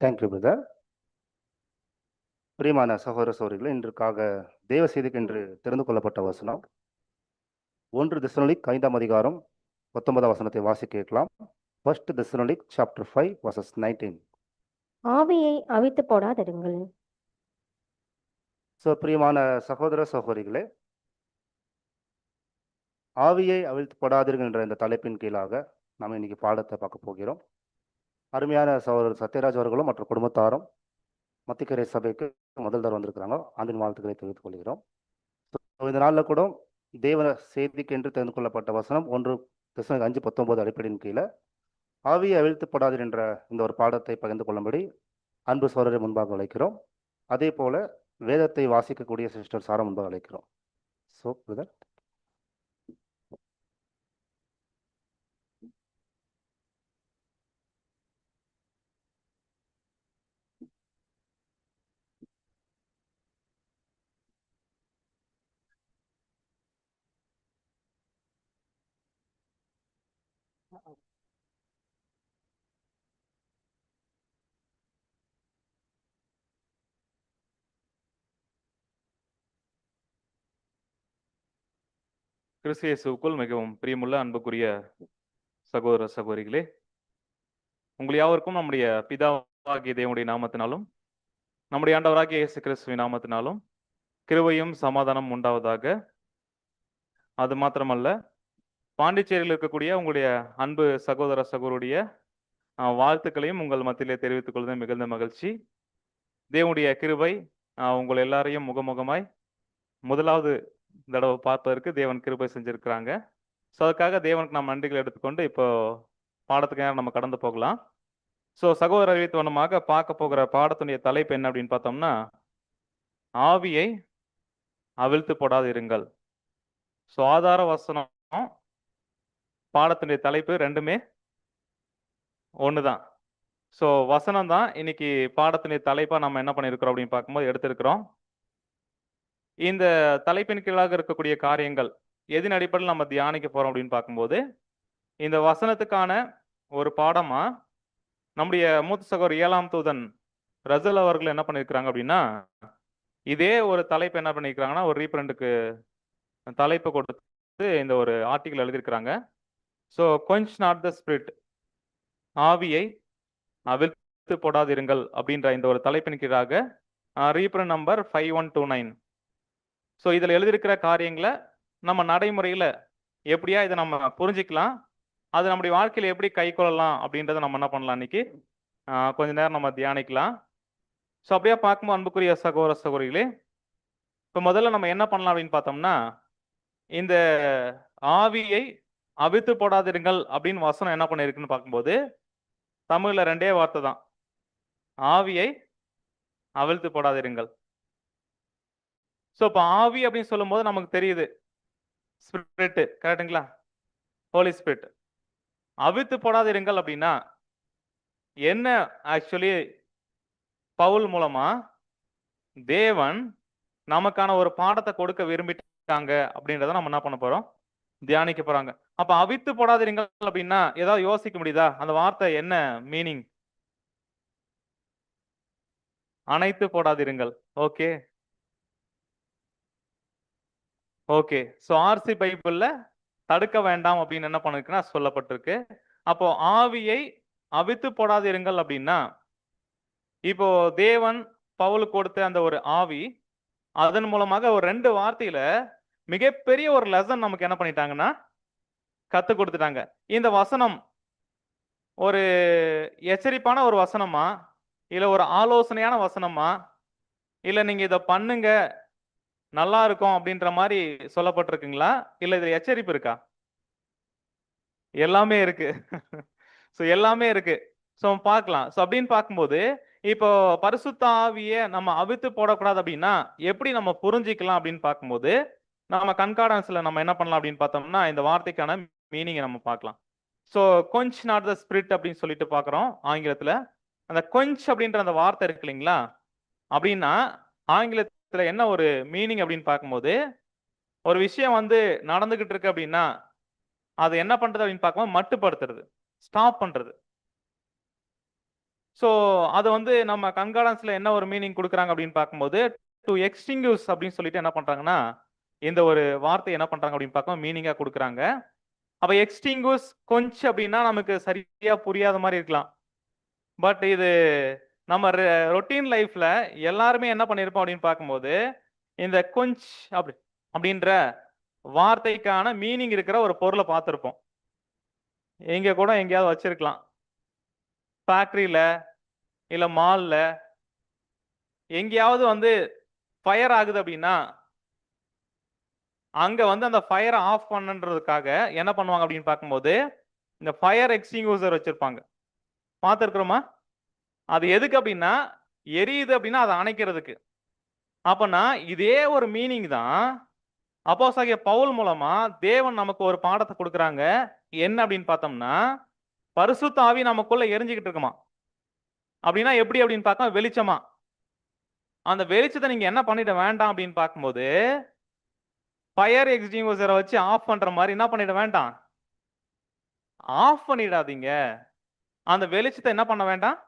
Thank you brother. பிரியமான சகோதர சகோதரிகளே, இன்றுக்காக தேவ செய்திக்கு என்று தெரிந்து கொள்ளப்பட்ட வசனம் 1 தெசலோனிக் 5ஆம் அதிகாரம் 19ஆம் வசனத்தை வாசிக்க கேட்கலாம். 1 தெசலோனிக் சாப்டர் 5 verses 19. ஆவியை அவித்து போடாதிருங்கள். பிரியமான சகோதர சகோதரிகளே, ஆவியை அவிழ்த்து போடாதீர்கள் என்ற இந்த தலைப்பின் கீழாக நாம் இன்னைக்கு பாடத்தை பார்க்க போகிறோம். அருமையான சகோதரர் சத்யராஜ் அவர்களும் மற்ற குடும்பத்தாரும் மத்திக்கரை சபைக்கு முதல் தடவை வந்திருக்கிறாங்க. ஆண்டின் வாழ்த்துக்களை தெரிவித்துக் கொள்கிறோம். இந்த நாளில் கூட தேவ செய்திக்கு என்று தெரிந்து கொள்ளப்பட்ட வசனம் 1 தெசலோனிக்கர் 5:19 அடிப்படையின் கீழே ஆவியை அவிழ்த்து போடாதீர் என்ற இந்த ஒரு பாடத்தை பகிர்ந்து கொள்ளும்படி அன்பு சகோதரரை முன்பாக அழைக்கிறோம். அதே போல வேதத்தை வாசிக்கக்கூடிய சிஸ்டர் சாரா முன்பாக அழைக்கிறோம். So brother. கிறிஸ்து இயேசுவுக்குள் மிகவும் பிரியமுள்ள அன்புக்குரிய சகோதர சகோதரிகளே, உங்கள் யாவருக்கும் நம்முடைய பிதாவாகிய தேவனுடைய நாமத்தினாலும் நம்முடைய ஆண்டவராகிய இயேசு கிறிஸ்துவின் நாமத்தினாலும் கிருபையும் சமாதானம் உண்டாவதாக. அது மாத்திரமல்ல, பாண்டிச்சேரியில் இருக்கக்கூடிய உங்களுடைய அன்பு சகோதர சகோதரிய வாழ்த்துக்களையும் உங்கள் மத்தியிலே தெரிவித்துக் கொள்வது மிகுந்த மகிழ்ச்சி. தேவனுடைய கிருபை உங்கள் எல்லாரையும் முகமுகமாய் முதலாவது தடவை பார்ப்பதற்கு தேவன் கிருபை செஞ்சிருக்கிறாங்க. ஸோ அதுக்காக தேவனுக்கு நாம் நன்றிகள் எடுத்துக்கொண்டு இப்போ பாடத்துக்கு நேரம் நம்ம கடந்து போகலாம். ஸோ சகோதர அறிவித்தவனமாக பார்க்க போகிற பாடத்துடைய தலைப்பு என்ன அப்படின்னு பார்த்தோம்னா, ஆவியை அவிழ்த்து போடாதிருங்கள். ஸோ ஆதார வசனம் பாடத்துடைய தலைப்பு ரெண்டுமே ஒன்று தான். ஸோ வசனம் தான் இன்னைக்கு பாடத்துடைய தலைப்பாக நம்ம என்ன பண்ணியிருக்கிறோம் அப்படின்னு பார்க்கும்போது எடுத்திருக்கிறோம். இந்த தலைப்பின் கீழாக இருக்கக்கூடிய காரியங்கள் எதின் அடிப்படையில் நம்ம தியானிக்க போறோம் அப்படின்னு பார்க்கும்போது, இந்த வசனத்துக்கான ஒரு பாடமா நம்முடைய மூத்த சகோதரர் 7ஆம் தூதன் ரசல் அவர்கள் என்ன பண்ணியிருக்கிறாங்க அப்படின்னா, இதே ஒரு தலைப்பு என்ன பண்ணியிருக்கிறாங்கன்னா, ஒரு ரீப்ரண்டுக்கு தலைப்பு கொடுத்து இந்த ஒரு ஆர்டிகல் எழுதியிருக்கிறாங்க. So quench not the spirit, ஆவியை அவிழ்த்து போடாதிருங்கள் அப்படின்ற இந்த ஒரு தலைப்பின் கீழாக ரீப்ரண்ட் நம்பர் 5129. ஸோ இதில் எழுதியிருக்கிற காரியங்களை நம்ம நடைமுறையில் எப்படியா இதை நம்ம புரிஞ்சிக்கலாம், அது நம்முடைய வாழ்க்கையில் எப்படி கை கொள்ளலாம் அப்படின்றத நம்ம என்ன பண்ணலாம் இன்னைக்கு கொஞ்ச நேரம் நம்ம தியானிக்கலாம். ஸோ அப்படியே பார்க்கும்போது அன்புக்குரிய சகோதர சகோதரிகளே, இப்போ முதல்ல நம்ம என்ன பண்ணலாம் அப்படின்னு பார்த்தோம்னா, இந்த ஆவியை அவிழ்த்து போடாதிருங்கள் அப்படின்னு வசனம் என்ன பண்ணியிருக்குன்னு பார்க்கும்போது தமிழில் 2 வார்த்தை தான், ஆவியை அவிழ்த்து போடாதிருங்கள். ஸோ இப்போ ஆவி அப்படின்னு சொல்லும்போது நமக்கு தெரியுது ஸ்பிரிட், கரெக்டுங்களா? ஹோலி ஸ்பிரிட். அவிழ்த்து போடாதிருங்கள் அப்படின்னா என்ன? ஆக்சுவலி பவுல் மூலமா தேவன் நமக்கான ஒரு பாடத்தை கொடுக்க விரும்பிட்டாங்க அப்படின்றத நம்ம என்ன பண்ண போறோம், தியானிக்க போறாங்க. அப்ப அவிழ்த்து போடாதிருங்கள் அப்படின்னா ஏதாவது யோசிக்க முடியுதா? அந்த வார்த்தை என்ன மீனிங்? அணைத்து போடாதிருங்கள். Okay okay. ஸோ ஆர்சி பைபிள்ல தடுக்க வேண்டாம் அப்படின்னு என்ன பண்ணிருக்குன்னா சொல்லப்பட்டிருக்கு. அப்போ ஆவியை அவிழ்த்து போடாதிருங்கள் அப்படின்னா, இப்போ தேவன் பவுலுக்கு கொடுத்த அந்த ஒரு ஆவி, அதன் மூலமாக ஒரு 2 வார்த்தையில மிகப்பெரிய ஒரு லெசன் நமக்கு என்ன பண்ணிட்டாங்கன்னா கத்து கொடுத்துட்டாங்க. இந்த வசனம் ஒரு எச்சரிப்பான ஒரு வசனமா, இல்ல ஒரு ஆலோசனையான வசனமா, இல்ல நீங்க இதை பண்ணுங்க நல்லா இருக்கும் அப்படின்ற மாதிரி சொல்லப்பட்டிருக்குங்களா, இல்ல இதுல எச்சரிப்பு இருக்கா? எல்லாமே இருக்கு. ஸோ எல்லாமே இருக்கு. ஸோ பார்க்கலாம். ஸோ அப்படின்னு பார்க்கும்போது இப்போ பரிசுத்த ஆவியை நம்ம அவிழ்த்து போடக்கூடாது அப்படின்னா எப்படி நம்ம புரிஞ்சிக்கலாம் அப்படின்னு பார்க்கும்போது, நம்ம கண்கார்டன்ஸ்ல நம்ம என்ன பண்ணலாம் அப்படின்னு பார்த்தோம்னா இந்த வார்த்தைக்கான மீனிங்கை நம்ம பார்க்கலாம். So quench not the spirit அப்படின்னு சொல்லிட்டு பார்க்குறோம் ஆங்கிலத்தில். அந்த quench அப்படின்ற அந்த வார்த்தை இருக்கு இல்லைங்களா, அப்படின்னா ஆங்கிலத்தில் என்ன ஒரு மீனிங் அப்படின்னு பார்க்கும்போது, ஒரு விஷயம் நடந்துகிட்டு இருக்கு அப்படின்னா அது என்ன பண்றது அப்படின்னு பார்க்கும்போது மட்டுப்படுத்துறது, ஸ்டாப் பண்றது. ஸோ அது வந்து நம்ம கண்கார்டன்ஸ்ல என்ன ஒரு மீனிங் கொடுக்குறாங்க அப்படின்னு பார்க்கும்போது டு எக்ஸ்டிங்யூஸ் அப்படின்னு சொல்லிட்டு என்ன பண்றாங்கன்னா இந்த ஒரு வார்த்தை என்ன பண்றாங்க அப்படின்னு பார்க்கும் மீனிங்கா கொடுக்குறாங்க. அப்ப எக்ஸ்டிங்யூஸ் கொஞ்சம் அப்படின்னா நமக்கு சரியா புரியாத மாதிரி இருக்கலாம். பட் இது நம்ம ரொட்டீன் லைஃப்ல எல்லாருமே என்ன பண்ணியிருப்போம் அப்படின்னு பார்க்கும்போது இந்த கொஞ்ச அப்படின்ற வார்த்தைக்கான மீனிங் இருக்கிற ஒரு பொருளை பார்த்துருப்போம். எங்க கூட எங்கேயாவது வச்சிருக்கலாம், ஃபேக்டரியில இல்ல மால்ல எங்கேயாவது வந்து ஃபயர் ஆகுது அப்படின்னா அங்க வந்து அந்த ஃபயரை ஆஃப் பண்ணுன்றதுக்காக என்ன பண்ணுவாங்க அப்படின்னு பார்க்கும்போது இந்த ஃபயர் எக்ஸ்டிங்யூசர் வச்சிருப்பாங்க. பார்த்துருக்குறோமா? அது எதுக்கு அப்படின்னா எரியுது அப்படின்னா அதை அணைக்கிறதுக்கு. அப்பனா இதே ஒரு மீனிங் தான் அப்போஸ்தலனாகிய பவுல் மூலமா தேவன் நமக்கு ஒரு பாடத்தை கொடுக்குறாங்க. என்ன அப்படின்னு பார்த்தோம்னா பரிசுத்த ஆவி நமக்குள்ள எரிஞ்சுக்கிட்டு இருக்குமா. அப்படின்னா எப்படி அப்படின்னு பார்க்க வெளிச்சமா. அந்த வெளிச்சத்தை நீங்க என்ன பண்ணிட வேண்டாம் அப்படின்னு பார்க்கும்போது ஃபயர் எக்ஸ்டிங்யூசரை வச்சு ஆஃப் பண்ற மாதிரி என்ன பண்ணிட வேண்டாம், ஆஃப் பண்ணிடாதீங்க. அந்த வெளிச்சத்தை என்ன பண்ண வேண்டாம்,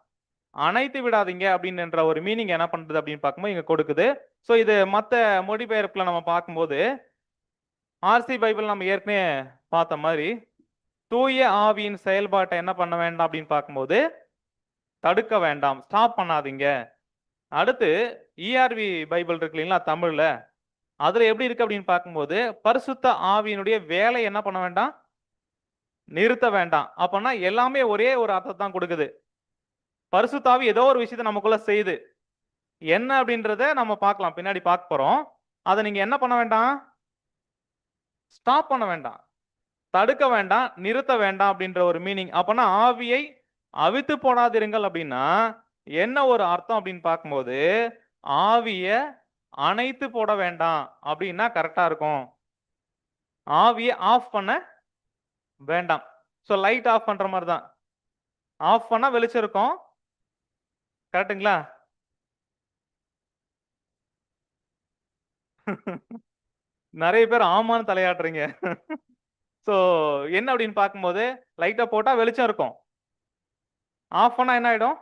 அணைத்து விடாதீங்க அப்படின்ற ஒரு மீனிங் என்ன பண்றது அப்படின்னு பார்க்கும்போது இங்க கொடுக்குது. ஸோ இது மற்ற மொழிபெயர்ப்புல நம்ம பார்க்கும்போது ஆர்சி பைபிள் நம்ம ஏற்கனவே பார்த்த மாதிரி தூய ஆவியின் செயல்பாட்டை என்ன பண்ண வேண்டாம் அப்படின்னு பார்க்கும்போது தடுக்க வேண்டாம், ஸ்டாப் பண்ணாதீங்க. அடுத்து இஆர்வி பைபிள் இருக்கு இல்லைங்களா தமிழ்ல, அதுல எப்படி இருக்கு அப்படின்னு பார்க்கும்போது பரிசுத்த ஆவியினுடைய வேலை என்ன பண்ண வேண்டாம், நிறுத்த வேண்டாம். அப்பனா எல்லாமே ஒரே ஒரு அர்த்தத்தை தான் கொடுக்குது. பரிசுத்த ஆவி ஏதோ ஒரு விஷயத்தை நமக்குள்ள செய்யுது, என்ன அப்படின்றத நம்ம பார்க்கலாம், பின்னாடி பார்க்க போறோம். அதை நீங்க என்ன பண்ண வேண்டாம், ஸ்டாப் பண்ண வேண்டாம், தடுக்க வேண்டாம், நிறுத்த வேண்டாம் அப்படின்ற ஒரு மீனிங். அப்பனா ஆவியை அவித்து போடாதிருங்கள் அப்படின்னா என்ன ஒரு அர்த்தம் அப்படின்னு பார்க்கும்போது ஆவிய அணைத்து போட வேண்டாம் அப்படின்னா கரெக்டா இருக்கும். ஆவியை ஆஃப் பண்ண வேண்டாம். ஸோ லைட் ஆஃப் பண்ற மாதிரி தான், ஆஃப் பண்ணா வெளிச்சம் இருக்கும். கரெக்டுங்களா? நிறைய பேர் ஆமான்னு தலையாட்டுறீங்க. ஸோ என்ன அப்படின்னு பார்க்கும்போது லைட்டை போட்டா வெளிச்சம் இருக்கும், ஆஃப் பண்ணா என்ன ஆயிடும்,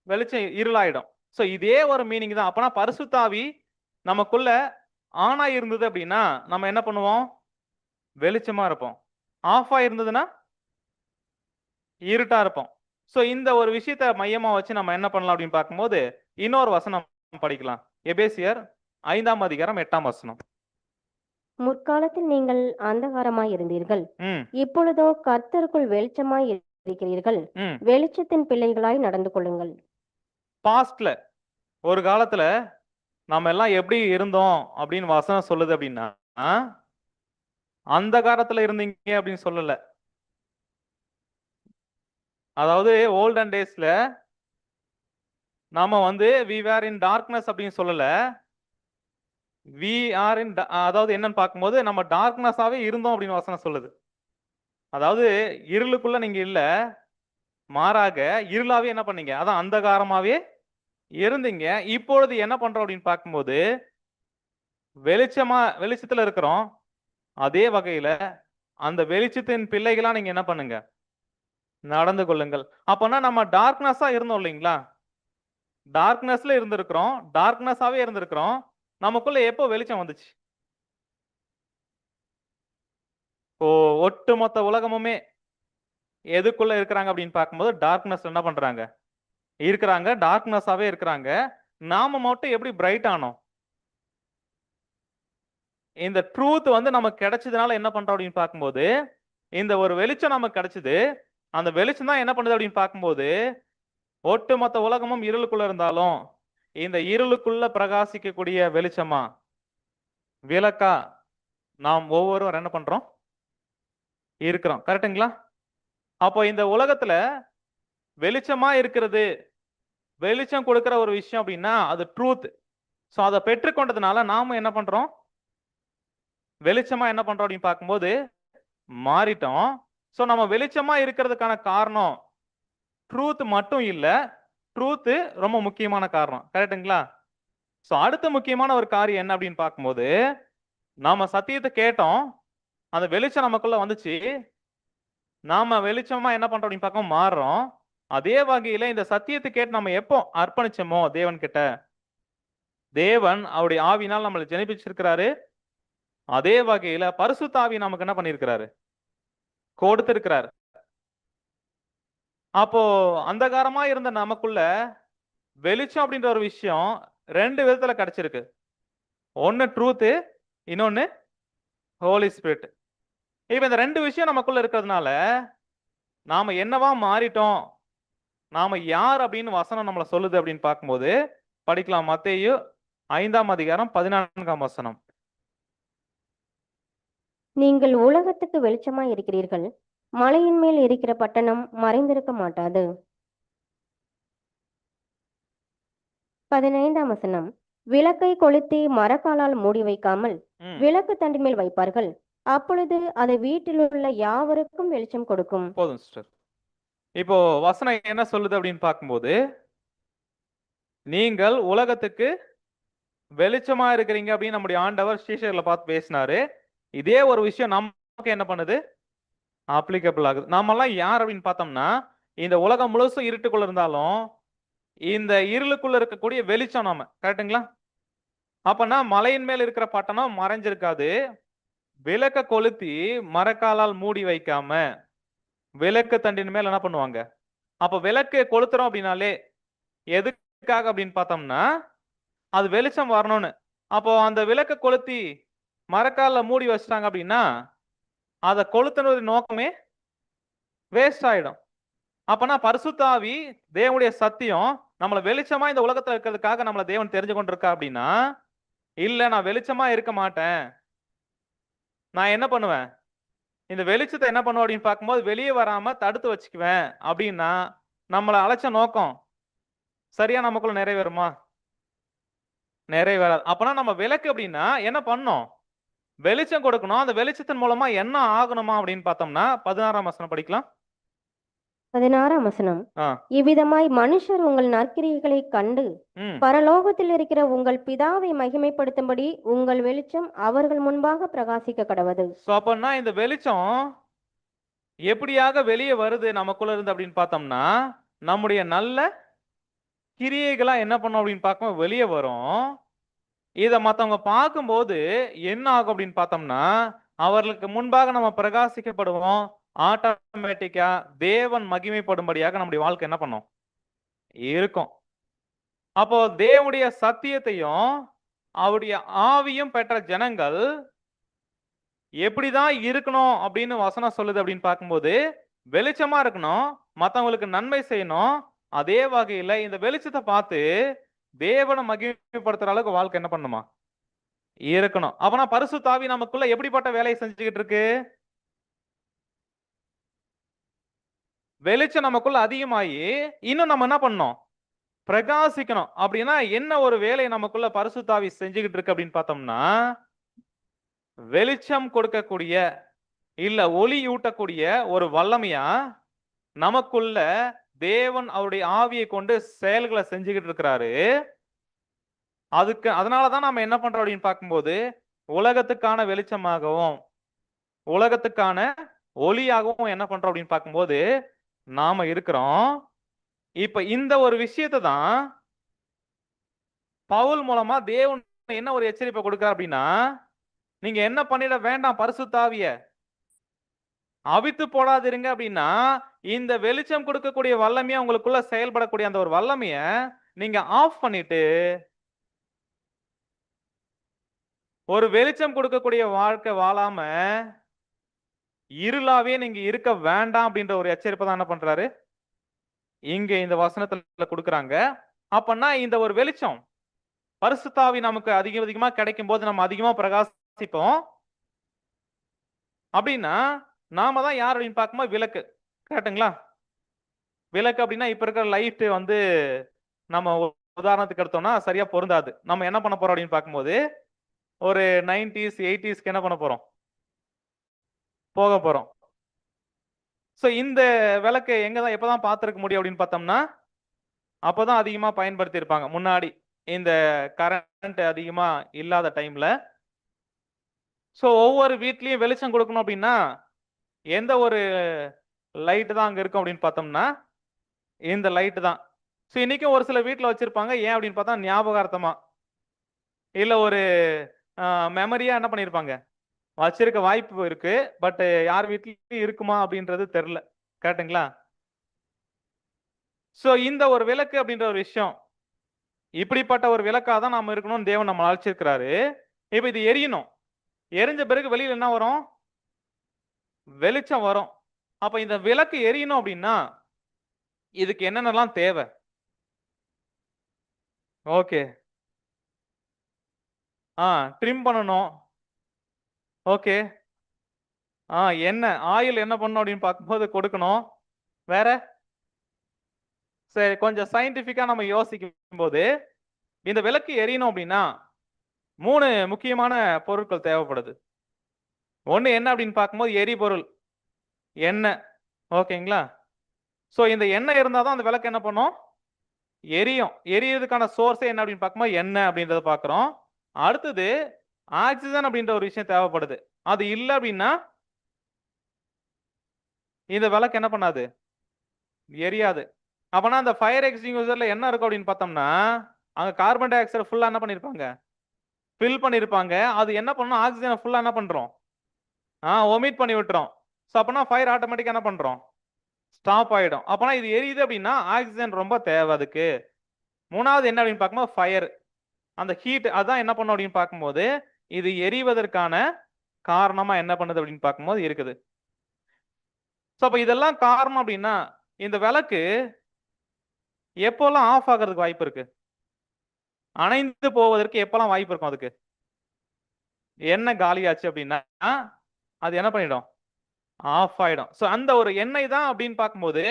வெளிச்சம் இருளாயிடும். ஸோ இதே ஒரு மீனிங் தான். அப்பனா பரிசுத்த ஆவி நமக்குள்ள ஆனா இருந்தது அப்படின்னா நம்ம என்ன பண்ணுவோம், வெளிச்சமா இருப்போம். ஆஃபா இருந்ததுன்னா இருட்டா இருப்போம். ஸோ இந்த ஒரு விஷயத்தை மையமா வச்சு நம்ம என்ன பண்ணலாம் அப்படின்னு பார்க்கும்போது இன்னொரு வசனம் படிக்கலாம். எபேசியர் 5ஆம் அதிகாரம் 8ஆம் வசனம். முற்காலத்தில் நீங்கள் அந்தகாரமாய் இருந்தீர்கள், ம் இப்பொழுதோ கர்த்தருக்குள் வெளிச்சமாய் இருக்கிறீர்கள். ம் வெளிச்சத்தின் பிள்ளைகளாய் நடந்து கொள்ளுங்கள். பாஸ்ட்ல ஒரு காலத்துல நம்ம எல்லாம் எப்படி இருந்தோம் அப்படின்னு வசனம் சொல்லுது அப்படின்னா அந்த காலத்துல இருந்தீங்க அப்படின்னு சொல்லல. அதாவது ஓல்டன் டேஸ்ல நாம வந்து வி ஆர் இன் டார்க்னஸ் அப்படின்னு சொல்லல, வி ஆர் இன், அதாவது என்னன்னு பார்க்கும்போது நம்ம டார்க்னஸாவே இருந்தோம் அப்படின்னு வசனம் சொல்லுது. அதாவது இருளுக்குள்ள நீங்க இல்ல, மாறாக இருளாவே என்ன பண்ணீங்க, அதான் அந்தகாரமாவே இருந்தீங்க. இப்பொழுது என்ன பண்றோம் அப்படின்னு பார்க்கும்போது வெளிச்சத்துல இருக்கிறோம். அதே வகையில அந்த வெளிச்சத்தின் பிள்ளைகளா நீங்க என்ன பண்ணுங்க, நடந்து கொள்ளுங்கள். அப்பனா நம்ம டார்க்னஸா இருந்தோம் இல்லைங்களா, டார்க்னஸ்ல இருந்திருக்கிறோம், டார்க்னஸாவே இருந்திருக்கிறோம். நமக்குள்ள எப்போ வெளிச்சம் வந்துச்சு? ஓ ஒட்டுமொத்த உலகமுமே எதுக்குள்ள இருக்கிறாங்க அப்படின்னு பார்க்கும்போது டார்க்னஸ் என்ன பண்றாங்க, இருக்கிறாங்க, டார்க்னஸாவே இருக்கிறாங்க. நாம மட்டும் எப்படி பிரைட் ஆனோம்? இந்த ட்ரூத் வந்து நமக்கு கிடைச்சதுனால என்ன பண்றோம் அப்படின்னு பார்க்கும்போது இந்த ஒரு வெளிச்சம் நமக்கு கிடைச்சது. அந்த வெளிச்சம் தான் என்ன பண்ணுது அப்படின்னு பார்க்கும்போது ஒட்டுமொத்த உலகமும் இருளுக்குள்ள இருந்தாலும் இந்த இருளுக்குள்ள பிரகாசிக்கக்கூடிய வெளிச்சமா, விளக்கா நாம் ஒவ்வொருவர் என்ன பண்றோம், இருக்கிறோம். கரெக்டுங்களா? அப்போ இந்த உலகத்துல வெளிச்சமா இருக்கிறது, வெளிச்சம் கொடுக்கிற ஒரு விஷயம் அப்படின்னா அது ட்ரூத். ஸோ அதை பெற்றுக்கொண்டதுனால நாம என்ன பண்றோம், வெளிச்சமா என்ன பண்றோம் அப்படின்னு பார்க்கும்போது மாறிட்டோம். ஸோ நம்ம வெளிச்சமா இருக்கிறதுக்கான காரணம் ட்ரூத் மட்டும் இல்ல, ட்ரூத் ரொம்ப முக்கியமான காரணம். கரெக்டுங்களா? ஸோ அடுத்த முக்கியமான ஒரு காரியம் என்ன அப்படின்னு பார்க்கும்போது நாம சத்தியத்தை கேட்டோம், அந்த வெளிச்சம் நமக்குள்ள வந்துச்சு, நாம வெளிச்சமா என்ன பண்றோம் அப்படின்னு பார்க்க மாறுறோம். அதே வகையில இந்த சத்தியத்தை கேட்டு நம்ம எப்போ அர்ப்பணிச்சோமோ தேவன் கிட்ட, தேவன் அவருடைய ஆவியினால் நம்மளை ஜெனிப்பிச்சிருக்கிறாரு. அதே வகையில பரிசுத்த ஆவி நமக்கு என்ன பண்ணியிருக்கிறாரு? கொடுத்திருக்கிறாரு. அப்போ அந்தகாரமா இருந்த நமக்குள்ள வெளிச்சம் அப்படின்ற ஒரு விஷயம் 2 விதத்துல கிடைச்சிருக்கு. ஒன்னு ட்ரூத், இன்னொன்னு ஹோலி ஸ்பிரிட். இப்ப இந்த 2 விஷயம் நமக்குள்ள இருக்கிறதுனால நாம என்னவா மாறிட்டோம், நாம யார் அப்படின்னு வசனம் நம்மள சொல்லுது அப்படின்னு பார்க்கும்போது படிக்கலாம். மத்தேயு 5ஆம் அதிகாரம் 14ஆம் வசனம். நீங்கள் உலகத்துக்கு வெளிச்சமாய் இருக்கிறீர்கள். மலையின் மேல் இருக்கிற பட்டணம் மறைந்திருக்க மாட்டாது. 15ஆம் வசனம். விளக்கை கொளுத்தி மரக்காலால் மூடி வைக்காமல் ம், விளக்கு தண்டின் மேல் வைப்பார்கள். அப்பொழுது அது வீட்டிலுள்ள யாவருக்கும் வெளிச்சம் கொடுக்கும். போதும் சிஸ்டர். இப்போ வசனம் என்ன சொல்லுது அப்படின்னு பார்க்கும்போது, நீங்கள் உலகத்துக்கு வெளிச்சமா இருக்கிறீங்க அப்படின்னு நம்முடைய ஆண்டவர் சீஷர்களை பார்த்து பேசினாரு. இதே ஒரு விஷயம் நமக்கு என்ன பண்ணுது? அப்ளிகபிள் ஆகுது. நாமெல்லாம் யார் அப்படின்னு பார்த்தோம்னா, இந்த உலகம் முழுசும் இருட்டுக்குள்ள இருந்தாலும் இந்த இருளுக்குள்ள இருக்கக்கூடிய வெளிச்சம் நாம. கரெக்ட்டுங்களா? அப்பனா மலையின் மேல் இருக்கிற பட்டணம் மறைஞ்சிருக்காது. விளக்க கொளுத்தி மரக்காலால் மூடி வைக்காம விளக்கு தண்டின் மேல என்ன பண்ணுவாங்க? அப்ப விளக்கு கொளுத்துறோம் அப்படின்னாலே எதுக்காக அப்படின்னு பார்த்தோம்னா, அது வெளிச்சம் வரணும்னு. அப்போ அந்த விளக்க கொளுத்தி மரக்கால்ல மூடி வச்சிட்டாங்க அப்படின்னா, அதை கொளுத்துனது நோக்கமே வேஸ்ட் ஆயிடும். அப்பனா பரிசுத்த ஆவி, தேவனுடைய சத்தியம் நம்மள வெளிச்சமா இந்த உலகத்துல இருக்கிறதுக்காக நம்மள தேவன் தெரிஞ்சு கொண்டிருக்கா அப்படின்னா, இல்ல நான் வெளிச்சமா இருக்க மாட்டேன். நான் என்ன பண்ணுவேன்? இந்த வெளிச்சத்தை என்ன பண்ணுவேன் அப்படின்னு பார்க்கும்போது வெளியே வராம தடுத்து வச்சுக்குவேன் அப்படின்னா, நம்மள அழைச்ச நோக்கம் சரியா நமக்குள்ள நிறைவேறுமா? நிறைவேறாது. அப்பனா நம்ம விளக்கு அப்படின்னா என்ன பண்ணணும்? வெளிச்சம் கொடுக்கணும். அந்த வெளிச்சத்தின் மூலமா என்ன ஆகணுமா அப்படின்னு பார்த்தோம்னா 16ஆம் வசனம் படிக்கலாம். 16ஆம் வசனம். ஆ, இவ்விதமாய் மனுஷர் உங்கள் நற்கிரியைகளை கண்டு ம். பரலோகத்தில் இருக்கிற உங்கள் பிதாவை மகிமைப்படுத்தும்படி உங்கள் வெளிச்சம் அவர்கள் முன்பாக பிரகாசிக்க கடவது. சோ அப்பன்னா இந்த வெளிச்சம் எப்படியாக வெளியே வருது நமக்குள்ள இருந்து அப்படின்னு பார்த்தோம்னா, நம்முடைய நல்ல கிரியைகளா என்ன பண்ணும் அப்படின்னு பார்க்கும்போது வெளியே வரும். இத மத்தவங்க பார்க்கும்போது என்ன ஆகும் அப்படின்னு பார்த்தோம்னா, அவர்களுக்கு முன்பாக நம்ம பிரகாசிக்கப்படுவோம். ஆட்டோமேட்டிக்கா தேவன் மகிமைப்படும்படியாக நம்முடைய வாழ்க்கை என்ன பண்ணும்? இருக்கும். அப்போ தேவனுடைய சத்தியத்தையும் அவருடைய ஆவியும் பெற்ற ஜனங்கள் எப்படிதான் இருக்கணும் அப்படின்னு வசனம் சொல்லுது அப்படின்னு பார்க்கும்போது, வெளிச்சமா இருக்கணும், மத்தவங்களுக்கு நன்மை செய்யணும். அதே வகையில இந்த வெளிச்சத்தை பார்த்து தேவனை மகிமைப்படுத்துற அளவுக்கு வாழ்க்கை என்ன பண்ணுமா? இருக்கணும். அப்பனா பரிசுத்த ஆவி நமக்குள்ள எப்படிப்பட்ட வேலையை செஞ்சுக்கிட்டு இருக்கு? வெளிச்சம் நமக்குள்ள அதிகமாயி இன்னும் நம்ம என்ன பண்ணணும்? பிரகாசிக்கணும். அப்படின்னா என்ன ஒரு வேலையை நமக்குள்ள பரிசுத்த ஆவி செஞ்சுக்கிட்டு இருக்கு அப்படின்னு பார்த்தோம்னா, வெளிச்சம் கொடுக்கக்கூடிய இல்ல ஒளி ஊட்டக்கூடிய ஒரு வல்லமையா நமக்குள்ள தேவன் அவருடைய ஆவியை கொண்டு செயல்களை செஞ்சுக்கிட்டு இருக்கிறாரு. அதனாலதான் நாம என்ன பண்றோம் அப்படின்னு பார்க்கும்போது, உலகத்துக்கான வெளிச்சமாகவும் உலகத்துக்கான ஒளியாகவும் என்ன பண்றோம் அப்படின்னு பார்க்கும்போது நாம இருக்கிறோம். இப்ப இந்த ஒரு விஷயத்தை தான் பவுல் மூலமா தேவன் என்ன ஒரு எச்சரிப்பை கொடுக்கிறார் அப்படின்னா, நீங்க என்ன பண்ணிட வேண்டாம், பரிசுத்த ஆவிய அவித்து போடாதிருங்க அப்படின்னா, இந்த வெளிச்சம் கொடுக்கக்கூடிய வல்லமையா உங்களுக்குள்ள செயல்படக்கூடிய அந்த ஒரு வல்லமைய நீங்க ஆஃப் பண்ணிட்டு ஒரு வெளிச்சம் கொடுக்கக்கூடிய வாழ்க்கை வாழாம இருளாவே நீங்க இருக்க வேண்டாம் அப்படின்ற ஒரு எச்சரிப்பை தான் என்ன பண்றாரு இங்க இந்த வசனத்துல கொடுக்கறாங்க. அப்பன்னா இந்த ஒரு வெளிச்சம் பரிசுத்த ஆவி நமக்கு அதிகமா கிடைக்கும் போது நம்ம அதிகமா பிரகாசிப்போம். அப்படின்னா நாம தான் யார் அப்படின்னு பார்க்கும்போது விளக்கு. கரெக்ட்டுங்களா? விளக்கு அப்படின்னா இப்ப இருக்கிற லைட் வந்து நம்ம உதாரணத்துக்கு எடுத்தோம்னா சரியா பொருந்தாது. நம்ம என்ன பண்ண போறோம் அப்படின்னு பார்க்கும்போது ஒரு 90s 80ஸ்க்கு என்ன பண்ண போறோம்? போக போறோம். சோ இந்த விளக்கு எங்கதான் எப்பதான் பார்த்திருக்க முடியும் அப்படின்னு பார்த்தோம்னா, அப்பதான் அதிகமா பயன்படுத்தி இருப்பாங்க. முன்னாடி இந்த கரண்ட் அதிகமா இல்லாத டைம்ல. சோ ஒவ்வொரு வீட்லயும் வெளிச்சம் கொடுக்கணும் அப்படின்னா எந்த ஒரு லைட் தான் அங்க இருக்கும் அப்படின்னு பார்த்தோம்னா இந்த லைட் தான். ஸோ இன்னைக்கும் ஒரு சில வீட்ல வச்சிருப்பாங்க. ஏன் அப்படின்னு பார்த்தா ஞாபகார்த்தமா. இல்ல ஒரு மெமரியா என்ன பண்ணியிருப்பாங்க? வச்சிருக்க வாய்ப்பு இருக்கு. பட் யார் வீட்லயும் இருக்குமா அப்படின்றது தெரியல. கரெக்ட்டுங்களா? ஸோ இந்த ஒரு விளக்கு அப்படின்ற ஒரு விஷயம். இப்படிப்பட்ட ஒரு விளக்கா தான் நாம இருக்கணும்னு தேவன் நம்மள அழைச்சிருக்கிறாரு. இப்ப இது எரியணும். எரிஞ்ச பிறகு வெளியில என்ன வரும்? வெளிச்சம் வரும். அப்ப இந்த விளக்கு எரியணும் அப்படின்னா, இதுக்கு என்னென்னலாம் தேவை? ஓகே. ட்ரிம் பண்ணணும். ஓகே. எண்ணெய், ஆயில் என்ன பண்ணணும் அப்படின்னு பார்க்கும்போது கொடுக்கணும். வேற? சரி, கொஞ்சம் சயின்டிஃபிக்கா நம்ம யோசிக்கும்போது, இந்த விளக்கு எரியணும் அப்படின்னா, 3 முக்கியமான பொருட்கள் தேவைப்படுது. ஒண்ணு என்ன அப்படின்னு பார்க்கும்போது எரிபொருள். எண்ணெய். ஓகேங்களா? ஸோ இந்த எண்ணெய் இருந்தா தான் அந்த விளக்கு என்ன பண்ணும்? எரியும். எரியறதுக்கான சோர்ஸே என்ன அப்படின்னு பார்க்கும்போது எண்ணெய் அப்படின்றத பார்க்குறோம். அடுத்தது ஆக்ஸிஜன் அப்படின்ற ஒரு விஷயம் தேவைப்படுது. அது இல்ல அப்படின்னா, இந்த விளக்கு என்ன பண்ணாது? எரியாது. அப்பனா அந்த ஃபயர் எக்ஸ்டிங்யூஷர்ல என்ன இருக்கும் அப்படின்னு பார்த்தோம்னா, அங்க கார்பன் டை ஆக்சைடு ஃபுல்லா என்ன பண்ணியிருப்பாங்க? ஃபில் பண்ணியிருப்பாங்க. அது என்ன பண்ணும்? ஆக்ஸிஜன ஃபுல்லா என்ன பண்றோம்? ஒமிட் பண்ணி விட்டுரும். ஸோ அப்பனா ஃபயர் ஆட்டோமேட்டிக்கா என்ன பண்றோம்? ஸ்டாப் ஆயிடும். அப்பனா இது எரியுது அப்படின்னா, ஆக்ஸிஜன் ரொம்ப தேவை அதுக்கு. 3வது என்ன அப்படின்னு பார்க்கும்போது ஃபயர். அந்த ஹீட் அதான் என்ன பண்ணும் அப்படின்னு பார்க்கும்போது, இது எரிவதற்கான காரணமா என்ன பண்ணுது அப்படின்னு பார்க்கும்போது இருக்குது. ஸோ அப்ப இதெல்லாம் காரணம் அப்படின்னா, இந்த விளக்கு எப்போலாம் ஆஃப் ஆகுறதுக்கு வாய்ப்பு இருக்கு? அணைந்து போவதற்கு எப்பலாம் வாய்ப்பு இருக்கும் அதுக்கு? எண்ணெய் காலியாச்சு அப்படின்னா, அது என்ன பண்ணிடும்? ஆஃப் ஆயிடும். ஸோ அந்த ஒரு எண்ணெய் தான் அப்படின்னு பார்க்கும்போது,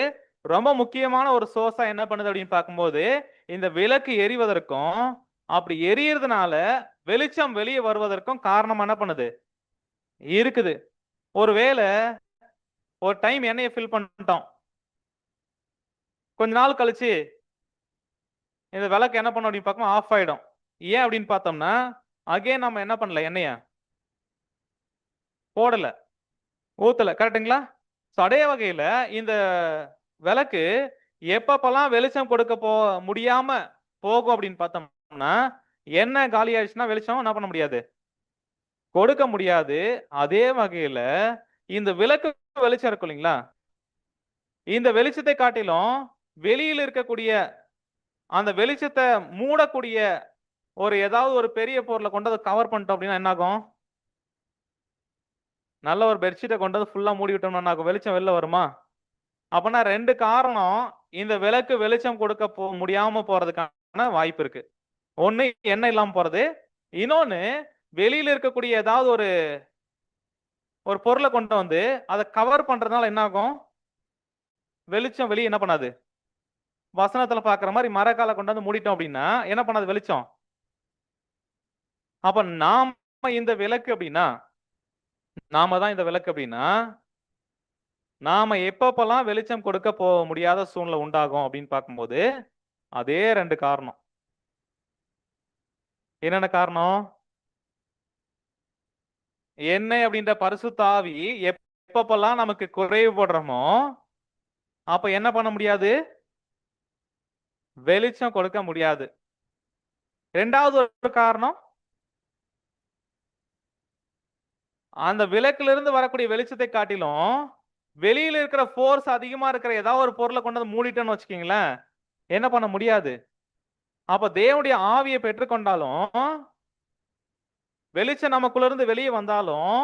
ரொம்ப முக்கியமான ஒரு சோர்ஸா என்ன பண்ணுது அப்படின்னு பார்க்கும்போது, இந்த விளக்கு எரிவதற்கும், அப்படி எரியறதுனால வெளிச்சம் வெளிய வருவதற்கும் காரணமா என்ன பண்ணுது? இருக்குது. ஒருவேள ஒரு டைம் எண்ணெய ஃபில் பண்ணிட்டோம். கொஞ்ச நாள் கழிச்சு இந்த விளக்கு என்ன பண்ணும் அப்படின்னு பார்க்கும்போது ஆஃப் ஆயிடும். ஏன் அப்படின்னு பார்த்தோம்னா, அகைன் நம்ம என்ன பண்ணல எண்ணெய? போடல. ஊத்தல. கரெக்ட்டுங்களா? ஸோ அதே வகையில இந்த விளக்கு எப்பப்பலாம் வெளிச்சம் கொடுக்க முடியாம போகும் அப்படின்னு பார்த்தோம்னா, எண்ணெய் காலி ஆயிடுச்சுன்னா வெளிச்சம் என்ன பண்ண முடியாது? கொடுக்க முடியாது. அதே வகையில இந்த விளக்கு வெளிச்சம் இருக்கும் இல்லைங்களா? இந்த வெளிச்சத்தை காட்டிலும் வெளியில இருக்கக்கூடிய அந்த வெளிச்சத்த மூடக்கூடிய ஏதாவது ஒரு பெரிய பொருள கொண்டு அத கவர் பண்ணிட்டோம் அப்படின்னா என்ன ஆகும்? நல்ல ஒரு பெட்ஷீட்ட கொண்டு வந்து ஃபுல்லா மூடி விட்டோம்னா என்ன ஆகும்? வெளிச்சம் வெளில வருமா? அப்பன்னா 2 காரணம் இந்த விளக்கு வெளிச்சம் கொடுக்க முடியாம போறதுக்கான வாய்ப்பு இருக்கு. ஒண்ணு எண்ணெய் இல்லாம போறது. இன்னொன்னு வெளியில இருக்கக்கூடிய ஏதாவது ஒரு பொருள கொண்டு வந்து அத கவர் பண்றதுனால என்ன ஆகும்? வெளிச்சம் வெளிய என்ன பண்ணாது? வசனத்துல பார்க்குற மாரி மரக்கால கொண்டு வந்து மூடிட்டோம் அப்படின்னா, என்ன பண்ணாது வெளிச்சம்? அப்ப நாம இந்த விளக்கு அப்படின்னா, நாம தான் இந்த விளக்கு அப்படின்னா, நாம எப்பப்பலாம் வெளிச்சம் கொடுக்க முடியாத சூழ்நிலை உண்டாகும் அப்படின்னு பார்க்கும்போது, அதே 2 காரணம். என்னென்ன காரணம்? எண்ணெய் அப்படின்ற பரிசுத்த ஆவி எப்பப்பலாம் நமக்கு குறைவுபடுறோமோ, அப்ப என்ன பண்ண முடியாது? வெளிச்சம் கொடுக்க முடியாது. 2வது ஒரு காரணம், அந்த விளக்கிலிருந்து வரக்கூடிய வெளிச்சத்தை காட்டிலும், வெளியில இருக்கிற ஃபோர்ஸ் அதிகமா இருக்கிற ஏதாவது ஒரு பொருள கொண்டு வந்து மூடிட்டோம்னு வச்சுக்கங்களேன், என்ன பண்ண முடியாது. அப்ப தேவனுடைய ஆவிய பெற்றுக்கொண்டாலும், வெளிச்சம் நமக்குள்ள இருந்து வெளிய வந்தாலும்,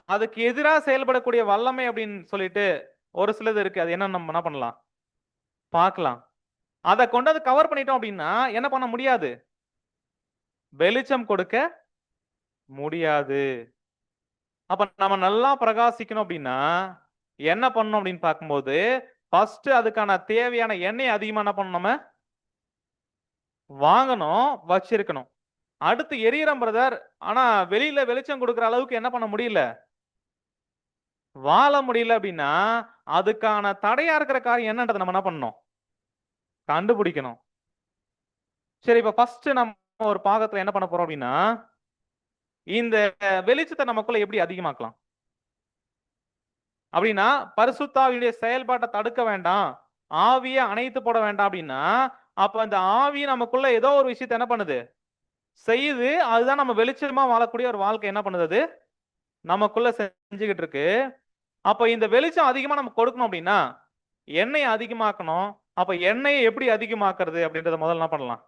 அதுக்கு எதிரா செயல்படக்கூடிய வல்லமை அப்படின்னு சொல்லிட்டு ஒரு சிலது இருக்கு. அது என்னன்னு நம்ம என்ன பண்ணலாம்? பார்க்கலாம். அத கொண்டு வந்து கவர் பண்ணிட்டோம் அப்படின்னா, என்ன பண்ண முடியாது? வெளிச்சம் கொடுக்க முடியாது. அப்ப நம்ம நல்லா பிரகாசிக்கணும் அப்படின்னா, என்ன பண்ணணும் அப்படின்னு பார்க்கும்போது, ஃபர்ஸ்ட் அதுக்கான தேவையான எண்ணெய் அதிகமா என்ன பண்ணணும் நம்ம? வாங்கணும், வச்சிருக்கணும். அடுத்து எரியிறோம் பிரதர். ஆனா வெளியில வெளிச்சம் கொடுக்கிற அளவுக்கு என்ன பண்ண முடியல? வாழ முடியல அப்படின்னா, அதுக்கான தடையா இருக்கிற காரியம் என்னன்றத நம்ம என்ன பண்ணணும்? கண்டுபிடிக்கணும். சரி, இப்ப ஃபர்ஸ்ட் நம்ம ஒரு பாகத்துல என்ன பண்ண போறோம் அப்படின்னா, இந்த வெளிச்சத்தை நமக்குள்ள எப்படி அதிகமாக்கலாம்? அப்படின்னா, பரிசுத்த ஆவியுடைய செயல்பாட்டை தடுக்க வேண்டாம். ஆவியை அணைத்து போட வேண்டாம் அப்படின்னா, அப்ப அந்த ஆவி நமக்குள்ள ஏதோ ஒரு விஷயத்தை என்ன பண்ணுது, செய்யுது. அதுதான் நம்ம வெளிச்சமா வாழக்கூடிய ஒரு வாழ்க்கை என்ன பண்ணுது, அது நமக்குள்ள செஞ்சுக்கிட்டு இருக்கு. அப்ப இந்த வெளிச்சம் அதிகமா நம்ம கொடுக்கணும் அப்படின்னா எண்ணெயை அதிகமாக்கணும். அப்ப எண்ணெயை எப்படி அதிகமாக்குறது அப்படின்றத முதல்ல என்ன பண்ணலாம்,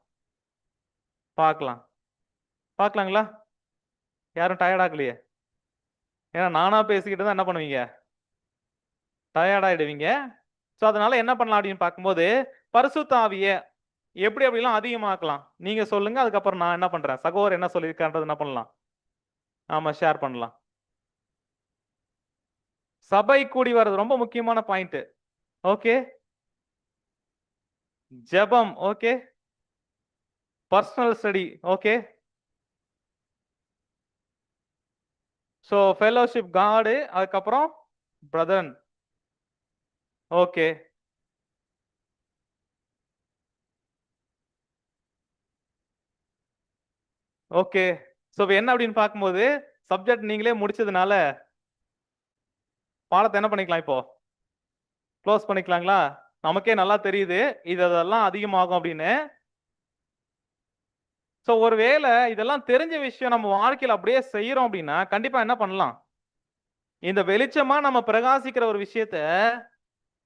பார்க்கலாம். பார்க்கலாங்களா? யாரும் டயர்ட் ஆகலையே? ஏன்னா நானா பேசிக்கிட்டு தான் என்ன பண்ணுவீங்க, டயர்ட் ஆயிடுவீங்க. ஸோ அதனால என்ன பண்ணலாம் அப்படின்னு பார்க்கும்போது, பரிசுத்த ஆவியை எப்படி எப்படிலாம் அதிகமாக்கலாம் நீங்க சொல்லுங்க. அதுக்கப்புறம் நான் என்ன பண்றேன், சகோதரர் என்ன சொல்லியிருக்கான்றது என்ன பண்ணலாம், நாம ஷேர் பண்ணலாம். சபை கூடி வர்றது ரொம்ப முக்கியமான பாயிண்ட். ஓகே, ஜெபம் okay, personal study okay, so fellowship காடு, அதுக்கப்புறம் பிரதரன் ஓகே. ஓகே, ஸோ என்ன அப்படின்னு பார்க்கும்போது சப்ஜெக்ட் நீங்களே முடிச்சதுனால பாடத்தை என்ன பண்ணிக்கலாம், இப்போ க்ளோஸ் பண்ணிக்கலாங்களா? நமக்கே நல்லா தெரியுது இதெல்லாம் அதிகமாகும் அப்படின்னு. ஸோ ஒருவேளை இதெல்லாம் தெரிஞ்ச விஷயம் நம்ம வாழ்க்கையில் அப்படியே செய்யறோம் அப்படின்னா கண்டிப்பா என்ன பண்ணலாம், இந்த வெளிச்சமா நம்ம பிரகாசிக்கிற ஒரு விஷயத்த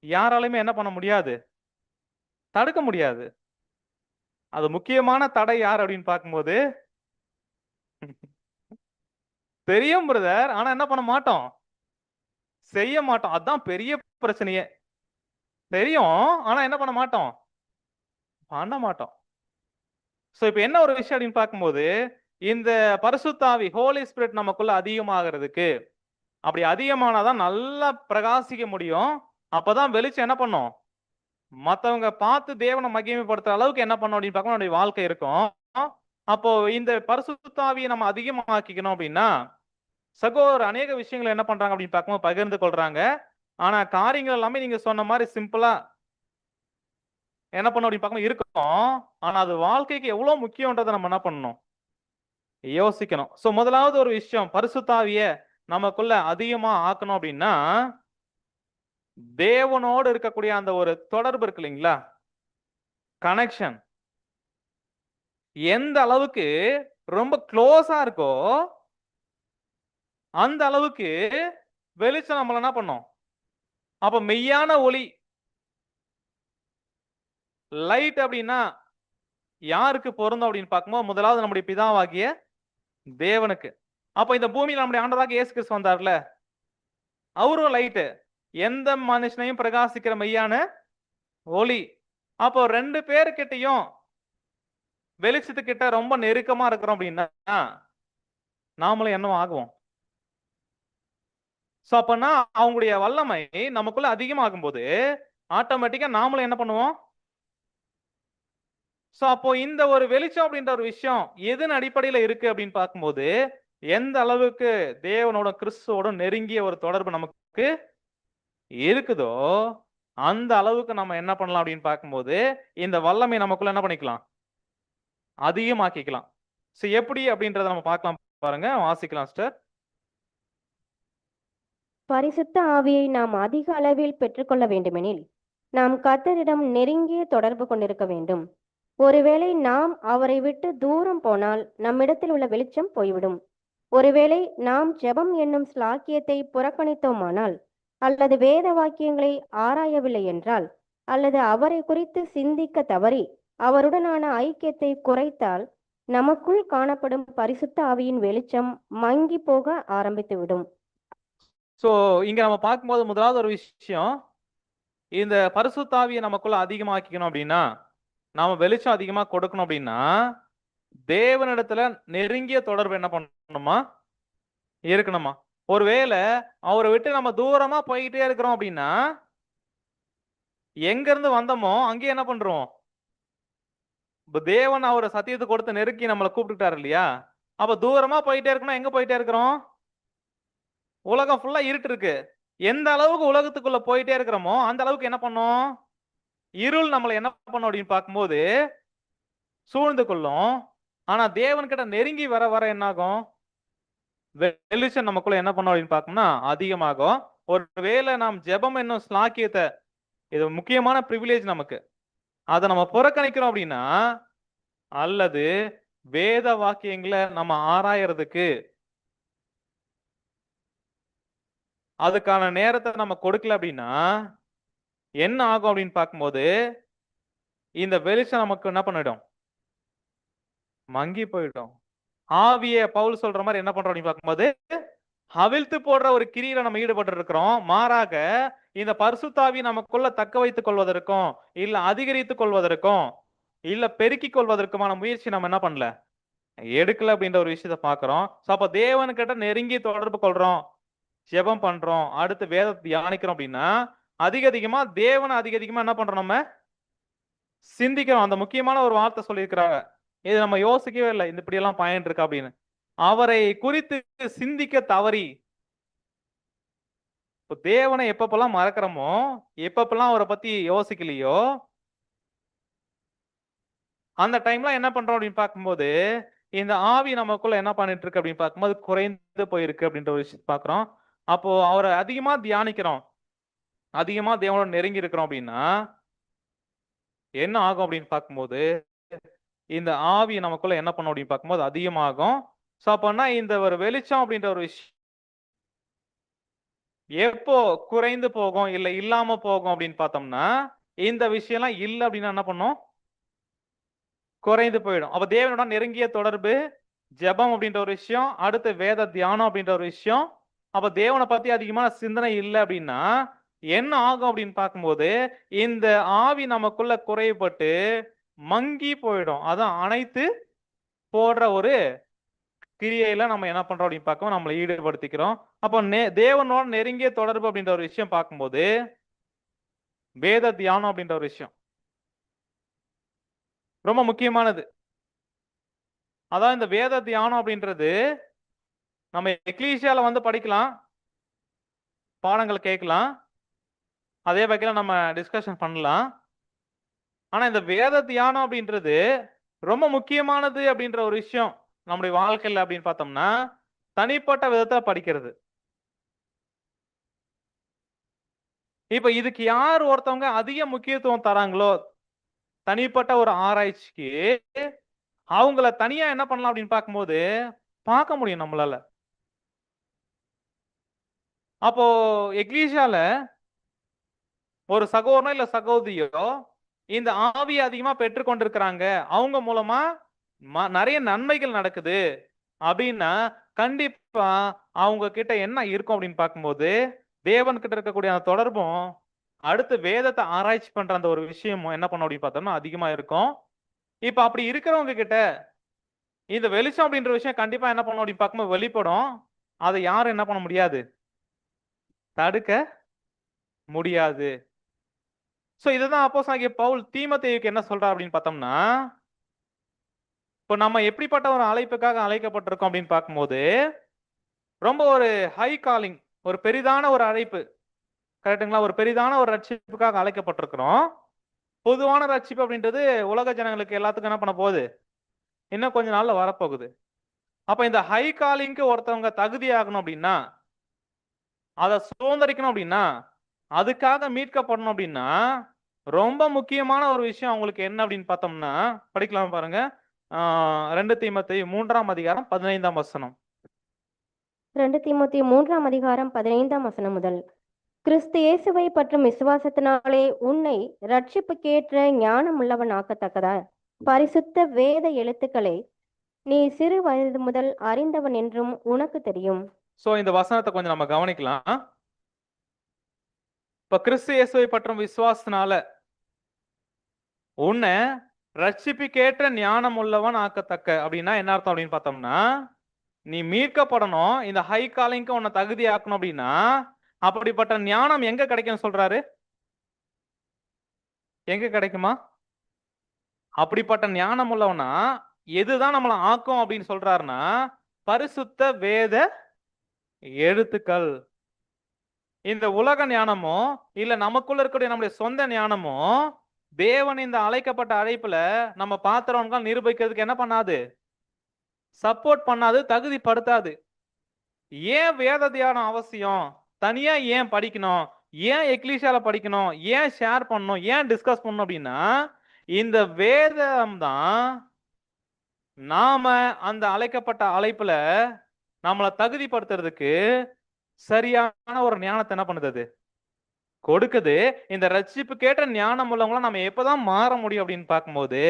யாராலுமே என்ன பண்ண முடியாது, தடுக்க முடியாது. அது முக்கியமான தடை யார் அப்படின்னு பார்க்கும்போது தெரியும் பிரதர், ஆனா என்ன பண்ண மாட்டோம், செய்ய மாட்டோம். அதான் பெரிய பிரச்சனையே. தெரியும், ஆனா என்ன பண்ண மாட்டோம், பண்ண மாட்டோம். சோ இப்ப என்ன ஒரு விஷயம் அப்படின்னு பார்க்கும்போது, இந்த பரிசுத்த ஆவி ஹோலி ஸ்பிரிட் நமக்குள்ள அதிகமாகிறதுக்கு, அப்படி அதிகமானாதான் நல்லா பிரகாசிக்க முடியும். அப்பதான் வெளிச்சம் என்ன பண்ணும், மத்தவங்க பார்த்து தேவனை மகிமைப்படுத்துற அளவுக்கு என்ன பண்ணும் அப்படின்னு பார்க்கணும், நம்முடைய வாழ்க்கை இருக்கும். அப்போ இந்த பரிசுத்த ஆவியை நம்ம அதிகமாக்கிக்கணும் அப்படின்னா சகோதரர் அநேக விஷயங்களை என்ன பண்றாங்க அப்படின்னு பார்க்கும்போது பகிர்ந்து கொள்றாங்க. ஆனா காரியங்கள் எல்லாமே நீங்க சொன்ன மாதிரி சிம்பிளா என்ன பண்ணணும் அப்படின்னு பார்க்கும்போது இருக்கும். ஆனா அது வாழ்க்கைக்கு எவ்வளவு முக்கியம்ன்றதை நம்ம என்ன பண்ணணும், யோசிக்கணும். சோ முதலாவது ஒரு விஷயம், பரிசுத்த ஆவியை நமக்குள்ள அதிகமா ஆக்கணும் அப்படின்னா தேவனோடு இருக்கக்கூடிய அந்த ஒரு தொடர்பு இருக்கு இல்லைங்களா, கனெக்ஷன் எந்த அளவுக்கு ரொம்ப க்ளோஸா இருக்கோ அந்த அளவுக்கு வெளிச்சம் நம்மள என்ன பண்ணும். அப்ப மெய்யான ஒளி லைட் அப்படின்னா யாருக்கு பொருந்தும் அப்படின்னு பார்க்கும்போது முதலாவது நம்முடைய பிதாவாகிய தேவனுக்கு. அப்ப இந்த பூமியில நம்முடைய ஆண்டவராகிய இயேசு கிறிஸ்து வந்தார்ல, அவரும் லைட்டு, எந்த மனுஷனையும் பிரகாசிக்கிற மெய்யான ஒளி. அப்போ ரெண்டு பேருக்கிட்டையும் வெளிச்சத்துக்கிட்ட ரொம்ப நெருக்கமா இருக்கிறோம் அப்படின்னா நாமளும் என்னவோ ஆகுவோம். சோ அப்பனா அவங்களுடைய வல்லமை நமக்குள்ள அதிகமாகும் போது ஆட்டோமேட்டிக்கா நாமளும் என்ன பண்ணுவோம். சோ அப்போ இந்த ஒரு வெளிச்சம் அப்படின்ற ஒரு விஷயம் எதன் அடிப்படையில இருக்கு அப்படின்னு பார்க்கும்போது எந்த அளவுக்கு தேவனோட கிறிஸ்துவோட நெருங்கிய ஒரு தொடர்பு நமக்கு இருக்குதோ அந்த அளவுக்கு நம்ம என்ன பண்ணலாம் அப்படின்னு பார்க்கும்போது இந்த வல்லமை நமக்குள்ள என்ன பண்ணிக்கலாம், அதிகமாக்கிக்கலாம். சோ எப்படி அப்படின்றத நம்ம பார்க்கலாம் பாருங்க, வாசிக்கலாம் சிஸ்டர். பரிசுத்த ஆவியை நாம் அதிக அளவில் பெற்றுக்கொள்ள வேண்டுமெனில் நாம் கர்த்தரிடம் நெருங்கிய தொடர்பு கொண்டிருக்க வேண்டும். ஒருவேளை நாம் அவரை விட்டு தூரம் போனால் நம்மிடத்தில் உள்ள வெளிச்சம் போய்விடும். ஒருவேளை நாம் ஜெபம் என்னும் ஸ்லாக்கியத்தை புறக்கணித்தோமானால், அல்லது வேத வாக்கியங்களை ஆராயவில்லை என்றால், அல்லது அவரை குறித்து சிந்திக்க தவறி அவருடனான ஐக்கியத்தை குறைத்தால் நமக்குள் காணப்படும் பரிசுத்த ஆவியின் வெளிச்சம் மங்கி போக ஆரம்பித்துவிடும். சோ இங்க நம்ம பார்க்கும்போது முதலாவது ஒரு விஷயம், இந்த பரிசுத்த ஆவியை நமக்குள்ள அதிகமாக்கிக்கணும் அப்படின்னா நாம வெளிச்சம் அதிகமா கொடுக்கணும் அப்படின்னா தேவனிடத்துல நெருங்கிய தொடர்பு என்ன பண்ணணுமா, இருக்கணுமா. ஒருவேளை அவரை விட்டு நம்ம தூரமா போய்கிட்டே இருக்கிறோம் அப்படின்னா எங்க இருந்து வந்தோமோ அங்கே என்ன பண்றோம், தேவன் அவரை சத்தியத்தை கொடுத்து நெருக்கி நம்மளை கூப்பிட்டுட்டாரு இல்லையா, அப்ப தூரமா போயிட்டே இருக்கணும். எங்க போயிட்டே இருக்கிறோம், உலகம் ஃபுல்லா இருட்டு இருக்கு. எந்த அளவுக்கு உலகத்துக்குள்ள போயிட்டே இருக்கிறோமோ அந்த அளவுக்கு என்ன பண்ணும், இருள் நம்மளை என்ன பண்ணும் அப்படின்னு பார்க்கும்போது சூழ்ந்து கொள்ளும். ஆனா தேவன் கிட்ட நெருங்கி வர வர என்ன ஆகும், வெளிச்சம் நமக்குள்ள என்ன பண்ணும் அப்படின்னு பார்க்கணும்னா அதிகமாகும். ஒருவேளை நாம் ஜெபம் என்னும் ஸ்லாக்கியத்தை இது முக்கியமான ப்ரிவிலேஜ் நமக்கு. அதை நம்ம புறக்கணிக்கிறோம் அப்படின்னா, அல்லது வேத வாக்கியங்களை நம்ம ஆராயறதுக்கு அதுக்கான நேரத்தை நம்ம கொடுக்கல அப்படின்னா என்ன ஆகும் அப்படின்னு பார்க்கும்போது, இந்த வெளிச்சம் நமக்கு என்ன பண்ணிடும்? மங்கி போயிடும். ஆவிய பவுல் சொல்ற மாதிரி என்ன பண்றோம் அப்படின்னு பார்க்கும்போது, அவிழ்த்து போடுற ஒரு கிரியில நம்ம ஈடுபட்டு இருக்கிறோம். மாறாக இந்த பரிசுத்தாவி நமக்குள்ள தக்க வைத்துக் கொள்வதற்கும், இல்ல அதிகரித்துக் கொள்வதற்கும், இல்ல பெருக்கிக் கொள்வதற்குமான முயற்சி நம்ம என்ன பண்ணல, எடுக்கல அப்படின்ற ஒரு விஷயத்தை பார்க்கிறோம். சோ அப்ப தேவன்கிட்ட நெருங்கி தொடர்பு கொள்றோம், ஜெபம் பண்றோம், அடுத்து வேதத்தை தியானிக்கிறோம் அப்படின்னா அதிகமா தேவனை அதிகமா என்ன பண்றோம், நம்ம சிந்திக்கிறோம். அந்த முக்கியமான ஒரு வார்த்தை சொல்லியிருக்கிறாங்க. இது நம்ம யோசிக்கவே இல்லை, இந்த இப்படி எல்லாம் பயன் இருக்கு அப்படின்னு. அவரை குறித்து சிந்திக்க தவறி, இப்போ தேவனை எப்பப்பெல்லாம் மறக்கிறோமோ, எப்பப்பெல்லாம் அவரை பத்தி யோசிக்கலையோ, அந்த டைம்ல என்ன பண்றோம் அப்படின்னு பார்க்கும்போது, இந்த ஆவி நமக்குள்ள என்ன பண்ணிட்டு இருக்கு அப்படின்னு பார்க்கும்போது குறைந்து போயிருக்கு அப்படின்ற ஒரு விஷயத்தை பார்க்கிறோம். அப்போ அவரை அதிகமா தியானிக்கிறோம், அதிகமா தேவனோட நெருங்கி இருக்கிறோம் அப்படின்னா என்ன ஆகும் அப்படின்னு பார்க்கும்போது, இந்த ஆவி நமக்குள்ள என்ன பண்ணும் அப்படின்னு பார்க்கும்போது அதிகமாகும். சோ அப்பன்னா இந்த ஒரு வெளிச்சம் அப்படின்ற ஒரு விஷயம் எப்போ குறைந்து போகும், இல்ல இல்லாம போகும் அப்படின்னு பார்த்தோம்னா, இந்த விஷயம்லாம் இல்ல அப்படின்னா என்ன பண்ணும்? குறைந்து போயிடும். அப்ப தேவனோட நெருங்கிய தொடர்பு, ஜெபம் அப்படின்ற ஒரு விஷயம், அடுத்து வேத தியானம் அப்படின்ற ஒரு விஷயம். அப்ப தேவனை பத்தி அதிகமான சிந்தனை இல்லை அப்படின்னா என்ன ஆகும் அப்படின்னு பார்க்கும்போது, இந்த ஆவி நமக்குள்ள குறைபட்டு மங்கி போயிடும். அதான் அனைத்து போடுற ஒரு கிரியையில நம்ம என்ன பண்றோம் அப்படின்னு பார்க்கவும் நம்மளை ஈடுபடுத்திக்கிறோம். அப்போ தேவனோட நெருங்கிய தொடர்பு அப்படின்ற ஒரு விஷயம் பார்க்கும்போது வேத தியானம் அப்படின்ற ஒரு விஷயம் ரொம்ப முக்கியமானது. அதான் இந்த வேத தியானம் அப்படின்றது நம்ம எக்லீசியால வந்து படிக்கலாம், பாடங்கள் கேட்கலாம், அதே வகையில நம்ம டிஸ்கஷன் பண்ணலாம். ஆனா இந்த வேத தியானம் அப்படின்றது ரொம்ப முக்கியமானது அப்படின்ற ஒரு விஷயம் நம்முடைய வாழ்க்கையில அப்படின்னு பார்த்தோம்னா தனிப்பட்ட விதத்துல படிக்கிறது. இப்ப இதுக்கு யார் ஒருத்தவங்க அதிக முக்கியத்துவம் தராங்களோ தனிப்பட்ட ஒரு ஆராய்ச்சிக்கு, அவங்கள தனியா என்ன பண்ணலாம் அப்படின்னு பார்க்கும்போது பார்க்க முடியும் நம்மளால. அப்போ எக்லீசியால ஒரு சகோதரனோ இல்ல சகோதரியோ இந்த ஆவியை அதிகமா பெற்றுக்கொண்டிருக்கிறாங்க, அவங்க மூலமா நிறைய நன்மைகள் நடக்குது அப்படின்னா கண்டிப்பா அவங்க கிட்ட என்ன இருக்கும் அப்படின்னு பார்க்கும்போது தேவன் கிட்ட இருக்கக்கூடிய அந்த தொடர்பும் அடுத்து வேதத்தை ஆராய்ச்சி பண்ற அந்த ஒரு விஷயமும் என்ன பண்ணும் அப்படின்னு பார்த்தோம்னா அதிகமா இருக்கும். இப்ப அப்படி இருக்கிறவங்க கிட்ட இந்த வெளிச்சம் அப்படின்ற விஷயம் கண்டிப்பா என்ன பண்ணும் அப்படின்னு பார்க்கும்போது வெளிப்படும். அதை யாரும் என்ன பண்ண முடியாது, தடுக்க முடியாது. சோ இதுதான் அப்போஸ்தலனாகிய பவுல் தீமோத்தேயுக்கு என்ன சொல்றார் அப்படின்னு பார்த்தோம்னா, இப்போ நம்ம எப்படிப்பட்ட ஒரு அழைப்புக்காக அழைக்கப்பட்டிருக்கோம் அப்படின்னு பார்க்கும்போது ரொம்ப ஒரு ஹை காலிங், ஒரு பெரிதான ஒரு அழைப்பு, கரெக்டுங்களா? ஒரு பெரிதான ஒரு ரட்சிப்புக்காக அழைக்கப்பட்டிருக்கிறோம். பொதுவான ரட்சிப்பு அப்படின்றது உலக ஜனங்களுக்கு எல்லாத்துக்கும் என்ன பண்ண போகுது, இன்னும் கொஞ்ச நாள்ல வரப்போகுது. அப்ப இந்த ஹை காலிங்க்கு ஒருத்தவங்க தகுதி ஆகணும் அப்படின்னா, அதை சுதந்திரிக்கணும் அப்படின்னா, அதுக்காக மீட்கப்படணும் அப்படின்னா ரொம்ப முக்கியமான ஒரு விஷயம் அவங்களுக்கு என்ன அப்படின்னு பார்த்தோம்னா படிக்கலாம் பாருங்க. 2 தீமோத்தேயு 3ஆம் அதிகாரம் 15ஆம் வசனம். 2 தீமோத்தேயு 3ஆம் அதிகாரம் 15ஆம் வசனம் முதல். கிறிஸ்து இயேசுவை பற்றும் விசுவாசத்தினாலே உன்னை ரட்சிப்புக்கேற்ற ஞானம் உள்ளவனாக்கத்தக்கதா பரிசுத்த வேத எழுத்துக்களை நீ சிறு வயது முதல் அறிந்தவன் என்றும் உனக்கு தெரியும். சோ இந்த வசனத்தை கொஞ்சம் நம்ம கவனிக்கலாம். இப்ப கிறிஸ்து இயேசுவை பற்றும் விசுவாசத்தினால உன்னை ரட்சிப்புக்கேற்ற ஞானம் உள்ளவன் ஆக்கத்தக்க அப்படின்னா என்ன அர்த்தம் அப்படின்னு பார்த்தோம்னா, நீ மீட்கப்படணும், இந்த ஹை காலிங்க்கு உன்னை தகுதி ஆக்கணும் அப்படின்னா அப்படிப்பட்ட ஞானம் எங்க கிடைக்கும் சொல்றாரு? எங்க கிடைக்குமா? அப்படிப்பட்ட ஞானம் உள்ளவனா எதுதான் நம்மளை ஆக்கும் அப்படின்னு சொல்றாருன்னா பரிசுத்த வேத எழுத்துக்கள். இந்த உலக ஞானமோ இல்ல நமக்குள்ள இருக்கக்கூடிய நம்முடைய சொந்த ஞானமோ தேவன் இந்த அழைக்கப்பட்ட அழைப்புல நம்ம பாத்திரவங்க நிரூபிக்கிறதுக்கு என்ன பண்ணாது, சப்போர்ட் பண்ணாது, தகுதிப்படுத்தாது. ஏன் வேத தியானம் அவசியம், தனியா ஏன் படிக்கணும், ஏன் எக்லீசியால படிக்கணும், ஏன் ஷேர் பண்ணணும், ஏன் டிஸ்கஸ் பண்ணணும் அப்படின்னா, இந்த வேதம் தான் நாம அந்த அழைக்கப்பட்ட அழைப்புல நம்மளை தகுதிப்படுத்துறதுக்கு சரியான ஒரு ஞானத்தை என்ன பண்ணுது, அது கொடுக்குது. இந்த ரட்சிப்பு கேட்ட ஞானம் உள்ளவங்கள நம்ம எப்பதான் மாற முடியும் அப்படின்னு பார்க்கும்போது,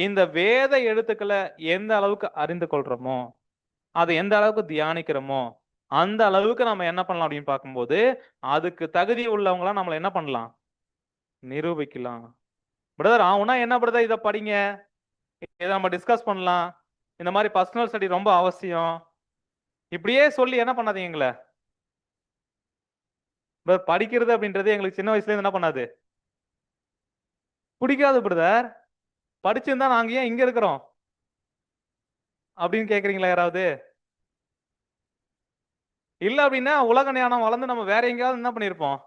இந்த வேத எழுத்துக்களை எந்த அளவுக்கு அறிந்து கொள்றோமோ, அதை எந்த அளவுக்கு தியானிக்கிறோமோ, அந்த அளவுக்கு நம்ம என்ன பண்ணலாம் அப்படின்னு பார்க்கும்போது, அதுக்கு தகுதி உள்ளவங்களா நம்மளை என்ன பண்ணலாம், நிரூபிக்கலாம். பிரதர் ஆகுனா என்ன பிரதர், இதை படிங்க, இதை நம்ம டிஸ்கஸ் பண்ணலாம், இந்த மாதிரி பர்சனல் ஸ்டடி ரொம்ப அவசியம், இப்படியே சொல்லி என்ன பண்ணாதீங்களே. படிக்கிறது அப்படின்றது எங்களுக்கு சின்ன வயசுல என்ன பண்ணாது, பிடிக்காது பிரதர். படிச்சிருந்தா நாங்க ஏன் இங்க இருக்கிறோம் அப்படின்னு கேக்குறீங்களா யாராவது? இல்ல அப்படின்னா உலக ஞானம் வளர்ந்து நம்ம வேற எங்கேயாவது என்ன பண்ணிருப்போம்,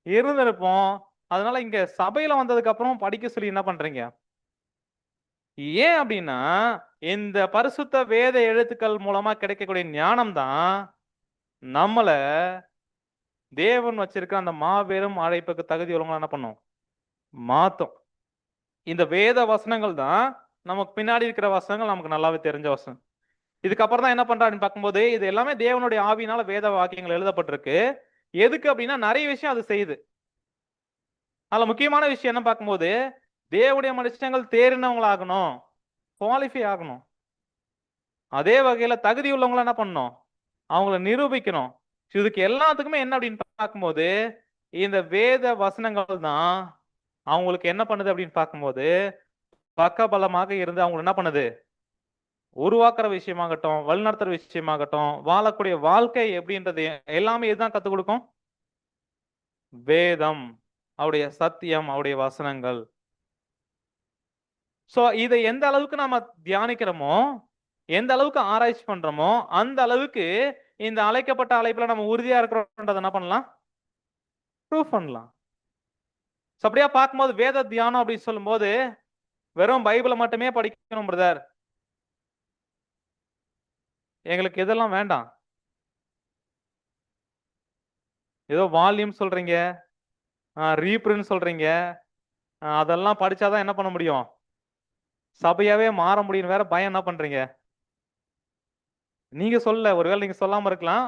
இருந்திருப்போம். அதனால இங்க சபையில வந்ததுக்கு அப்புறம் படிக்க சொல்லி என்ன பண்றீங்க? ஏன் அப்படின்னா இந்த பரிசுத்த வேத எழுத்துக்கள் மூலமா கிடைக்கக்கூடிய ஞானம் தான் நம்மள தேவன் வச்சிருக்க அந்த மாபெரும் அழைப்புக்கு தகுதி உள்ளவங்க என்ன பண்ணும், மாத்தும். இந்த வேத வசனங்கள் தான் நமக்கு பின்னாடி இருக்கிற வசனங்கள் நமக்கு நல்லாவே தெரிஞ்ச வசனம். இதுக்கப்புறம் தான் என்ன பண்றாருன்னு பார்க்கும்போது, இது எல்லாமே தேவனுடைய ஆவியினால வேத வாக்கியங்கள் எழுதப்பட்டிருக்கு. எதுக்கு அப்படின்னா நிறைய விஷயம் அது செய்யுது. அதுல முக்கியமான விஷயம் என்ன பார்க்கும்போது, தேவனுடைய மனுஷங்கள் தேறினவங்களாகணும், குவாலிஃபை ஆகணும். அதே வகையில தகுதி உள்ளவங்கள என்ன பண்ணணும், அவங்கள நிரூபிக்கணும். இதுக்கு எல்லாத்துக்குமே என்ன அப்படின்னு பார்க்கும்போது, இந்த வேத வசனங்கள் தான் அவங்களுக்கு என்ன பண்ணுது அப்படின்னு பார்க்கும்போது, பக்கபலமாக இருந்து அவங்க என்ன பண்ணுது, உருவாக்குற விஷயமாகட்டும், வழிநடத்துற விஷயமாகட்டும், வாழக்கூடிய வாழ்க்கை எப்படின்றது எல்லாமே இதுதான் கத்துக் கொடுக்கும், வேதம், அவருடைய சத்தியம், அவருடைய வசனங்கள். சோ இதை எந்த அளவுக்கு நாம தியானிக்கிறோமோ, எந்த அளவுக்கு ஆராய்ச்சி பண்றோமோ, அந்த அளவுக்கு இந்த அழைக்கப்பட்ட அழைப்புல நம்ம உறுதியா இருக்கிறோம்ன்றத என்ன பண்ணலாம், ப்ரூவ் பண்ணலாம். அப்படியா பார்க்கும்போது வேத தியானம் அப்படின்னு சொல்லும்போது வெறும் பைபிளை மட்டுமே படிக்கணும் பிரதர், எங்களுக்கு இதெல்லாம் வேண்டாம். ஏதோ வால்யூம் சொல்றீங்க, ரீப்ரிண்ட் சொல்றீங்க, அதெல்லாம் படிச்சாதான் என்ன பண்ண முடியும், சபையாவே மாற முடியும் வேற பயம் என்ன பண்றீங்க? நீங்க சொல்ல, ஒருவேளை நீங்க சொல்லாம இருக்கலாம்,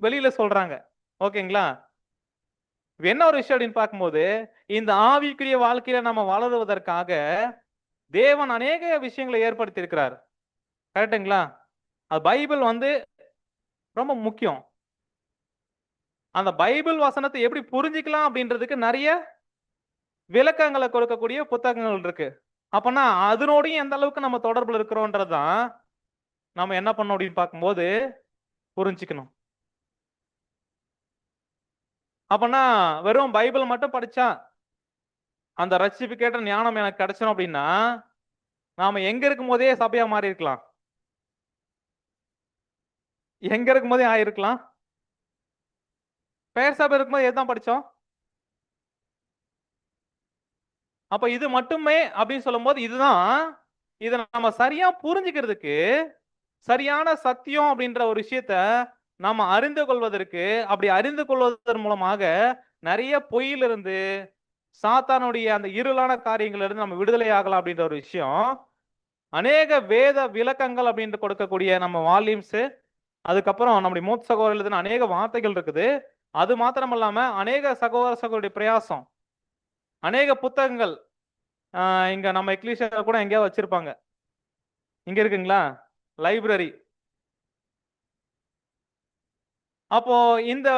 வெளியில சொல்றாங்க. ஓகேங்களா? என்ன ஒரு விஷயம் அப்படின்னு பார்க்கும்போது, இந்த ஆவிக்குரிய வாழ்க்கையில நம்ம வளருவதற்காக தேவன் அநேக விஷயங்களை ஏற்படுத்தி இருக்கிறார். கரெக்டுங்களா? அது பைபிள் ரொம்ப முக்கியம். அந்த பைபிள் வசனத்தை எப்படி புரிஞ்சுக்கலாம் அப்படின்றதுக்கு நிறைய விளக்கங்களை கொடுக்கக்கூடிய புத்தகங்கள் இருக்கு. அப்பனா அதனோடையும் எந்த அளவுக்கு நம்ம தொடர்புல இருக்கிறோம்ன்றதுதான் நம்ம என்ன பண்ணோம் அப்படின்னு பார்க்கும்போது புரிஞ்சுக்கணும். அப்பனா வெறும் பைபிள் மட்டும் படிச்சா அந்த ரட்சிப்பு கேட்ட ஞானம் எனக்கு கிடைச்சிடும் அப்படின்னா நாம எங்க இருக்கும் போதே சபையா மாறி இருக்கலாம். எங்க இருக்கும் போதே ஆயிருக்கலாம். பெயர் சபை இருக்கும்போது எதுதான் படிச்சோம்? அப்ப இது மட்டுமே அப்படின்னு சொல்லும் போது இதுதான் இதை நம்ம சரியா புரிஞ்சுக்கிறதுக்கு, சரியான சத்தியம் அப்படின்ற ஒரு விஷயத்த நாம அறிந்து கொள்வதற்கு, அப்படி அறிந்து கொள்வதன் மூலமாக நிறைய பொய்யிலிருந்து, சாத்தானுடைய அந்த இருளான காரியங்கள்ல இருந்து நம்ம விடுதலை ஆகலாம் அப்படின்ற ஒரு விஷயம் அநேக வேத விளக்கங்கள் அப்படின்னு கொடுக்கக்கூடிய நம்ம வால்யூம்ஸ், அதுக்கப்புறம் நம்முடைய மூத்த சகோதரர் எழுதின அநேக வார்த்தைகள் இருக்குது. அது மாத்திரம் இல்லாம அநேக சகோதர சகோதரிய பிரயாசம், அநேக புத்தகங்கள் இங்க நம்ம எக்லீசியால கூட எங்கேயாவது வச்சிருப்பாங்க. இங்க இருக்குங்களா லைப்ரரி? அப்போ இந்த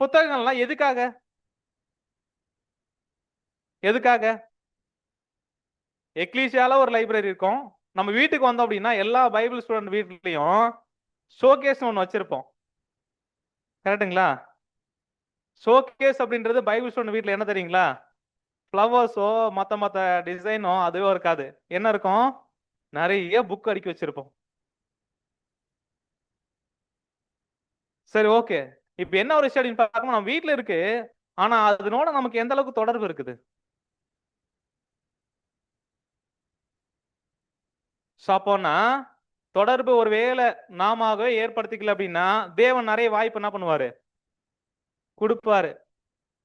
புத்தகங்கள்லாம் எதுக்காக? எதுக்காக? எக்லீசியால ஒரு லைப்ரரி இருக்கும். நம்ம வீட்டுக்கு வந்தோம் அப்படின்னா எல்லா பைபிள் ஸ்டூடெண்ட் வீட்லயும் ஷோகேஸ் ஒன்று வச்சிருப்போம். கரெக்டுங்களா? ஷோகேஸ் அப்படின்றது பைபிள் ஸ்டூடெண்ட் வீட்டில் என்ன தெரியுங்களா, ஃப்ளவர்ஸோ மற்ற டிசைனோ அதுவோ இருக்காது. என்ன இருக்கும், நிறைய புக் அடுக்கி வச்சிருப்போம். சரி, ஓகே. இப்ப என்ன ஒரு விஷயம் அப்படின்னு பார்க்கணும், நம்ம வீட்டுல இருக்கு, ஆனா அதனோட நமக்கு எந்த அளவுக்கு தொடர்பு இருக்குது? அப்போனா தொடர்பு ஒருவேளை நாம ஏற்படுத்திக்கல அப்படின்னா தேவன் நிறைய வாய்ப்பு என்ன பண்ணுவாரு, கொடுப்பாரு.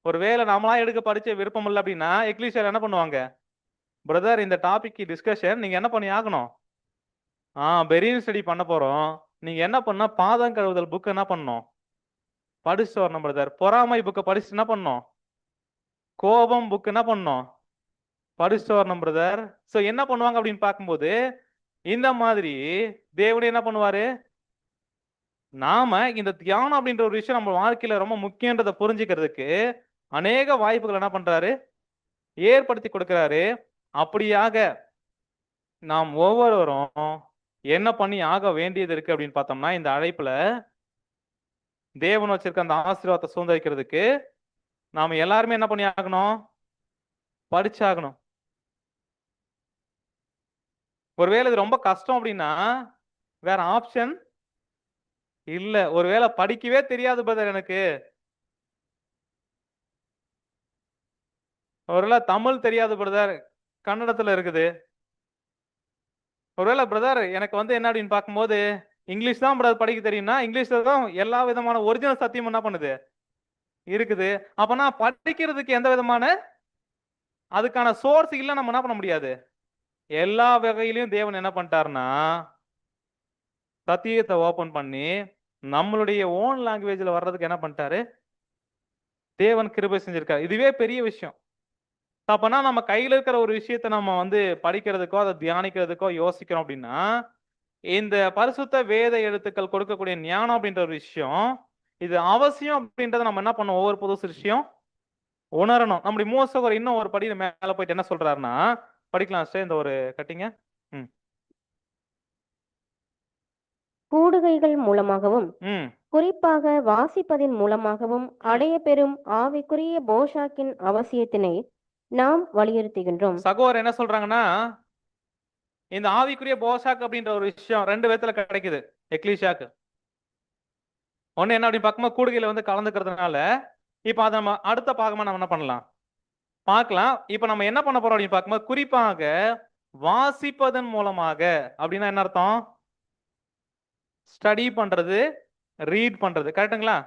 ஒருவேளை நம்மளா எடுக்க படிச்ச விருப்பம் இல்லை அப்படின்னா எக்லீசியால என்ன பண்ணுவாங்க? பிரதர், இந்த டாபிக் டிஸ்கஷன் நீங்க என்ன பண்ணி ஆகணும்? பெரியன் ஸ்டடி பண்ண போறோம். நீங்க என்ன பண்ணா பாதம் கழுவுதல் புக் என்ன பண்ணணும்? படிச்சுட்டு வரணும் பிரதர். பொறாமை புக்கை படிச்சுட்டு என்ன பண்ணணும்? கோபம் புக் என்ன பண்ணணும்? படிச்சுட்டு வரணும் பிரதர். சோ என்ன பண்ணுவாங்க அப்படின்னு பார்க்கும்போது இந்த மாதிரி தேவனே என்ன பண்ணுவாரு? நாம இந்த தியானம் அப்படின்ற ஒரு விஷயம் நம்ம வாழ்க்கையில ரொம்ப முக்கியன்றதை புரிஞ்சுக்கிறதுக்கு அநேக வாய்ப்புகள் என்ன பண்றாரு? ஏற்படுத்தி கொடுக்கிறாரு. அப்படியாக நாம் ஒவ்வொருவரும் என்ன பண்ணி ஆக வேண்டியது இருக்கு அப்படின்னு பார்த்தோம்னா, இந்த அழைப்புல தேவன் வச்சிருக்க அந்த ஆசீர்வாதத்தை சுதந்திரிக்கிறதுக்கு நாம எல்லாருமே என்ன பண்ணி ஆகணும்? படிச்சாகணும். ஒருவேளை இது ரொம்ப கஷ்டம் அப்படின்னா வேற ஆப்ஷன் இல்ல. ஒருவேளை படிக்கவே தெரியாது பிரதர் எனக்கு, ஒருவேளை தமிழ் தெரியாது பிரதர், கன்னடத்துல இருக்குது. ஒருவேளை பிரதர் எனக்கு என்ன அப்படின்னு பார்க்கும்போது இங்கிலீஷ் தான் பிரதர் படிக்க தெரியும்னா, இங்கிலீஷ்ல தான் எல்லா விதமான ஒரிஜினல் சத்தியம் என்ன பண்ணுது இருக்குது. அப்பனா படிக்கிறதுக்கு எந்த விதமான அதுக்கான சோர்ஸ் இல்ல, நம்ம என்ன பண்ண முடியாது. எல்லா வகையிலையும் தேவன் என்ன பண்ணிட்டாருன்னா சத்தியத்தை ஓபன் பண்ணி நம்மளுடைய ஓன் லாங்குவேஜ்ல வர்றதுக்கு என்ன பண்ணிட்டாரு? தேவன் கிருபை செஞ்சிருக்காரு. இதுவே பெரிய விஷயம். அப்பனா நம்ம கையில இருக்கிற ஒரு விஷயத்தை நம்ம படிக்கிறதுக்கோ அதை தியானிக்கிறதுக்கோ யோசிக்கிறோம் அப்படின்னா, இந்த பரிசுத்த வேத எழுத்துக்கள் கொடுக்கக்கூடிய ஞானம் அப்படின்ற ஒரு விஷயம் இது அவசியம் அப்படின்றத நம்ம என்ன பண்ணோம்? ஒவ்வொரு புது விஷயம் உணரணும். நம்முடைய மூசகர் இன்னும் ஒரு படி மேல போயிட்டு என்ன சொல்றாருன்னா, படிக்கலாம் சார் இந்த ஒரு கட்டிங்க. கூடுகைகள் மூலமாகவும் ம் குறிப்பாக வாசிப்பதின் மூலமாகவும் அடையப்பெறும் ஆவிக்குரிய போஷாக்கின் அவசியத்தினை நாம் வலியுறுத்துகின்றோம். சகோதரர் என்ன சொல்றாங்கன்னா, இந்த ஆவிக்குரிய போஷாக் அப்படின்ற ஒரு விஷயம் ரெண்டு விதத்துல கிடைக்குது எக்லீஷியாக்கு. ஒண்ணு என்ன அப்படின்னு பார்க்கும்போது கூடுகையில கலந்துக்கிறதுனால இப்ப அதை நம்ம அடுத்த பாகமா நம்ம என்ன பண்ணலாம் பார்க்கலாம். இப்ப நம்ம என்ன பண்ண போறோம் அப்படின்னு பார்க்கும்போது குறிப்பாக வாசிப்பதன் மூலமாக அப்படின்னா என்ன அர்த்தம்? ஸ்டடி பண்றது, ரீட் பண்றது, கரெக்டுங்களா?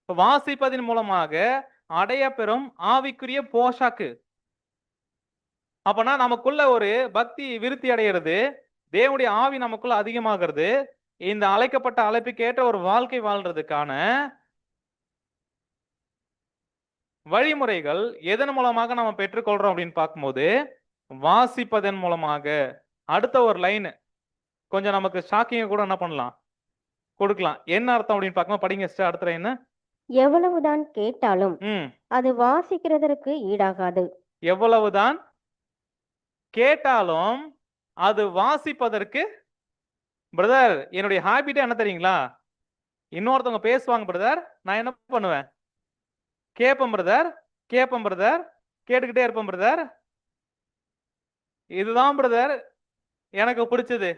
இப்ப வாசிப்பதன் மூலமாக அடைய பெறும் ஆவிக்குரிய போஷாக்கு. அப்பனா நமக்குள்ள ஒரு பக்தி விருத்தி அடைகிறது, தேவனுடைய ஆவி நமக்குள்ள அதிகமாகிறது, இந்த அழைக்கப்பட்ட அழைப்புக்கு ஏற்ற ஒரு வாழ்க்கை வாழ்றதுக்கான வழிமுறைகள் எதன் மூலமாக நம்ம பெற்றுக்கொள்றோம் அப்படின்னு பார்க்கும்போது வாசிப்பதன் மூலமாக. அடுத்த ஒரு லைன் கொஞ்சம் நமக்கு ஷாக்கிங் கூட என்ன பண்ணலாம் கொடுக்கலாம். என்ன அர்த்தம் அப்படின்னு பார்க்கும்போது படிங்க sister, அடுத்த லைன். எவ்வளவுதான் கேட்டாலும் அது வாசிக்கிறதற்கு ஈடாகாது. எவ்வளவுதான் கேட்டாலும் அது வாசிப்பதற்கு. பிரதர் என்னுடைய ஹாபிட்டே என்ன தெரியுங்களா? இன்னொருத்தவங்க பேசுவாங்க பிரதர், நான் என்ன பண்ணுவேன்? கேட்பேன் பிரதர், கேட்பேன் பிரதர், கேட்டுக்கிட்டே இருப்பேன் பிரதர். இதுதான் பிரதர் எனக்கு பிடிச்சது.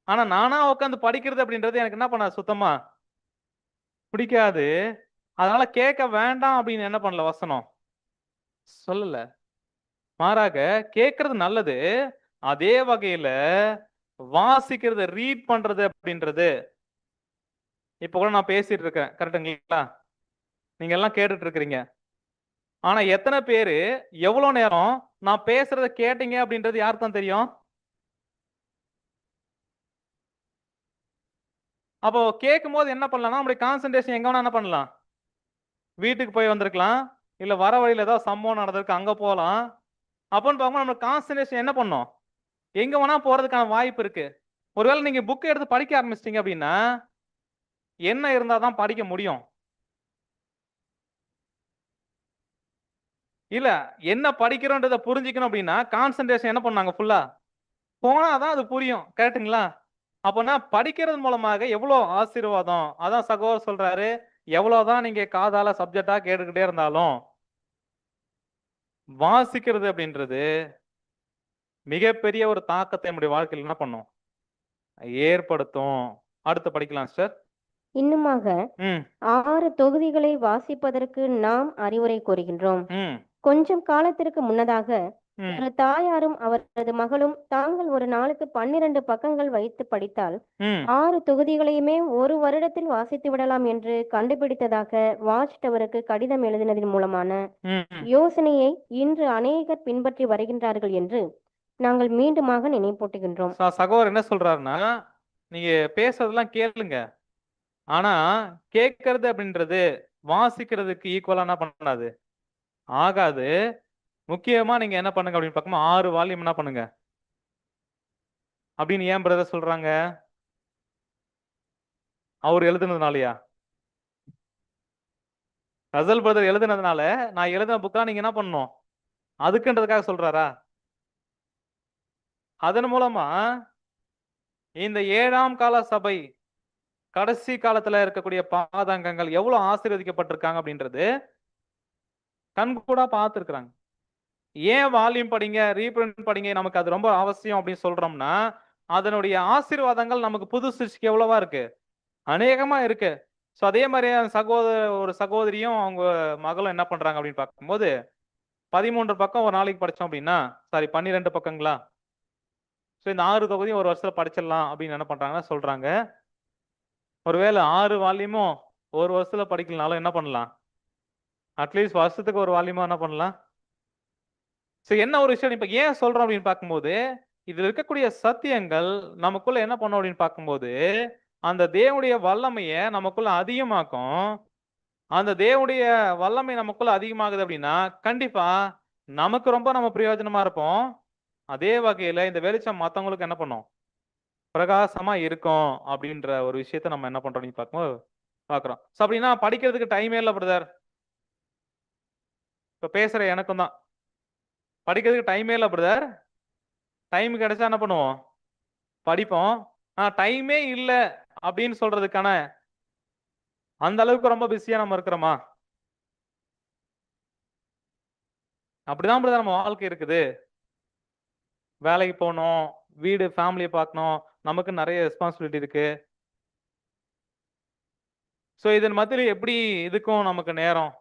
ஆனா நானா உட்காந்து படிக்கிறது அப்படின்றது எனக்கு என்ன பண்ண சுத்தமா பிடிக்காது. அதனால கேட்க வேண்டாம் அப்படின்னு என்ன பண்ணல வசனம் சொல்லல. மாறாக கேட்கறது நல்லது, அதே வகையில வாசிக்கிறது ரீட் பண்றது அப்படின்றது. இப்ப கூட நான் பேசிட்டு இருக்கேன், கரெக்டுங்களா? நீங்க எல்லாம் கேட்டுட்டு இருக்கிறீங்க. ஆனா எத்தனை பேரு எவ்வளவு நேரம் நான் பேசுறத கேட்டீங்க அப்படின்றது யாருக்கு தான் தெரியும்? அப்போ கேட்கும் போது என்ன பண்ணலாம்னா நம்மளுடைய கான்சென்ட்ரேஷன் எங்க வேணா என்ன பண்ணலாம்? வீட்டுக்கு போய் வந்திருக்கலாம், இல்ல வர வழியில ஏதாவது சம்பவம் நடந்திருக்கு அங்க போகலாம். அப்போன்னு பார்க்கும்போது நம்ம கான்சென்ட்ரேஷன் என்ன பண்ணும்? எங்க வேணா போறதுக்கான வாய்ப்பு இருக்கு. ஒருவேளை நீங்க புக் எடுத்து படிக்க ஆரம்பிச்சிட்டீங்க அப்படின்னா என்ன இருந்தாதான் படிக்க முடியும். இல்ல என்ன படிக்கிறோன்றதை புரிஞ்சுக்கணும் அப்படின்னா கான்சென்ட்ரேஷன் என்ன பண்ணாங்க ஃபுல்லா போனாதான் அது புரியும், கரெக்டுங்களா? அப்போனா படிக்கிறது மூலமாக எவ்வளவு ஆசீர்வாதம். அதான் சகோதரர் சொல்றாரு, எவ்வளவுதான் நீங்க காதால சப்ஜெக்டா கேட்டுக்கிட்டே இருந்தாலும் வாசிக்கிறது அப்படின்றது மிகப்பெரிய ஒரு தாக்கத்தை நம்முடைய வாழ்க்கையில் என்ன பண்ணும்? ஏற்படுத்தும். அடுத்து படிக்கலாம் சார். இன்னுமாக 6 தொகுதிகளை வாசிப்பதற்கு நாம் அறிவுரை கூறுகின்றோம். கொஞ்சம் காலத்திற்கு முன்னதாக ம் ஒரு தாயாரும் அவரது மகளும் தாங்கள் ஒரு நாளுக்கு 12 பக்கங்கள் வைத்து படித்தால் ம் 6 தொகுதிகளையுமே ஒரு வருடத்தில் வாசித்து விடலாம் என்று கண்டுபிடித்ததாக வாட்ச் டவருக்கு கடிதம் எழுதினதின் மூலமான ம் யோசனையை இன்று அநேகர் பின்பற்றி வருகின்றார்கள் என்று நாங்கள் மீண்டுமாக நினைப்பூட்டுகின்றோம். சகோதரர் என்ன சொல்றாருன்னா, நீங்க பேசுறதெல்லாம் கேளுங்க. ஆனா கேட்கறது அப்படின்றது வாசிக்கிறதுக்கு ஈக்குவலா என்ன பண்ணாது, ஆகாது. முக்கியமா நீங்க என்ன பண்ணுங்க அப்படின்னு பார்க்கும்போது 6 வால்யூம் என்ன பண்ணுங்க அப்படின்னு ஏன் பிரதர் சொல்றாங்க? அவர் எழுதுனதுனாலயா? ரசல் பிரதர் எழுதுனதுனால நான் எழுதின புக்கெல்லாம் நீங்க என்ன பண்ணணும் அதுக்குன்றதுக்காக சொல்றாரா? அதன் மூலமா இந்த 7ஆம் கால சபை கடைசி காலத்துல இருக்கக்கூடிய பாதாங்கங்கள் எவ்வளவு ஆசீர்வதிக்கப்பட்டிருக்காங்க அப்படின்றது கண்கூடா பார்த்துருக்காங்க. ஏன் வால்யூம் படிங்க, ரீபிரிண்ட் படிங்க, நமக்கு அது ரொம்ப அவசியம் அப்படின்னு சொல்றோம்னா, அதனுடைய ஆசீர்வாதங்கள் நமக்கு புது சிருஷ்டிக்கு எவ்வளவா இருக்கு, அநேகமா இருக்கு. ஸோ அதே மாதிரி ஒரு சகோதரியும் அவங்க மகளும் என்ன பண்றாங்க அப்படின்னு பார்க்கும்போது 13 பக்கம் ஒரு நாளைக்கு படிச்சோம் அப்படின்னா, சாரி 12 பக்கங்களா, ஸோ இந்த 6 தொகுதியும் ஒரு வருஷத்துல படிச்சிடலாம் அப்படின்னு என்ன பண்றாங்கன்னா சொல்றாங்க. ஒருவேளை 6 வால்யூமும் ஒரு வருஷத்துல படிக்கலனாலும் என்ன பண்ணலாம், அட்லீஸ்ட் வருஷத்துக்கு ஒரு வால்யூமா என்ன பண்ணலாம். ஸோ என்ன ஒரு விஷயம் இப்ப ஏன் சொல்றோம் அப்படின்னு பார்க்கும்போது, இதுல இருக்கக்கூடிய சத்தியங்கள் நமக்குள்ள என்ன பண்ணும் அப்படின்னு பார்க்கும்போது, அந்த தேவனுடைய வல்லமைய நமக்குள்ள அதிகமாக்கும். அந்த தேவனுடைய வல்லமை நமக்குள்ள அதிகமாகுது அப்படின்னா, கண்டிப்பா நமக்கு ரொம்ப நம்ம பிரயோஜனமா இருப்போம். அதே வகையில இந்த வெளிச்சம் மத்தவங்களுக்கு என்ன பண்ணும், பிரகாசமா இருக்கும் அப்படின்ற ஒரு விஷயத்த நம்ம என்ன பண்றோம் அப்படின்னு பார்க்கும்போது பார்க்குறோம். ஸோ அப்படின்னா படிக்கிறதுக்கு டைமே இல்ல பிரதர். இப்ப பேசுற எனக்கும் தான். படிக்கிறதுக்கு டைமே இல்ல பிரதர். டைம் கிடைச்சா என்ன பண்ணுவோம், படிப்போம். டைமே இல்ல அப்படின்னு சொல்றதுக்கான அந்த அளவுக்கு ரொம்ப பிஸியா நம்ம இருக்கிறோமா? அப்படிதான் பிரதர் நம்ம வாழ்க்கை இருக்குது. வேலைக்கு போகணும், வீடு ஃபேமிலிய பார்க்கணும், நமக்கு நிறைய ரெஸ்பான்சிபிலிட்டி இருக்கு. ஸோ இதன் மத்தியில எப்படி இதுக்கும் நமக்கு நேரம்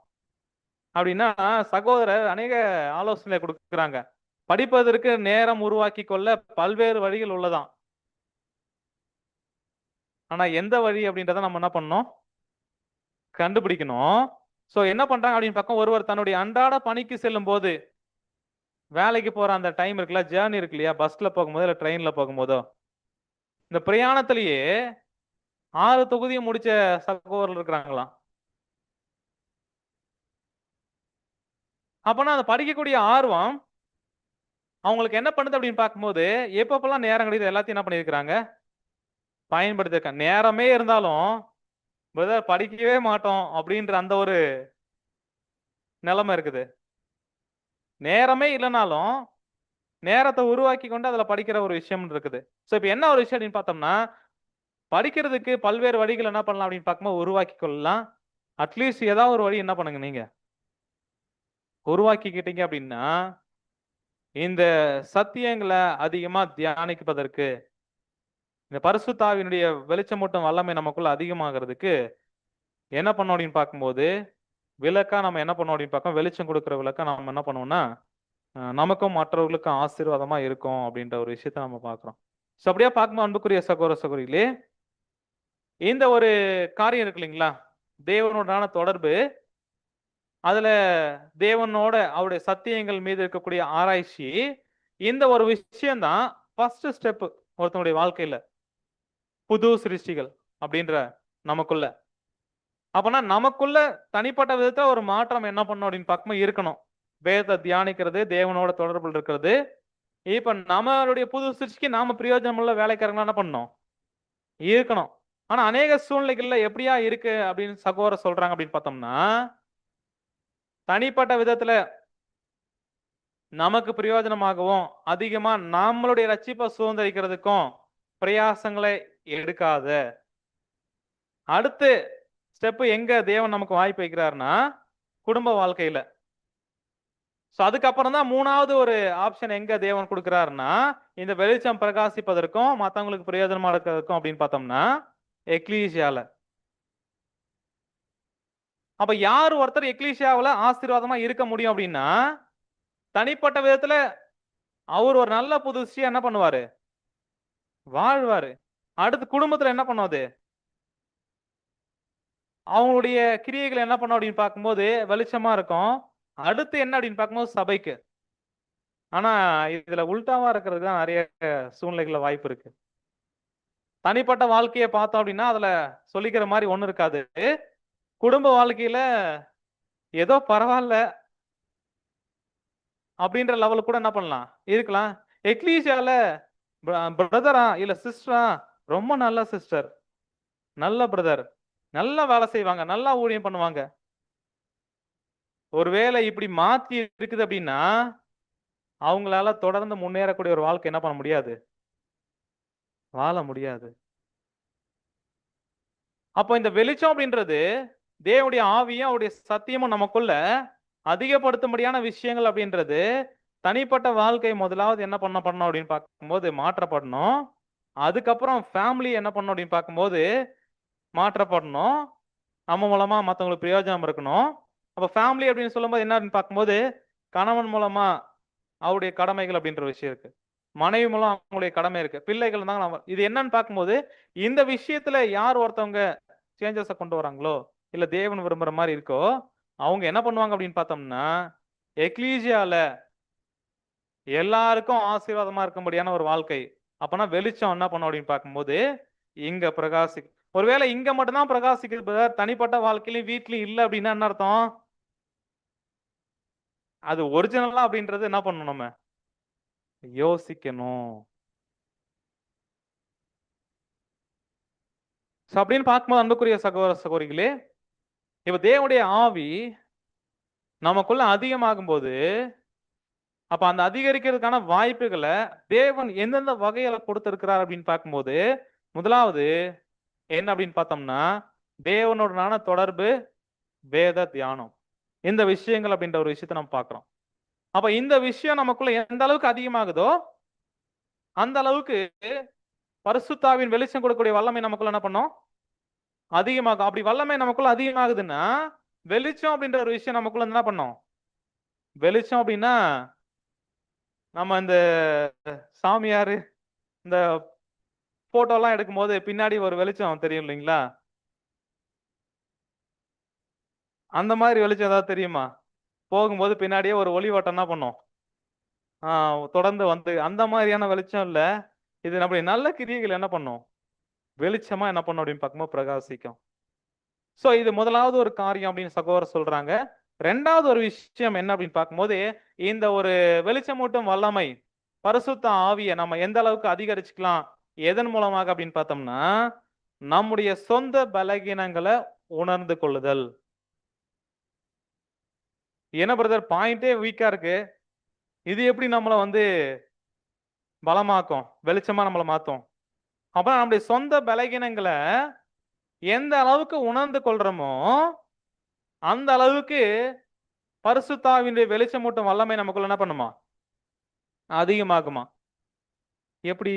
அப்படின்னா, சகோதரர் அநேக ஆலோசனை கொடுக்குறாங்க. படிப்பதற்கு நேரம் உருவாக்கி கொள்ள பல்வேறு வழிகள் உள்ளதாம். ஆனா எந்த வழி அப்படின்றத நம்ம என்ன பண்ணணும், கண்டுபிடிக்கணும். ஸோ என்ன பண்றாங்க அப்படின்னு பார்க்க, ஒருவர் தன்னுடைய அன்றாட பணிக்கு செல்லும் போது, வேலைக்கு போற அந்த டைம் இருக்குல்ல, ஜேர்னி இருக்கு இல்லையா, பஸ்ல போகும்போதோ இல்ல ட்ரெயின்ல போகும்போதோ, இந்த பிரயாணத்திலேயே 6 தொகுதியும் முடிச்ச சகோதரர்கள் இருக்கிறாங்களாம். அப்பனா அந்த படிக்கக்கூடிய ஆர்வம் அவங்களுக்கு என்ன பண்ணுது அப்படின்னு பார்க்கும்போது, எப்பப்பெல்லாம் நேரம் கிடைக்குது எல்லாத்தையும் என்ன பண்ணியிருக்கிறாங்க, பயன்படுத்தியிருக்காங்க. நேரமே இருந்தாலும், பிரதர் படிக்கவே மாட்டோம் அப்படின்ற அந்த ஒரு நிலைமை இருக்குது. நேரமே இல்லைனாலும், நேரத்தை உருவாக்கி கொண்டு அதுல படிக்கிற ஒரு விஷயம் இருக்குது. ஸோ இப்ப என்ன ஒரு விஷயம் அப்படின்னு பார்த்தோம்னா, படிக்கிறதுக்கு பல்வேறு வழிகள் என்ன பண்ணலாம் அப்படின்னு பார்க்கும்போது உருவாக்கி கொள்ளலாம். அட்லீஸ்ட் ஏதாவது ஒரு வழி என்ன பண்ணுங்க நீங்க, உருவாக்கிக்கிட்டீங்க அப்படின்னா, இந்த சத்தியங்களை அதிகமா தியானிப்பதற்கு, இந்த பரிசுத்த ஆவியினுடைய வெளிச்சமூட்டும் வல்லமை நமக்குள்ள அதிகமாகிறதுக்கு என்ன பண்ணோம் அப்படின்னு பார்க்கும்போது, விளக்கா நம்ம என்ன பண்ணோம் அப்படின்னு பார்க்கோம், வெளிச்சம் கொடுக்கிற விளக்கா நம்ம என்ன பண்ணுவோம்னா, நமக்கும் மற்றவர்களுக்கும் ஆசீர்வாதமா இருக்கும் அப்படின்ற ஒரு விஷயத்த நம்ம பார்க்கிறோம். ஸோ அப்படியே பார்க்கும்போது அன்புக்குரிய சகோதர சகோதரிகளே, இந்த ஒரு காரியம் இருக்கு இல்லைங்களா, தேவனோடான தொடர்பு, அதுல தேவனோட அவருடைய சத்தியங்கள் மீது இருக்கக்கூடிய ஆராய்ச்சி, இந்த ஒரு விஷயம் தான் ஃபர்ஸ்ட் ஸ்டெப் ஒருத்தனுடைய வாழ்க்கையில, புது சிருஷ்டிகள் அப்படின்ற நமக்குள்ள. அப்பனா நமக்குள்ள தனிப்பட்ட விதத்துல ஒரு மாற்றம் என்ன பண்ணும் அப்படின்னு பார்க்கும்போது இருக்கணும். வேதத்தை தியானிக்கிறது, தேவனோட தொடர்பில் இருக்கிறது. இப்ப நம்மளுடைய புது சிருஷ்டிக்கு நாம பிரயோஜனம் உள்ள வேலைக்காரங்களா என்ன பண்ணணும், இருக்கணும். ஆனா அநேக சூழ்நிலைகள்ல எப்படியா இருக்கு அப்படின்னு சகோதரர் சொல்றாங்க அப்படின்னு பார்த்தோம்னா, தனிப்பட்ட விதத்துல நமக்கு பிரயோஜனமாகவும் அதிகமா நம்மளுடைய ரட்சிப்பை சுதந்திரிக்கிறதுக்கும் பிரயாசங்களை எடுக்காத. அடுத்து ஸ்டெப் எங்க தேவன் நமக்கு வாய்ப்பு வைக்கிறாருன்னா, குடும்ப வாழ்க்கையில. சோ அதுக்கப்புறம் தான் 3வது ஒரு ஆப்ஷன் எங்க தேவன் கொடுக்கிறாருன்னா, இந்த வெளிச்சம் பிரகாசிப்பதற்கும் மத்தவங்களுக்கு பிரயோஜனமா இருக்கிறதுக்கும் அப்படின்னு பார்த்தோம்னா, எக்லீசியால. அப்ப யார் ஒருத்தர் எக்லீசியாவுல ஆசீர்வாதமா இருக்க முடியும் அப்படின்னா, தனிப்பட்ட விதத்துல அவர் ஒரு நல்ல புதுசியா என்ன பண்ணுவாரு? வாழ்வாரு. அடுத்து குடும்பத்துல என்ன பண்ணுவது? அவங்களுடைய கிரியைகள் என்ன பண்ணும் அப்படின்னு பார்க்கும்போது வெளிச்சமா இருக்கும். அடுத்து என்ன அப்படின்னு பார்க்கும்போது சபைக்கு. ஆனா இதுல உல்டாவா இருக்கிறதுக்கு தான் நிறைய சூழ்நிலைகள்ல வாய்ப்பு இருக்கு. தனிப்பட்ட வாழ்க்கைய பார்த்தோம் அப்படின்னா, அதுல சொல்லிக்கிற மாரி ஒண்ணும் இருக்காது. குடும்ப வாழ்க்கையில ஏதோ பரவால்ல அப்படின்ற லெவலுக்கு கூட என்ன பண்ணலாம்? இருக்கலாம். எக்லீசியால பிரதரா இல்ல சிஸ்டரா ரொம்ப நல்ல சிஸ்டர், நல்ல பிரதர், நல்லா வேலை செய்வாங்க, நல்லா ஊழியம் பண்ணுவாங்க. ஒருவேளை இப்படி மாத்தி இருக்குது அப்படின்னா, அவங்களால தொடர்ந்து முன்னேறக்கூடிய ஒரு வாழ்க்கை என்ன பண்ண முடியாது? வாழ முடியாது. அப்போ இந்த வெளிச்சம் அப்படின்றது தேவனுடைய ஆவியும் அவருடைய சத்தியமும் நமக்குள்ள அதிகப்படுத்தும்படியான விஷயங்கள் அப்படின்றது தனிப்பட்ட வாழ்க்கை முதலாவது என்ன பண்ணணும் அப்படின்னு பார்க்கும்போது மாற்றப்படணும். அதுக்கப்புறம் ஃபேமிலி என்ன பண்ணணும் அப்படின்னு பார்க்கும்போது மாற்றப்படணும். நம்ம மூலமா மத்தவங்களுக்கு பிரயோஜனம் இருக்கணும். அப்ப ஃபேமிலி அப்படின்னு சொல்லும்போது என்ன அப்படின்னு பார்க்கும்போது கணவன் மூலமா அவருடைய கடமைகள் அப்படின்ற விஷயம் இருக்கு. மனைவி மூலம் அவங்களுடைய கடமை இருக்கு. பிள்ளைகள் இருந்தாங்க நம்ம இது என்னன்னு பார்க்கும்போது இந்த விஷயத்துல யார் ஒருத்தவங்க சேஞ்சஸ கொண்டு வராங்களோ இல்ல தேவன் விரும்புற மாதிரி இருக்கோ அவங்க என்ன பண்ணுவாங்க அப்படின்னு பார்த்தோம்னா எக்லீசியால எல்லாருக்கும் ஆசீர்வாதமா இருக்கும்படியான ஒரு வாழ்க்கை. அப்பனா வெளிச்சம் என்ன பண்ணும் அப்படின்னு பார்க்கும்போது இங்க ஒருவேளை இங்க மட்டும்தான் பிரகாசிக்குது பிரதர், தனிப்பட்ட வாழ்க்கையிலும் வீட்லயும் இல்ல அப்படின்னா என்ன அர்த்தம்? அது ஒரிஜினலா அப்படின்றது என்ன பண்ணணும் நம்ம யோசிக்கணும். அப்படின்னு பார்க்கும்போது அன்புக்குரிய சகோதர சகோதரிகளே, இப்ப தேவனுடைய ஆவி நமக்குள்ள அதிகமாகும் போது அப்ப அந்த அதிகரிக்கிறதுக்கான வாய்ப்புகளை தேவன் எந்தெந்த வகையில கொடுத்திருக்கிறார் அப்படின்னு பார்க்கும்போது முதலாவது என்ன அப்படின்னு பார்த்தோம்னா தேவனுடனான தொடர்பு, வேத தியானம், இந்த விஷயங்கள் அப்படின்ற ஒரு விஷயத்தை நம்ம பார்க்கிறோம். அப்ப இந்த விஷயம் நமக்குள்ள எந்த அளவுக்கு அதிகமாகுதோ அந்த அளவுக்கு பரிசுத்தாவின் வெளிச்சம் கொடுக்கக்கூடிய வல்லமை நமக்குள்ள என்ன பண்ணும்? அதிகமாகும். அப்படி வல்லமை நமக்குள்ள அதிகமாகுதுன்னா வெளிச்சம் அப்படின்ற ஒரு விஷயம் நமக்குள்ள என்ன பண்ணும்? வெளிச்சம் அப்படின்னா நம்ம இந்த சாமியாரு இந்த போட்டோ எல்லாம் எடுக்கும்போது பின்னாடி ஒரு வெளிச்சம் தெரியும் இல்லைங்களா? அந்த மாதிரி வெளிச்சம் ஏதாவது தெரியுமா? போகும்போது பின்னாடியே ஒரு ஒளிவட்டம் என்ன பண்ணும்? தொடர்ந்து வந்து அந்த மாதிரியான வெளிச்சம் இல்ல. இது நம்முடைய நல்ல கிரியைகள் என்ன பண்ணும்? வெளிச்சமா என்ன பண்ணும் அப்படின்னு பார்க்கும்போது பிரகாசிக்கும். சோ இது முதலாவது ஒரு காரியம் அப்படின்னு சகோதரர் சொல்றாங்க. 2வது ஒரு விஷயம் என்ன அப்படின்னு பார்க்கும்போது இந்த ஒரு வெளிச்சமூட்டும் வல்லமை பரிசுத்த ஆவியை நம்ம எந்த அளவுக்கு அதிகரிச்சுக்கலாம் எதன் மூலமாக அப்படின்னு பார்த்தோம்னா நம்முடைய சொந்த பலகீனங்களை உணர்ந்து கொள்ளுதல். என்ன பிரதர் பாயிண்டே வீக்கா இருக்கு, இது எப்படி நம்மளை வந்து பலமாக்கும், வெளிச்சமா நம்மளை மாத்தும்? அப்ப நம்முடைய சொந்த பலகீனங்களை எந்த அளவுக்கு உணர்ந்து கொள்றோமோ அந்த அளவுக்கு பரிசுத்தாவினுடைய வெளிச்சமூட்டும் வல்லமை நமக்குள்ள என்ன பண்ணுமா? அதிகமாகுமா? எப்படி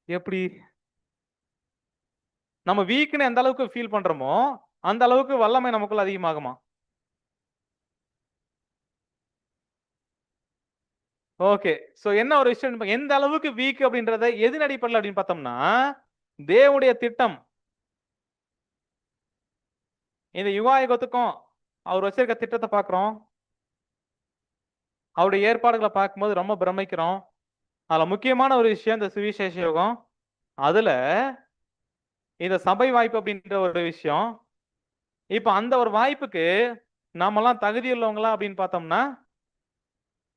எப்படி நம்ம வீக்னு எந்த அளவுக்கு ஃபீல் பண்றோமோ அந்த அளவுக்கு வல்லமை நமக்குள்ள அதிகமாகுமா? ஓகே. சோ என்ன ஒரு விஷயம் எந்த அளவுக்கு வீக் அப்படின்றத எதின் அடிப்படையில் அப்படின்னு பார்த்தோம்னா தேவனுடைய திட்டம் இந்த யுகாயுகத்துக்கும் அவர் வச்சிருக்க திட்டத்தை பார்க்கிறோம். அவருடைய ஏற்பாடுகளை பார்க்கும்போது ரொம்ப பிரமிக்கிறோம். அதுல முக்கியமான ஒரு விஷயம் இந்த சுவிசேஷ யுகம். அதுல இந்த சபை வாய்ப்பு அப்படின்ற ஒரு விஷயம். இப்ப அந்த ஒரு வாய்ப்புக்கு நாமெல்லாம் தகுதி உள்ளவங்களா அப்படின்னு பார்த்தோம்னா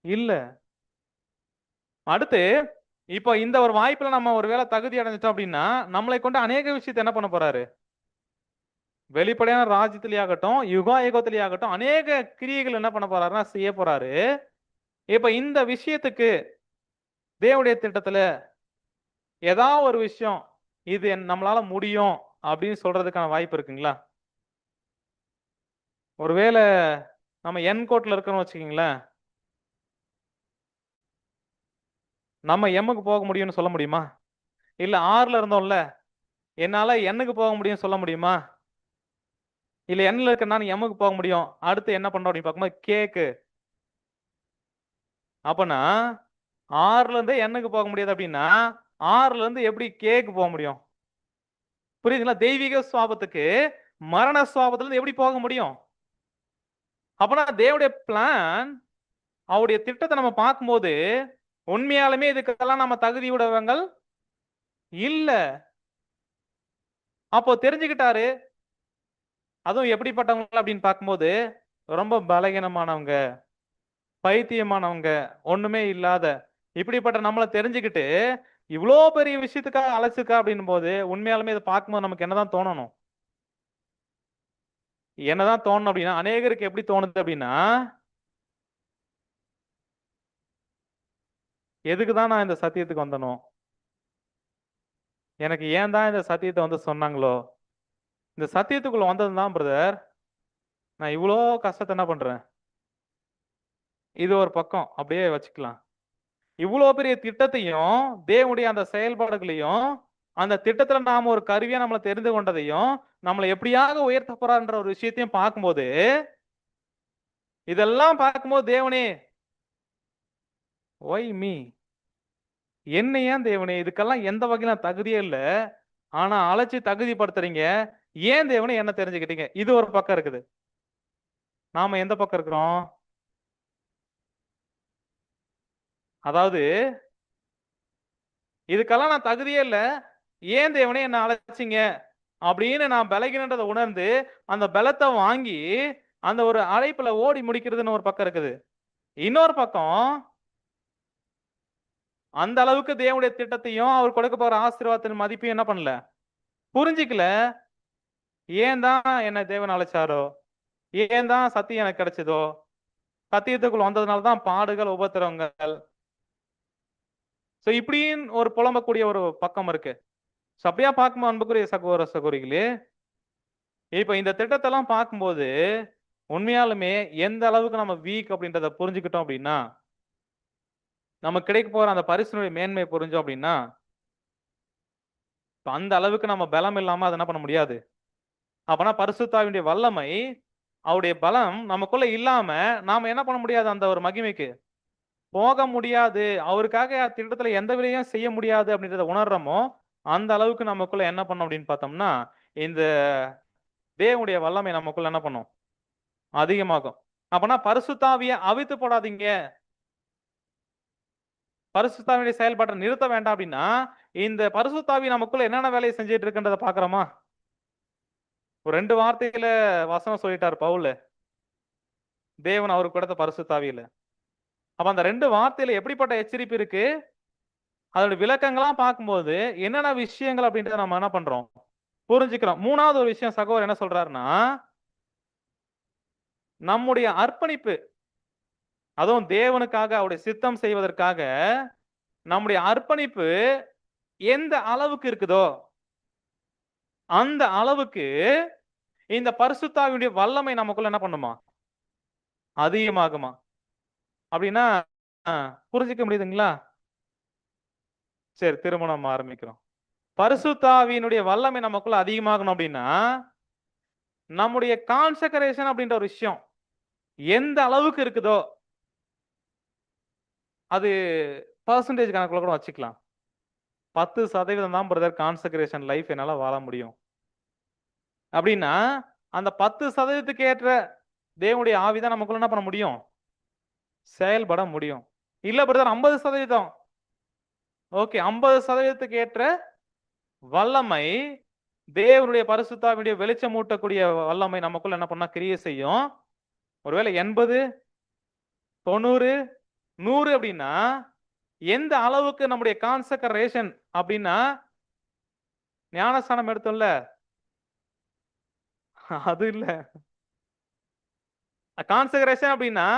இல்ல. அடுத்து இப்போ இந்த ஒரு வாய்ப்புல நம்ம ஒரு வேளை தகுதி அடைஞ்சிட்டோம் அப்படின்னா நம்மளை கொண்டு அநேக விஷயத்தை என்ன பண்ண போறாரு? வெளிப்படையான ராஜ்யத்திலேயாகட்டும் யுகாயுகத்திலேயாகட்டும் அநேக கிரியைகள் என்ன பண்ண போறாருன்னா செய்ய போறாரு. இப்ப இந்த விஷயத்துக்கு தேவனுடைய திட்டத்துல ஏதாவது ஒரு விஷயம் இது நம்மளால முடியும் அப்படின்னு சொல்றதுக்கான வாய்ப்பு இருக்குங்களா? ஒருவேளை நம்ம என் கோட்ல இருக்கோம்னு வச்சுக்கீங்களேன், நம்ம எம்முக்கு போக முடியும்னு சொல்ல முடியுமா? இல்ல ஆறுல இருந்தோம்ல என்னால எண்ணுக்கு போக முடியும்னு சொல்ல முடியுமா? இல்ல எண்ணில் இருக்க நான் எம்முக்கு போக முடியும் அடுத்து என்ன பண்றோம் அப்படின்னு பார்க்கும்போது கேக்கு அப்பனா 6ல இருந்து என்னக்கு போக முடியாது அப்படின்னா 6ல இருந்து எப்படி கேக்கு போக முடியும்? புரியுதுங்களா? தெய்வீக சுவாபத்துக்கு மரண சுவாபத்துல இருந்து எப்படி போக முடியும்? அப்பனா தேவனுடைய பிளான், அவருடைய திட்டத்தை நம்ம பார்க்கும்போது உண்மையாலுமே இதுக்கெல்லாம் நம்ம தகுதி உடையவங்கள் இல்ல. அப்போ தெரிஞ்சுக்கிட்டாரு. அதுவும் எப்படிப்பட்டவங்க அப்படின்னு பார்க்கும்போது ரொம்ப பலகீனமானவங்க, பைத்தியமானவங்க, ஒண்ணுமே இல்லாத இப்படிப்பட்ட நம்மள தெரிஞ்சுக்கிட்டு இவ்வளோ பெரிய விஷயத்துக்காக அழைச்சிருக்கா அப்படின்னும் போது உண்மையாலுமே இதை பார்க்கும்போது நமக்கு என்னதான் தோணணும்? என்னதான் தோணணும் அப்படின்னா, அநேகருக்கு எப்படி தோணுது அப்படின்னா, எதுக்கு தான் நான் இந்த சத்தியத்துக்கு வந்தனோ? எனக்கு ஏன் தான் இந்த சத்தியத்தை வந்து சொன்னாங்களோ? இந்த சத்தியத்துக்குள்ள வந்தது தான் பிரதர், நான் இவ்வளோ கஷ்டத்தை என்ன பண்றேன்? இது ஒரு பக்கம் அப்படியே வச்சுக்கலாம். இவ்வளோ பெரிய திட்டத்தையும், தேவனுடைய அந்த செயல்பாடுகளையும், அந்த திட்டத்துல நாம ஒரு கருவியா நம்மள தெரிந்து கொண்டதையும், நம்மள எப்படியாக உயர்த்த போறார்ன்ற ஒரு விஷயத்தையும் பார்க்கும்போது, இதெல்லாம் பார்க்கும்போது தேவனே, ஒய் மீ? என்ன ஏன் தேவனே? இதுக்கெல்லாம் எந்த வகையில நான் தகுதியே இல்ல. ஆனா அழைச்சு தகுதிப்படுத்துறீங்க. ஏன் தேவனே என்ன தெரிஞ்சுக்கிட்டீங்க? இது ஒரு பக்கம் இருக்குது. நாம எந்த பக்கம் இருக்கிறோம்? அதாவது இதுக்கெல்லாம் நான் தகுதியே இல்ல. ஏன் தேவனே என்ன அழைச்சீங்க? அப்படின்னு நான் பலகீனன்றத உணர்ந்து, அந்த பலத்த வாங்கி, அந்த ஒரு அழைப்புல ஓடி முடிக்கிறதுன்னு ஒரு பக்கம் இருக்குது. இன்னொரு பக்கம், அந்த அளவுக்கு தேவனுடைய திட்டத்தையும், அவர் கொடுக்க போற ஆசீர்வாதத்தின் மதிப்பையும் என்ன பண்ணல? புரிஞ்சுக்கல. ஏன் தான் என்ன தேவன் அழைச்சாரோ? ஏன் தான் சத்தியம் எனக்கு கிடைச்சதோ? சத்தியத்துக்குள்ள வந்ததுனால தான் பாடுகள், உபத்திரவங்கள். சோ இப்படின்னு ஒரு புலம்பக்கூடிய ஒரு பக்கம் இருக்கு. சோ அப்படியா பார்க்கும்போது அன்புக்குரிய சகோதர சகோதரிகளே, இப்ப இந்த திட்டத்தெல்லாம் பார்க்கும்போது, உண்மையாலுமே எந்த அளவுக்கு நம்ம வீக் அப்படின்றத புரிஞ்சுக்கிட்டோம் அப்படின்னா, நமக்கு கிடைக்க போற அந்த பரிசினுடைய மேன்மையை புரிஞ்சோம் அப்படின்னா, இப்ப அந்த அளவுக்கு நம்ம பலம் இல்லாம அதை என்ன பண்ண முடியாது. அப்பனா பரிசுத்தாவினுடைய வல்லமை, அவருடைய பலம் நமக்குள்ள இல்லாம, நாம என்ன பண்ண முடியாது அந்த ஒரு மகிமைக்கு? போக முடியாது. அவருக்காக திட்டத்துல எந்த வேலையும் செய்ய முடியாது அப்படின்றத உணர்றோமோ, அந்த அளவுக்கு நமக்குள்ள என்ன பண்ணும் அப்படின்னு பார்த்தோம்னா, இந்த தேவனுடைய வல்லமை நமக்குள்ள என்ன பண்ணும்? அதிகமாகும். அப்பனா பரிசுத்தாவிய அவித்து போடாதீங்க. பரிசுத்தாவியுடைய செயல்பாட்டை நிறுத்த வேண்டாம் அப்படின்னா, இந்த பரிசுத்தாவி நமக்குள்ள என்னென்ன வேலையை செஞ்சுட்டு இருக்குன்றத பார்க்கிறோமா? ஒரு 2 வார்த்தையில வசனம் சொல்லிட்டார் பவுலு. தேவன் அவருக்கு கொடுத்த பரிசுத்தாவியில. அப்ப அந்த 2 வார்த்தையில எப்படிப்பட்ட எச்சரிப்பு இருக்கு? அதோட விளக்கங்கள்லாம் பார்க்கும்போது, என்னென்ன விஷயங்கள் அப்படின்றத நம்ம என்ன பண்றோம்? புரிஞ்சுக்கிறோம். 3வது ஒரு விஷயம் சகோதரர் என்ன சொல்றாருன்னா, நம்முடைய அர்ப்பணிப்பு, அதுவும் தேவனுக்காக அவருடைய சித்தம் செய்வதற்காக நம்முடைய அர்ப்பணிப்பு எந்த அளவுக்கு இருக்குதோ, அந்த அளவுக்கு இந்த பரிசுத்தாவியுடைய வல்லமை நமக்குள்ள என்ன பண்ணுமா? அதிகமாகுமா? அப்படின்னா, அ புரிஞ்சுக்க முடியுதுங்களா? சரி, திரும்ப நம்ம ஆரம்பிக்கிறோம். பரிசுத்தாவியினுடைய வல்லமை நமக்குள்ள அதிகமாகணும் அப்படின்னா, நம்முடைய கான்சக்ரேஷன் அப்படின்ற ஒரு விஷயம் எந்த அளவுக்கு இருக்குதோ, அது பெர்சன்டேஜ் கணக்குல கூட வச்சுக்கலாம். 10% தான் பிரதர் கான்சக்ரேஷன் லைஃப் என்னால வாழ முடியும். அப்படின்னா, அந்த 10%க்கு ஏற்ற தேவனுடைய ஆவி தான் நமக்குள்ள என்ன பண்ண முடியும்? செயல்பட முடியும். இல்ல பிரதர் 50%. ஓகே, 50%க்கு ஏற்ற வல்லமை, தேவனுடைய பரிசுத்தாவினுடைய வெளிச்சமூட்டக்கூடிய வல்லமை நமக்குள்ள என்ன பண்ணா கிரியை செய்யும். ஒருவேளை 80, 90, 100 அப்படின்னா, எந்த அளவுக்கு நம்முடைய கான்சக்ரேஷன் அப்படின்னா, ஞானஸ்நானம் எடுத்தோம்ல, அது இல்ல. கான்சக்ரேஷன் அப்படின்னா,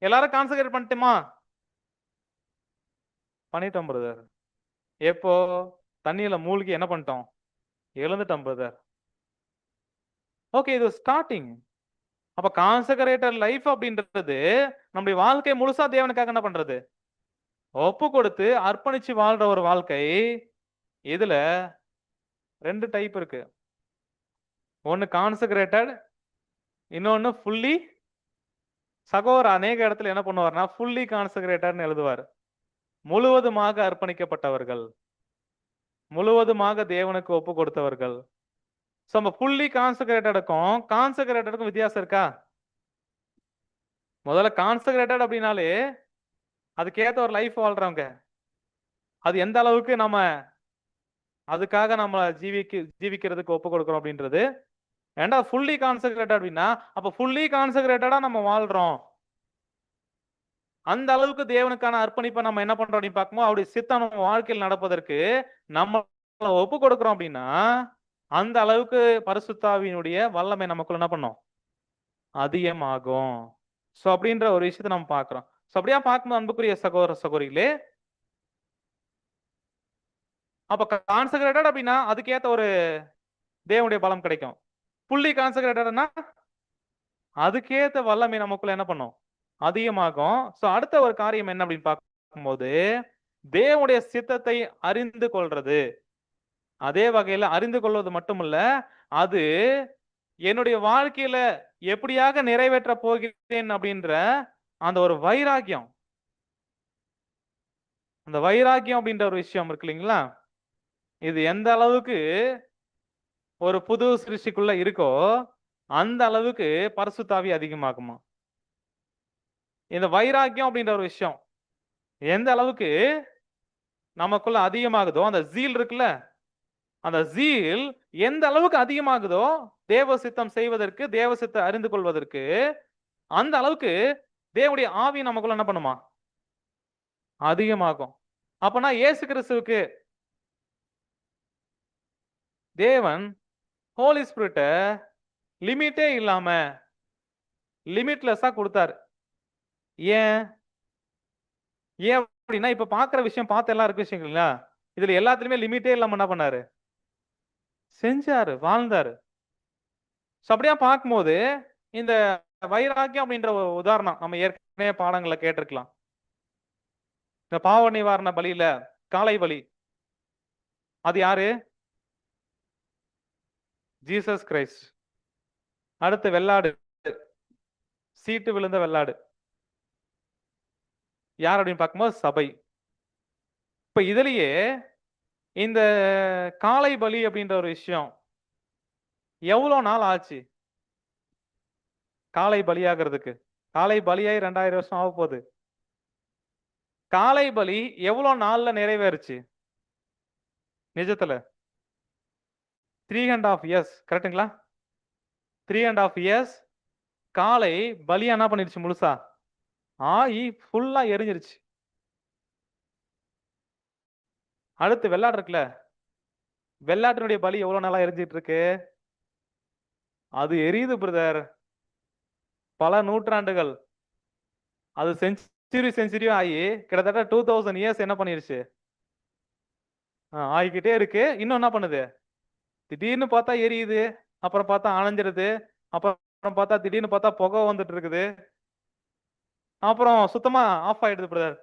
எல்லாரும் கான்சக்ரேட் பண்ணிட்டோமா? பண்ணிட்டோம் பிரதர். எப்போ? தண்ணீல மூழ்கி என்ன பண்ணிட்டோம்? எழுந்துட்டோம் பிரதர். ஓகே, இது ஸ்டார்டிங். அப்ப கான்சக்ரேட்டட் லைஃப் அப்படின்றது நம்முடைய வாழ்க்கை முழுசா தேவனுக்காக என்ன பண்றது? ஒப்பு கொடுத்து அர்ப்பணிச்சு வாழ்ற ஒரு வாழ்க்கை. இதுல 2 டைப் இருக்கு. ஒன்னு கான்சக்ரேட்டட், இன்னொன்னு ஃபுல்லி சகோதரர் அநேக இடத்துல என்ன பண்ணுவார்னா ஃபுல்லி கான்செக்ரேட்டட்னு எழுதுவார். முழுவதுமாக அர்ப்பணிக்கப்பட்டவர்கள், முழுவதுமாக தேவனுக்கு ஒப்பு கொடுத்தவர்கள். ஸோ நம்ம ஃபுல்லி கான்செக்ரேட்டடுக்கும் கான்செக்ரேட்டடுக்கும் வித்தியாசம் இருக்கா? முதல்ல கான்செக்ரேட்டட் அப்படின்னாலே அதுக்கேற்ற ஒரு லைஃப் வாழ்றவங்க. அது எந்த அளவுக்கு நம்ம அதுக்காக நம்ம ஜீவிக்கிறதுக்கு ஒப்பு கொடுக்குறோம் அப்படின்றது. ஏண்டா ஃபுல்லி கான்செக்ரேட்டட் அப்படின்னா அப்ப ஃபுல்லி கான்செக்ரேட்டடா நம்ம வாழ்றோம். அந்த அளவுக்கு தேவனுக்கான அர்ப்பணிப்பை நம்ம என்ன பண்றோம் அப்படின்னு பார்க்கும்போது அவருடைய சித்தம் நம்ம வாழ்க்கையில் நடப்பதற்கு நம்ம ஒப்பு கொடுக்குறோம் அப்படின்னா அந்த அளவுக்கு பரிசுத்தாவியினுடைய வல்லமை நமக்குள்ள என்ன பண்ணும்? அதிகமாகும். சோ அப்படின்ற ஒரு விஷயத்தை நம்ம பார்க்கிறோம். சோ அப்படியா பார்க்கும்போது அன்புக்குரிய சகோதர சகோதரிகளே, அப்ப கான்செக்ரேட்டட் அப்படின்னா அதுக்கேற்ற ஒரு தேவனுடைய பலம் கிடைக்கும். ஃபுல்லி கான்செக்ரேட்டட்னா அதுக்கேற்ற வல்லமை நமக்குள்ள என்ன பண்ணும்? அதிகமாகும். சோ அடுத்த ஒரு காரியம் என்ன அப்படின்னு பார்க்கும்போது தேவனுடைய சித்தத்தை அறிந்து கொள்றது. அதே வகையில அறிந்து கொள்வது மட்டுமல்ல, அது என்னுடைய வாழ்க்கையில எப்படியாக நிறைவேற்ற போகிறேன் அப்படின்ற அந்த ஒரு வைராக்கியம், அந்த வைராக்கியம் அப்படின்ற ஒரு விஷயம் இருக்கு இல்லைங்களா? இது எந்த அளவுக்கு ஒரு புது சிருஷ்டிக்குள்ள இருக்கோ அந்த அளவுக்கு பரிசுத்தாவி அதிகமாகுமா? இந்த வைராக்கியம் அப்படின்ற ஒரு விஷயம் எந்த அளவுக்கு நமக்குள்ள அதிகமாகுதோ, அந்த ஜீல் இருக்குல்ல, அந்த ஜீல் எந்த அளவுக்கு அதிகமாகுதோ தேவ சித்தம் செய்வதற்கு, தேவ சித்தை அறிந்து கொள்வதற்கு, அந்த அளவுக்கு தேவனுடைய ஆவி நமக்குள்ள என்ன பண்ணுமா? அதிகமாகும். அப்பனா இயேசு கிறிஸ்துவுக்கு தேவன் ஹோலி ஸ்பிரிட்ட லிமிட்டே இல்லாம லிமிட்லெஸ்ஸா கொடுத்தாரு. ஏன் ஏன் அப்படின்னா இப்ப பாக்குற விஷயம் பார்த்து எல்லாம் இருக்கு விஷயங்களா, இதுல எல்லாத்துலயுமே லிமிட்டே இல்லாம என்ன பண்ணாரு? செஞ்சாரு, வாழ்ந்தாரு. அப்படியா பார்க்கும்போது இந்த வைராக்கியம் அப்படின்ற ஒரு உதாரணம் நம்ம ஏற்கனவே பாடங்களை கேட்டிருக்கலாம். இந்த பாவ நிவாரண பலியில காளை பலி, அது யாரு? Jesus Christ. அடுத்து வெள்ளாடு, சீட்டு விழுந்த வெள்ளாடு யார் அப்படின்னு பார்க்கும்போது சபை. இப்ப இதுலயே இந்த காளை பலி அப்படின்ற ஒரு விஷயம் எவ்வளவு நாள் ஆச்சு காளை பலியாகிறதுக்கு? காளை பலியாகி 2000 வருஷம் ஆக போகுது. காளை பலி எவ்வளவு நாள்ல நிறைவேறுச்சு நிஜத்துல? 3.5 years, கரெக்டுங்களா? 3.5 years காளை பலியா என்ன பண்ணிருச்சு? முழுசா ஆகி ஃபுல்லா எரிஞ்சிருச்சு. அடுத்து வெள்ளாடு இருக்குல்ல, வெள்ளாட்டினுடைய பலி எவ்வளவு நாளா எரிஞ்சிட்டு இருக்கு? அது எரியுது பிரதர், பல நூற்றாண்டுகள். அது செஞ்சுரியும் ஆகி கிட்டத்தட்ட 2000 years என்ன பண்ணிருச்சு? ஆகிக்கிட்டே இருக்கு. இன்னும் என்ன பண்ணுது? திடீர்னு பார்த்தா எரியுது, அப்புறம் பார்த்தா அணைஞ்சிருது, அப்புறம் பார்த்தா திடீர்னு பார்த்தா புகை வந்துட்டு இருக்குது, அப்புறம் சுத்தமா ஆஃப் ஆயிடுது பிரதர்.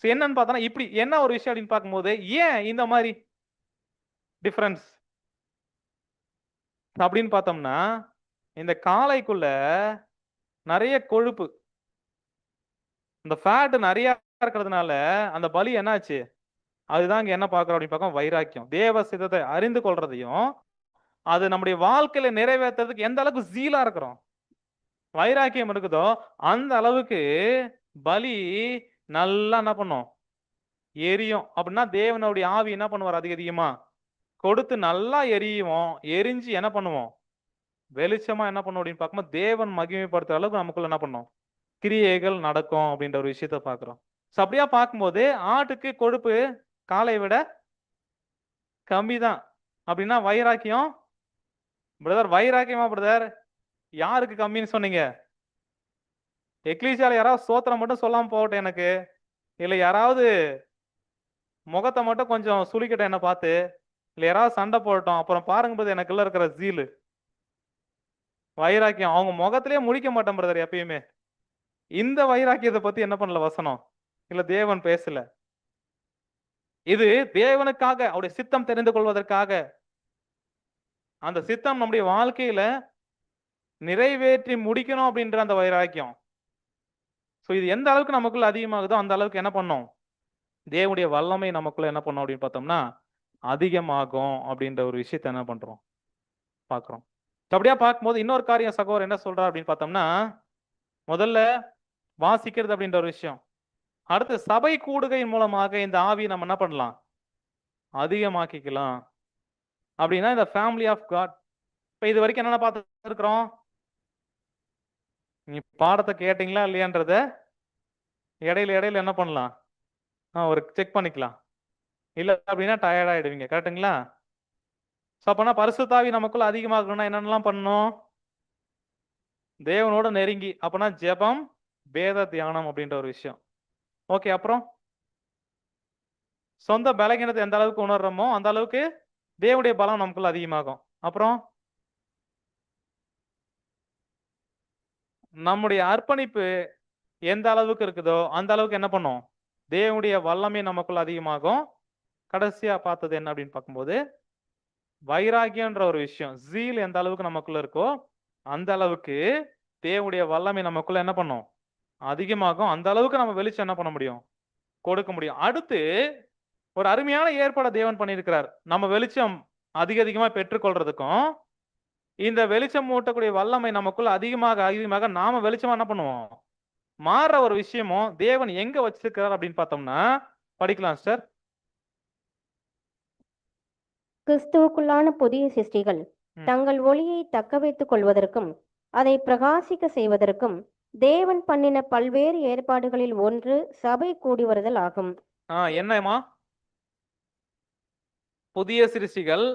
என்னன்னு பார்த்தா இப்படி என்ன ஒரு விஷயம் அப்படின்னு பார்க்கும்போது ஏன் இந்த மாதிரி டிஃபரன்ஸ் அப்படின்னு பார்த்தோம்னா, இந்த காளைக்குள்ள நிறைய கொழுப்பு, இந்த ஃபேட் நிறைய இருக்கிறதுனால அந்த பலி என்னாச்சு? அதுதான் இங்க என்ன பார்க்கிறோம் அப்படின்னு பார்க்க வைராக்கியம். தேவ சித்தத்தை அறிந்து கொள்றதையும் அது நம்முடைய வாழ்க்கையில நிறைவேற்றுறதுக்கு எந்த அளவுக்கு ஜீலா இருக்கிறோம், வைராக்கியம் இருக்குதோ அந்த அளவுக்கு பலி நல்லா என்ன பண்ணும்? எரியும். அப்படின்னா தேவனுடைய ஆவி என்ன பண்ணுவார்? அதிகமா கொடுத்து நல்லா எரியும். எரிஞ்சு என்ன பண்ணுவோம்? வெளிச்சமா என்ன பண்ணும் அப்படின்னு பார்க்கும்போது தேவன் மகிமைப்படுத்துற அளவுக்கு நமக்குள்ள என்ன பண்ணும்? கிரியைகள் நடக்கும் அப்படின்ற ஒரு விஷயத்த பாக்குறோம். அப்படியா பார்க்கும்போது ஆட்டுக்கு கொழுப்பு காளை விட கம்மிதான். அப்படின்னா வைராக்கியம் பிரதர், வைராக்கியமா பிரதர் யாருக்கு கம்மின்னு சொன்னீங்க? எக்லீசியால யாராவது சோத்திரம் மட்டும் சொல்லாம போகட்டும் எனக்கு, இல்ல யாராவது முகத்தை மட்டும் கொஞ்சம் சுளிக்கட்டும் என்ன பார்த்து, இல்ல யாராவது சண்டை போடட்டும், அப்புறம் பாருங்க போது எனக்குள்ள இருக்கிற ஜீலு வைராக்கியம் அவங்க முகத்திலேயே முடிக்க மாட்டேன் பிரதர் எப்பயுமே. இந்த வைராக்கியத்தை பத்தி என்ன பண்ணல வசனம், இல்ல தேவன் பேசல. இது தேவனுக்காக அவருடைய சித்தம் தெரிந்து கொள்வதற்காக, அந்த சித்தம் நம்முடைய வாழ்க்கையில நிறைவேற்றி முடிக்கணும் அப்படின்ற அந்த வைராக்கியம். ஸோ இது எந்த அளவுக்கு நமக்குள்ள அதிகமாகுதோ அந்த அளவுக்கு என்ன பண்ணும், தேவனுடைய வல்லமை நமக்குள்ள என்ன பண்ணும் அப்படின்னு பார்த்தோம்னா அதிகமாகும் அப்படின்ற ஒரு விஷயத்த என்ன பண்றோம் பார்க்குறோம். அப்படியா பார்க்கும்போது இன்னொரு காரியம் சகோதரர் என்ன சொல்றார் அப்படின்னு பார்த்தோம்னா, முதல்ல வாசிக்கிறது அப்படின்ற ஒரு விஷயம். அடுத்து சபை கூடுகையின் மூலமாக இந்த ஆவியை நம்ம என்ன பண்ணலாம், அதிகமாக்கிக்கலாம். அப்படின்னா இந்த ஃபேமிலி ஆஃப் காட். இப்போ இது வரைக்கும் என்னென்ன பார்த்துருக்குறோம், நீ பாடத்தை கேட்டீங்களா இல்லையான்றத இடையில இடையில என்ன பண்ணலாம், ஒரு செக் பண்ணிக்கலாம். இல்லை அப்படின்னா டயர்ட் ஆயிடுவீங்க. கரெக்டுங்களா? ஸோ அப்போனா பரிசுத்த ஆவி நமக்குள்ள அதிகமாகணும்னா என்னென்னலாம் பண்ணணும், தேவனோட நெருங்கி, அப்போனா ஜெபம், வேத தியானம் அப்படின்ற ஒரு விஷயம். ஓகே, அப்புறம் சொந்த பலகீனத்தை எந்த அளவுக்கு உணர்றோமோ அந்த அளவுக்கு தேவனுடைய பலம் நமக்குள்ள அதிகமாகும். அப்புறம் நம்முடைய அர்ப்பணிப்பு எந்த அளவுக்கு இருக்குதோ அந்த அளவுக்கு என்ன பண்ணும், தேவனுடைய வல்லமை நமக்குள்ள அதிகமாகும். கடைசியா பார்த்தது என்ன அப்படின்னு பார்க்கும்போது வைராகியன்ற ஒரு விஷயம், ஜீல் எந்த அளவுக்கு நமக்குள்ள இருக்கோ அந்த அளவுக்கு தேவனுடைய வல்லமை நமக்குள்ள என்ன பண்ணும், அதிகமாகும். அந்த அளவுக்கு நம்ம வெளிச்சம் என்ன பண்ண முடியும், கொடுக்க முடியும். அடுத்து ஒரு அருமையான ஏற்பாடை தேவன் பண்ணியிருக்கிறார். நம்ம வெளிச்சம் அதிகமா பெற்றுக்கொள்றதுக்கும் இந்த வெளிச்சம் மூட்டக்கூடிய வல்லமை நமக்குள்ள அதிகமாக நாம வெளிச்சமா என்ன பண்ணுவோம், மாறுற ஒரு விஷயமும் தேவன் எங்க வச்சிருக்கிறார் அப்படின்னு பார்த்தோம்னா படிக்கலாம் சார். கிறிஸ்துவுக்குள்ளான புதிய சிருஷ்டிகள் தங்கள் ஒளியை தக்க வைத்துக் கொள்வதற்கும் அதை பிரகாசிக்க செய்வதற்கும் தேவன் பண்ணின பல்வேறு ஏற்பாடுகளில் ஒன்று சபை கூடி வருதல் ஆகும். என்னம்மா, புதிய சிருஷ்டிகள்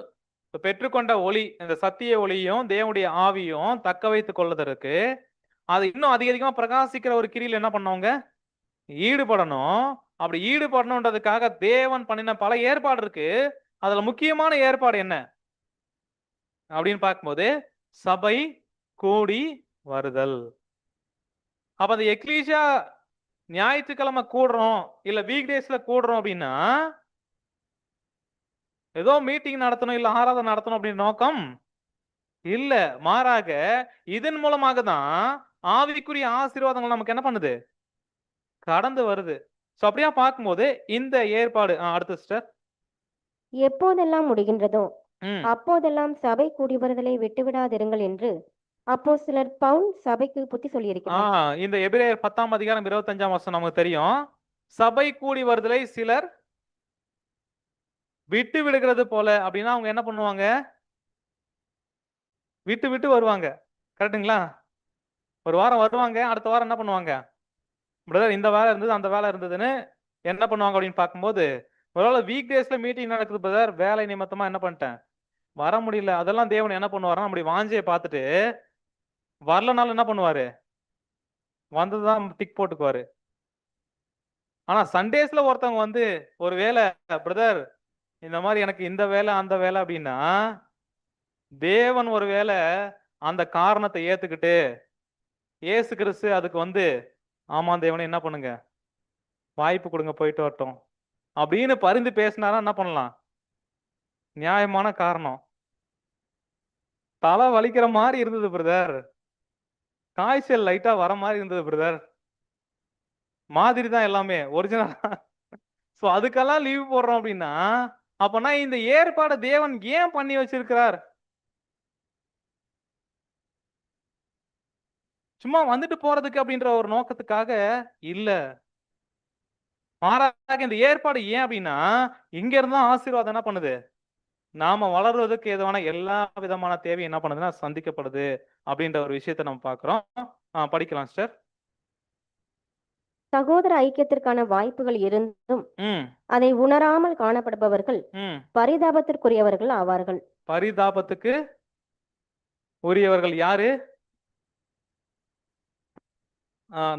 பெற்றுக்கொண்ட ஒளி, இந்த சத்திய ஒளியும் தேவனுடைய ஆவியும் தக்க வைத்துக் கொள்வதற்கு அது இன்னும் அதிகமா பிரகாசிக்கிற ஒரு கிரியில் என்ன பண்ணவங்க ஈடுபடணும். அப்படி ஈடுபடணுன்றதுக்காக தேவன் பண்ணின பல ஏற்பாடு இருக்கு. அதுல முக்கியமான ஏற்பாடு என்ன அப்படின்னு பார்க்கும்போது சபை கூடி வருதல். அப்ப அந்த எக்லீசியா ஞாயிற்றுக்கிழமை கூடுறோம் இல்ல வீக் டேஸ்ல கூடுறோம் அப்படின்னா ஏதோ மீட்டிங் நடத்தணும் இல்ல ஆராதனை நடத்தணும் அப்படின்னு நோக்கம் இல்ல. மாறாக இதன் மூலமாக தான் ஆவிக்குரிய ஆசீர்வாதங்கள் நமக்கு என்ன பண்ணுது, கடந்து வருது. சோ அப்படியா பார்க்கும்போது இந்த ஏற்பாடு அடுத்த சிஸ்டர். எப்போதெல்லாம் முடிகின்றதோ அப்போதெல்லாம் சபை கூடி வருதலை விட்டுவிடாதிருங்கள் என்று அப்போஸ்தலர் பவுல் சபைக்கு புத்தி சொல்லியிருக்கிறார். இந்த எபிரேயர் 10ஆம் அதிகாரம் 25ஆம் வசனம் நமக்கு தெரியும். சபை கூடி வருதலை சிலர் விட்டு விடுகிறது போல. அப்படின்னா அவங்க என்ன பண்ணுவாங்க, விட்டு விட்டு வருவாங்க. கரெக்டுங்களா? ஒரு வாரம் வருவாங்க, அடுத்த வாரம் என்ன பண்ணுவாங்க, பிரதர் இந்த வேலை இருந்தது அந்த வேலை இருந்ததுன்னு என்ன பண்ணுவாங்க அப்படின்னு பார்க்கும்போது, ஒருவேளை வீக் டேஸ்ல மீட்டிங் நடக்குது பிரதர், வேலை நிமித்தமா என்ன பண்ணிட்டேன் வர முடியல. அதெல்லாம் தேவன் என்ன பண்ணுவாருன்னா நம்முடைய வாஞ்சையை பார்த்துட்டு வரலனாலும் என்ன பண்ணுவாரு, வந்ததுதான் டிக் போட்டுக்குவாரு. ஆனா சண்டேஸ்ல ஒருத்தவங்க வந்து ஒரு வேலை பிரதர் இந்த மாதிரி எனக்கு இந்த வேலை அந்த வேலை அப்படின்னா தேவன் ஒரு வேலை அந்த காரணத்தை ஏத்துக்கிட்டு இயேசு கிறிஸ்து அதுக்கு வந்து ஆமா தேவனே என்ன பண்ணுங்க வாய்ப்பு கொடுங்க போயிட்டு வரட்டும் அப்படின்னு பரிந்து பேசினாரா என்ன பண்ணலாம், நியாயமான காரணம். தலை வலிக்கிற மாதிரி இருந்தது பிரதர், காய்ச்சல் லைட்டா வர மாதிரி இருந்தது பிரதர், மாதிரி தான் எல்லாமே ஒரிஜினல். சோ அதுக்கெல்லாம் லீவ் போடுறோம் அப்படின்னா அப்பனா இந்த ஏற்பாடு தேவன் ஏன் பண்ணி வச்சிருக்கிறார், சும்மா வந்துட்டு போறதுக்கு அப்படின்ற ஒரு நோக்கத்துக்காக இல்ல. மாறாக இந்த ஏற்பாடு ஏன் அப்படின்னா இங்க இருந்தா ஆசீர்வாதம் என்ன பண்ணுது, நாம வளர்வதற்கு ஏதுவான எல்லா விதமான தேவை என்ன பண்ணுதுன்னா சந்திக்கப்படுது அப்படின்ற ஒரு விஷயத்த நம்ம பாக்குறோம். படிக்கலாம் சார். சகோதர ஐக்கியத்திற்கான வாய்ப்புகள் இருந்தும் அதை உணராமல் காணப்படுபவர்கள் பரிதாபத்திற்குரியவர்கள் ஆவார்கள். பரிதாபத்துக்கு உரியவர்கள் யாரு,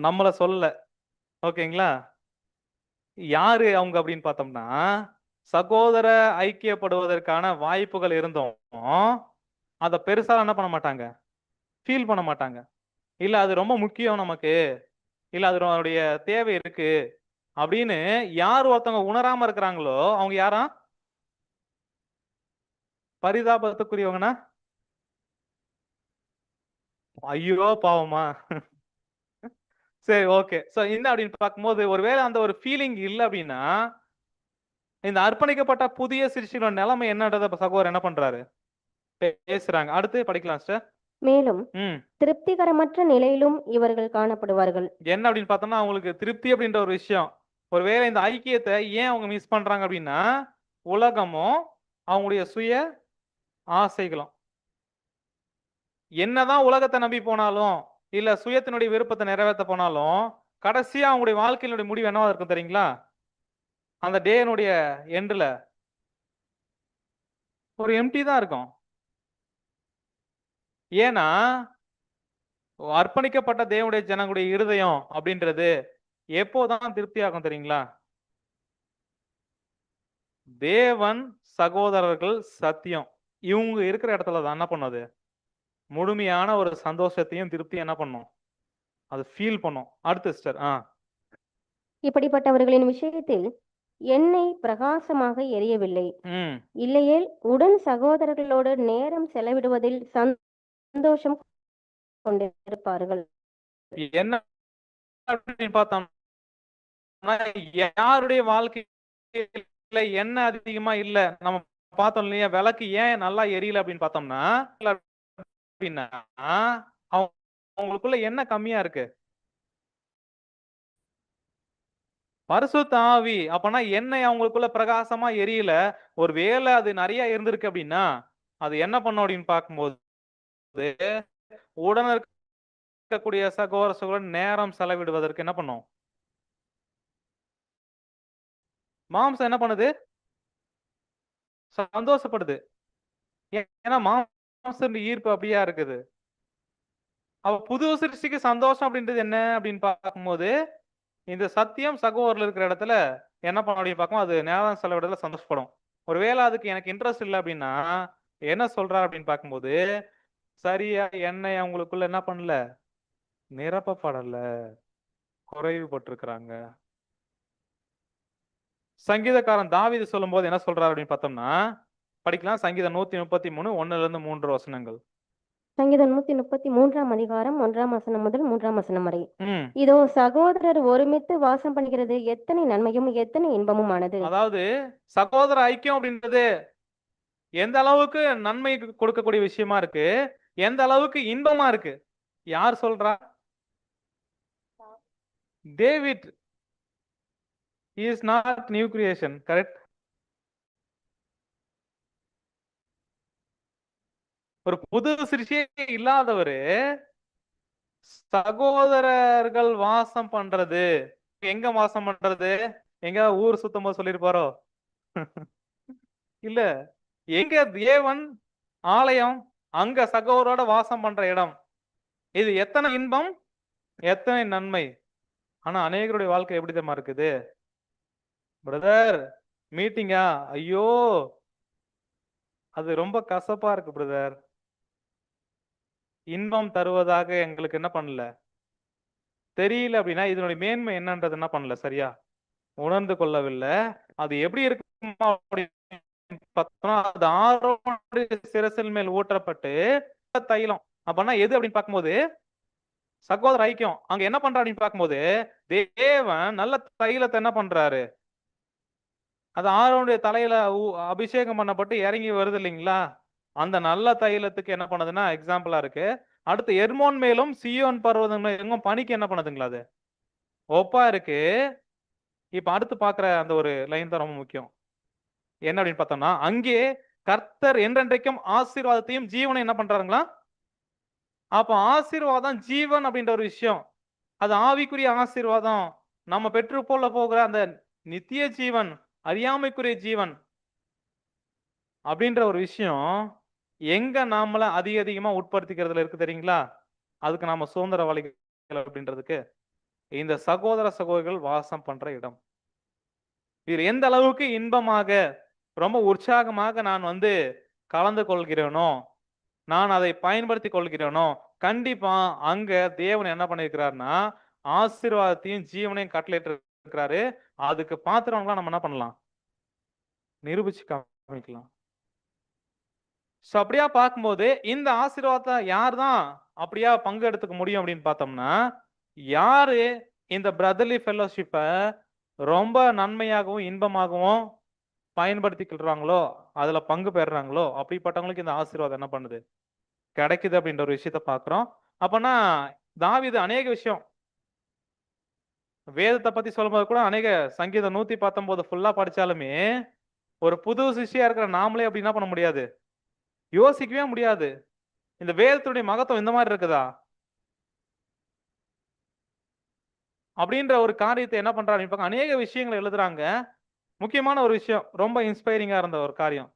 நம்மள சொல்லல. ஓகேங்களா? யாரு அவங்க அப்படின்னு பார்த்தோம்னா சகோதர ஐக்கியப்படுவதற்கான வாய்ப்புகள் இருந்தோம் அதை பெருசா என்ன பண்ண மாட்டாங்க, ஃபீல் பண்ண மாட்டாங்க. இல்ல அது ரொம்ப முக்கியம் நமக்கு, இல்ல அதனுடைய தேவை இருக்கு அப்படின்னு யார் ஒருத்தவங்க உணராம இருக்கிறாங்களோ அவங்க யாரா பரிதாபத்துக்குரியவங்கன்னா, ஐயோ பாவமா சரி, ஓகே. சோ என்ன அப்படின்னு பார்க்கும்போது ஒருவேளை அந்த ஒரு ஃபீலிங் இல்ல அப்படின்னா இந்த அர்ப்பணிக்கப்பட்ட புதிய சிருஷ்டியோட நிலைமை என்னன்றத சகோதரர் என்ன பண்றாரு பேசுறாங்க. அடுத்து படிக்கலாம் சிஸ்டர். மேலும் ம் திருப்திகரமற்ற நிலையிலும் இவர்கள் காணப்படுவார்கள். என்ன அப்படின்னு பார்த்தோம்னா அவங்களுக்கு திருப்தி அப்படின்ற ஒரு விஷயம். ஒருவேளை இந்த ஐக்கியத்தை ஏன் அவங்க மிஸ் பண்றாங்க அப்படின்னா உலகமும் அவங்களுடைய சுய ஆசைகளும். என்னதான் உலகத்தை நம்பி போனாலும் இல்ல சுயத்தினுடைய விருப்பத்தை நிறைவேற்ற போனாலும் கடைசியா அவங்களுடைய வாழ்க்கையினுடைய முடிவு என்னவா இருக்கும் தெரியுங்களா? அந்த டேனுடைய எண்டுல ஒரு எம்டி தான் இருக்கும். ஏன்னா அர்ப்பணிக்கப்பட்ட தேவனுடைய ஜனங்களுடைய இருதயம் அப்படின்றது எப்போதான் திருப்தி ஆகும் தெரியுங்களா? தேவன், சகோதரர்கள், சத்தியம் இவங்க இருக்கிற இடத்துல தான் என்ன பண்ணுது முழுமையான ஒரு சந்தோஷத்தையும் திருப்தியும் என்ன பண்ணும் அது ஃபீல் பண்ணும். அடுத்து சிஸ்டர். இப்படிப்பட்டவர்களின் விஷயத்தில் எண்ணெய் பிரகாசமாக எரியவில்லை. ம் இல்லையேல் உடன் சகோதரர்களோடு நேரம் செலவிடுவதில் சந்தோஷம் கொண்டிருப்பார்கள். என்ன அப்படின்னு பார்த்தோம்னா யாருடைய வாழ்க்கையில என்ன அதிகமா இல்ல நம்ம பார்த்தோம் இல்லையா? விளக்கு ஏன் நல்லா எரியல அப்படின்னு பார்த்தோம்னா அப்படின்னா அவங்களுக்குள்ள என்ன கம்மியா இருக்கு? பரிசுத்த ஆவி. அப்பனா எண்ணெய் அவங்களுக்குள்ள பிரகாசமா எரியல. ஒரு வேளை அது நிறைய இருந்திருக்கு அப்படின்னா அது என்ன பண்ணும் அப்படின்னு பார்க்கும்போது உடன் இருக்கக்கூடிய சகோதரர்களுடன் நேரம் செலவிடுவதற்கு என்ன பண்ணும்? மாம்சம் என்ன பண்ணுது? சந்தோஷப்படுது. ஏன்னா மாம்சம் ஈர்ப்பு அப்படியா இருக்குது. அவ புது சிருஷ்டிக்கு சந்தோஷம் அப்படின்றது என்ன அப்படின்னு பார்க்கும்போது இந்த சத்தியம் சகோதரர்கள் இருக்கிற இடத்துல என்ன பண்ண அப்படின்னு பார்க்கும் அது நேரம் செலவிடத்துல சந்தோஷப்படும். ஒருவேளை அதுக்கு எனக்கு இன்ட்ரெஸ்ட் இல்லை அப்படின்னா என்ன சொல்றாரு அப்படின்னு பார்க்கும்போது சரியா எண்ணெய் அவங்களுக்குள்ள என்ன பண்ணல நிரப்பப்படல குறைவுபட்டிருக்கிறாங்க. சங்கீதக்காரன் தாவீது சொல்லும் போது என்ன சொல்றாரு அப்படின்னு பார்த்தோம்னா படிக்கலாம். சங்கீதம் 133 1-3 வசனங்கள். சங்கீதம் 133 அதிகாரம் 1 முதல் 3 வரை. ம் இதோ சகோதரர் ஒருமித்து வாசம் பண்ணுகிறது எத்தனை நன்மையும் எத்தனை இன்பமுமானது. அதாவது சகோதர ஐக்கியம் அப்படின்றது எந்த அளவுக்கு நன்மை கொடுக்கக்கூடிய விஷயமா இருக்கு, எந்த அளவுக்கு இன்பமா இருக்கு. யார் சொல்றா? David is not new creation, correct? ஒரு புது சிருஷ்டியே இல்லாதவரு சகோதரர்கள் வாசம் பண்றது எங்க வாசம் பண்றது? எங்க ஊர் சுத்தம் போது சொல்லிருப்பாரோ? இல்ல, எங்க தேவன் ஆலயம் அங்க சகோதரோட வாசம் பண்ற இடம். இது எத்தனை இன்பம் எத்தனை நன்மை. ஆனா அநேகருடைய வாழ்க்கை எப்படி தெரியுமா இருக்குது? பிரதர் மீட்டிங்கா, ஐயோ அது ரொம்ப கசப்பா இருக்கு பிரதர். இன்பம் தருவதாக எங்களுக்கு என்ன பண்ணல தெரியல அப்படின்னா இதனுடைய மேன்மை என்னன்றது என்ன பண்ணல சரியா உணர்ந்து கொள்ளவில்லை. அது எப்படி இருக்குமா அப்படின்னு பார்த்தோம்னா அது ஆரோனுடைய சிரசின் மேல் ஊற்றப்பட்டு தைலம். அப்படின்னா எது அப்படின்னு பார்க்கும்போது சகோதர ஐக்கியம். அங்க என்ன பண்றாரு அப்படின்னு பார்க்கும்போது தேவன் நல்ல தைலத்தை என்ன பண்றாரு அது ஆரோனுடைய தலையில அபிஷேகம் பண்ணப்பட்டு இறங்கி வருது இல்லைங்களா? அந்த நல்ல தைலத்துக்கு என்ன பண்ணுதுன்னா எக்ஸாம்பிளா இருக்கு. அடுத்து எர்மோன் மேலும் சியோன் பர்வதம் எங்கும் பனிக்கு என்ன பண்ணுதுங்களா அது ஒப்பா இருக்கு. இப்ப அடுத்து பாக்குற அந்த ஒரு லைன் தான் ரொம்ப முக்கியம். என்ன அப்படின்னு பார்த்தோம்னா அங்கே கர்த்தர் என்றென்றைக்கும் ஆசீர்வாதத்தையும் ஜீவனை என்ன பண்றாருங்களா? அப்ப ஆசீர்வாதம் ஜீவன் அப்படின்ற ஒரு விஷயம் அது ஆவிக்குரிய ஆசீர்வாதம். நம்ம பெற்று போல போகிற அந்த நித்திய ஜீவன் அறியாமைக்குரிய ஜீவன் அப்படின்ற ஒரு விஷயம் எங்க நாமள அதிகமா உட்படுத்திக்கிறதுல இருக்கு தெரியுங்களா? அதுக்கு நாம சுதந்திரவாளிகள் அப்படின்றதுக்கு இந்த சகோதர சகோதரிகள் வாசம் பண்ற இடம். இது எந்த அளவுக்கு இன்பமாக ரொம்ப உற்சாகமாக நான் கலந்து கொள்கிறேனோ நான் அதை பயன்படுத்தி கொள்கிறேனோ கண்டிப்பா அங்க தேவன் என்ன பண்ணிருக்கிறாருன்னா ஆசீர்வாதத்தையும் ஜீவனையும் கட்டளையிட்டு இருக்கிறாரு. அதுக்கு பாத்திரவங்களா நம்ம என்ன பண்ணலாம் நிரூபிச்சு காமிக்கலாம். அப்படியா பார்க்கும்போது இந்த ஆசீர்வாதத்தை யார் தான் அப்படியா பங்கு எடுத்துக்க முடியும் அப்படின்னு பார்த்தோம்னா யாரு இந்த பிரதர்லி ஃபெல்லோஷிப்பை ரொம்ப நன்மையாகவும் இன்பமாகவும் பயன்படுத்திக்கிறாங்களோ, அதுல பங்கு பெறுறாங்களோ, அப்படிப்பட்டவங்களுக்கு இந்த ஆசீர்வாதம் என்ன பண்ணுது, கிடைக்குது அப்படின்ற ஒரு விஷயத்த பார்க்கிறோம். அப்பனா தாவீது அநேக விஷயம் வேதத்தை பத்தி சொல்லும்போது கூட அநேக சங்கீதம் 119 ஃபுல்லா படிச்சாலுமே ஒரு புது சிஷ்யா இருக்கிற நாமளே அப்படி என்ன பண்ண முடியாது, யோசிக்கவே முடியாது. இந்த வேதத்துடைய மகத்துவம் இந்த மாதிரி இருக்குதா அப்படின்ற ஒரு காரியத்தை என்ன பண்றாரு இப்ப அநேக விஷயங்களை எழுதுறாங்க. முக்கியமான ஒரு விஷயம், ரொம்ப இன்ஸ்பைரிங்கா இருந்த ஒரு காரியம்,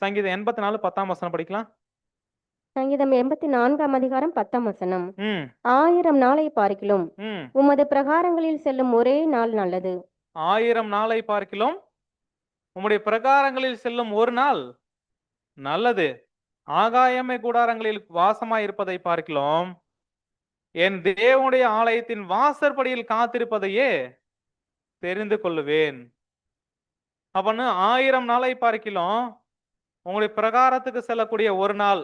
சங்கீதம் 84 10ஆம் வசனம் படிக்கலாம். சங்கீதம் 84ஆம் அதிகாரம் 10ஆம் வசனம். ம் 1000 நாளை பார்க்கிலும் ம் உமது பிரகாரங்களில் செல்லும் ஒரே நாள் நல்லது. 1000 நாளை பார்க்கிலும் உம்முடைய பிரகாரங்களில் செல்லும் ஒரு நாள் நல்லது. ஆகாயமே கூடாரங்களில் வாசமாய் இருப்பதை பார்க்கிலும் என் தேவனுடைய ஆலயத்தின் வாசற்படியில் காத்திருப்பதையே தெரிந்து கொள்ளுவேன். அப்பன்னு 1000 நாளை பார்க்கிலும் உங்களுடைய பிரகாரத்துக்கு செல்லக்கூடிய ஒரு நாள்,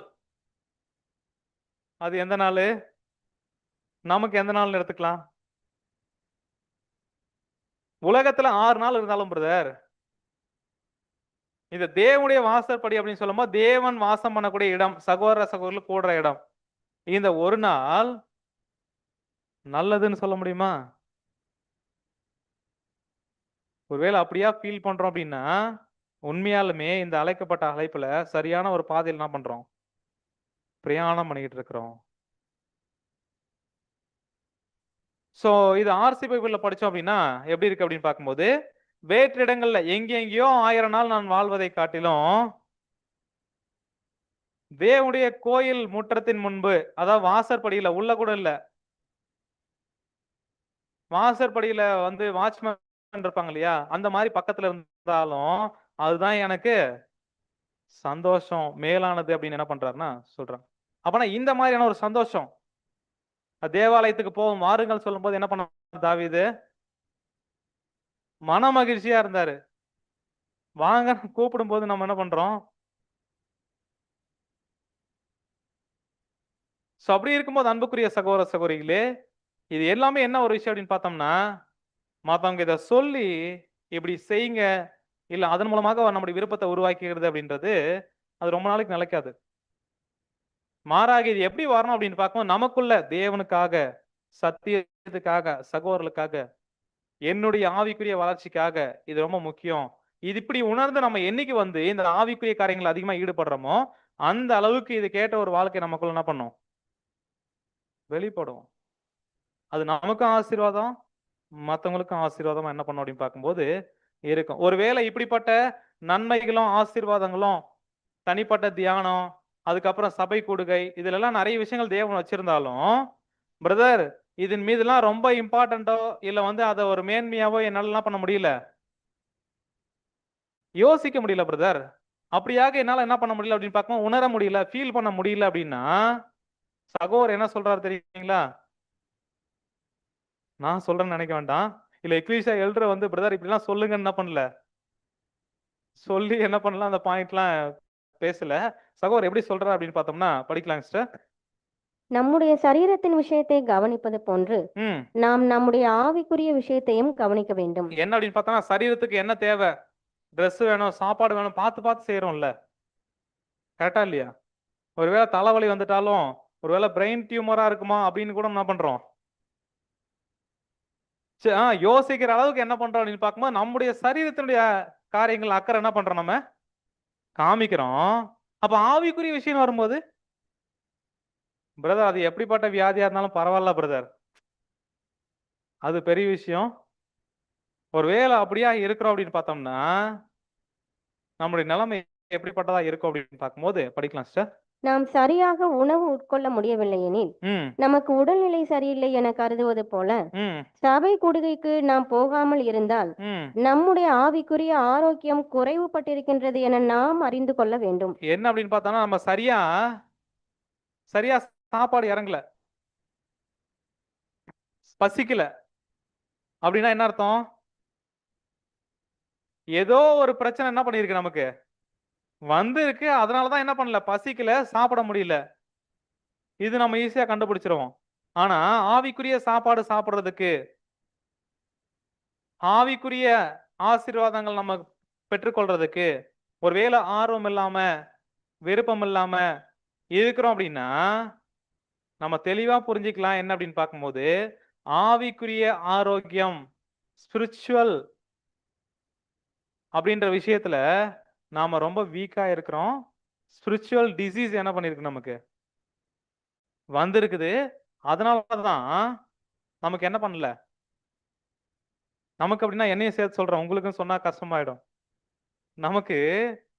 அது எந்த நாள்? நமக்கு எந்த நாள் எடுத்துக்கலாம்? உலகத்துல 6 நாள் இருந்தாலும் பிரதர், இந்த தேவனுடைய வாசற்படி அப்படின்னு சொல்லும்போது தேவன் வாசம் பண்ணக்கூடிய இடம், சகோதர சகோதரர்கள் கூடுற இடம். இந்த ஒரு நாள் நல்லதுன்னு சொல்ல முடியுமா? ஒருவேளை அப்படியா ஃபீல் பண்றோம் அப்படின்னா, உண்மையாலுமே இந்த அழைக்கப்பட்ட அழைப்புல சரியான ஒரு பாதையில் என்ன பண்றோம், பிரயாணம் பண்ணிக்கிட்டு இருக்கிறோம். சோ இது ஆர்சி பைபிள்ல படிச்சோம் அப்படின்னா எப்படி இருக்கு அப்படின்னு பார்க்கும்போது, வேற்று இடங்கள்ல எங்கெங்கேயோ 1000 நாள் நான் வாழ்வதை காட்டிலும் தேவனுடைய கோயில் முற்றத்தின் முன்பு, அதாவது வாசற்படியில, உள்ள கூட இல்ல, வாசற்படியில வந்து வாட்ச்மேன் இருப்பாங்க இல்லையா, அந்த மாதிரி பக்கத்துல இருந்தாலும் அதுதான் எனக்கு சந்தோஷம் மேலானது அப்படின்னு என்ன பண்றாருன்னா சொல்றாங்க. அப்பனா இந்த மாதிரியான ஒரு சந்தோஷம் தேவாலயத்துக்கு போவோம் வாருங்கள் சொல்லும்போது என்ன பண்ண தாவீது, மன மகிழ்ச்சியா இருந்தாரு. வாங்க கூப்பிடும் போது நம்ம என்ன பண்றோம்? சோ அப்படி இருக்கும்போது அன்புக்குரிய சகோதர சகோதரிகளே, இது எல்லாமே என்ன ஒரு விஷயம் அப்படின்னு பார்த்தோம்னா, மத்தவங்க இதை சொல்லி இப்படி செய்யுங்க, இல்ல அதன் மூலமாக நம்முடைய விருப்பத்தை உருவாக்கிக்கிறது அப்படின்றது அது ரொம்ப நாளைக்கு நிலைக்காது. மாறாக இது எப்படி வரணும் அப்படின்னு பார்க்கும்போது, நமக்குள்ள தேவனுக்காக, சத்தியத்துக்காக, சகோதரர்களுக்காக, என்னுடைய ஆவிக்குரிய வளர்ச்சிக்காக இது ரொம்ப முக்கியம். இது இப்படி உணர்ந்து நம்ம என்னைக்கு வந்து இந்த ஆவிக்குரிய காரியங்கள் அதிகமா ஈடுபடுறோமோ, அந்த அளவுக்கு இது கேட்ட ஒரு வாழ்க்கை நமக்குள்ள என்ன பண்ணும், வெளிப்படும். அது நமக்கும் ஆசீர்வாதம், மத்தவங்களுக்கும் ஆசீர்வாதமா என்ன பண்ணும் அப்படின்னு பார்க்கும்போது இருக்கும். ஒருவேளை இப்படிப்பட்ட நன்மைகளும் ஆசீர்வாதங்களும், தனிப்பட்ட தியானம், அதுக்கப்புறம் சபை கூடுகை, இதுல எல்லாம் நிறைய விஷயங்கள் தேவன் வச்சிருந்தாலும், பிரதர் இதன் மீதெல்லாம் ரொம்ப இம்பார்ட்டன்ட்டோ இல்ல வந்து அதை ஒரு மேன்மையாவோ என்னால என்ன பண்ண முடியல, யோசிக்க முடியல பிரதர். அப்படியாக என்னால என்ன பண்ண முடியல அப்படின்னு பார்க்கும்போது, உணர முடியல, ஃபீல் பண்ண முடியல அப்படின்னா, சகோதரர் என்ன சொல்றாரு தெரியுங்களா? நான் சொல்றேன்னு நினைக்க வேண்டாம். இல்ல எக்லீசியா எல்டர் வந்து பிரதர் இப்படிலாம் சொல்லுங்கன்னு என்ன பண்ணல, சொல்லி என்ன பண்ணலாம் அந்த பாயிண்ட்லாம் பேசல. சகோதரர் எப்படி சொல்றாரு அப்படின்னு பார்த்தோம்னா படிக்கலாம் சிஸ்டர். நம்முடைய சரீரத்தின் விஷயத்தை கவனிப்பது போன்று ம் நாம் நம்முடைய ஆவிக்குரிய விஷயத்தையும் கவனிக்க வேண்டும். என்ன அப்படின்னு பார்த்தோம்னா, சரீரத்துக்கு என்ன தேவை, ட்ரெஸ் வேணும், சாப்பாடு வேணும், பார்த்து பார்த்து செய்யறோம்ல, கரெக்டா இல்லையா? ஒருவேளை தலைவலி வந்துட்டாலும், ஒருவேளை பிரெயின் டியூமரா இருக்குமா அப்படின்னு கூட என்ன பண்றோம், யோசிக்கிற அளவுக்கு என்ன பண்றோம் அப்படின்னு பார்க்கும்போது, நம்முடைய சரீரத்தினுடைய காரியங்கள் அக்கறை என்ன பண்றோம், நம்ம காமிக்கிறோம். அப்ப ஆவிக்குரிய விஷயம் வரும்போது, பிரதர் அது எப்படிப்பட்ட வியாதியா இருந்தாலும் பரவாயில்ல பிரதர், அது பெரிய விஷயம். ஒருவேளை அப்படியா இருக்கிறோம் அப்படின்னு பார்த்தோம்னா, நம்முடைய நிலைமை எப்படிப்பட்டதா இருக்கும் அப்படின்னு பார்க்கும்போது படிக்கலாம் சிஸ்டர். நாம் சரியாக உணவு உட்கொள்ள முடியவில்லை எனில் ம் நமக்கு உடல்நிலை சரியில்லை என கருதுவது போல ம் சபை கூடுகைக்கு நாம் போகாமல் இருந்தால் ம் நம்முடைய ஆவிக்குரிய ஆரோக்கியம் குறைவுபட்டிருக்கின்றது என நாம் அறிந்து கொள்ள வேண்டும். என்ன அப்படின்னு பார்த்தோம்னா, நம்ம சரியா சரியா சாப்பாடு இறங்கல, பசிக்கல அப்படின்னா என்ன அர்த்தம்? ஏதோ ஒரு பிரச்சனை என்ன பண்ணிருக்கு, நமக்கு வந்து இருக்கு, அதனாலதான் என்ன பண்ணல, பசிக்கல, சாப்பிட முடியல. இது நம்ம ஈஸியா கண்டுபிடிச்சிருவோம். ஆனா ஆவிக்குரிய சாப்பாடு சாப்பிடுறதுக்கு, ஆவிக்குரிய ஆசீர்வாதங்கள் நம்ம பெற்றுக்கொள்றதுக்கு ஒருவேளை ஆர்வம் இல்லாம, விருப்பம் இல்லாம இருக்கிறோம் அப்படின்னா, நம்ம தெளிவா புரிஞ்சுக்கலாம் என்ன அப்படின்னு பார்க்கும்போது, ஆவிக்குரிய ஆரோக்கியம், ஸ்பிரிச்சுவல் அப்படின்ற விஷயத்துல நாம ரொம்ப வீக்கா இருக்கிறோம். ஸ்பிரிச்சுவல் டிசீஸ் என்ன பண்ணிருக்கு நமக்கு வந்திருக்குது. அதனாலதான் நமக்கு என்ன பண்ணல, நமக்கு அப்படின்னா என்னையும் சேர்த்து சொல்றேன், உங்களுக்கும் சொன்னா கஷ்டமாயிடும். நமக்கு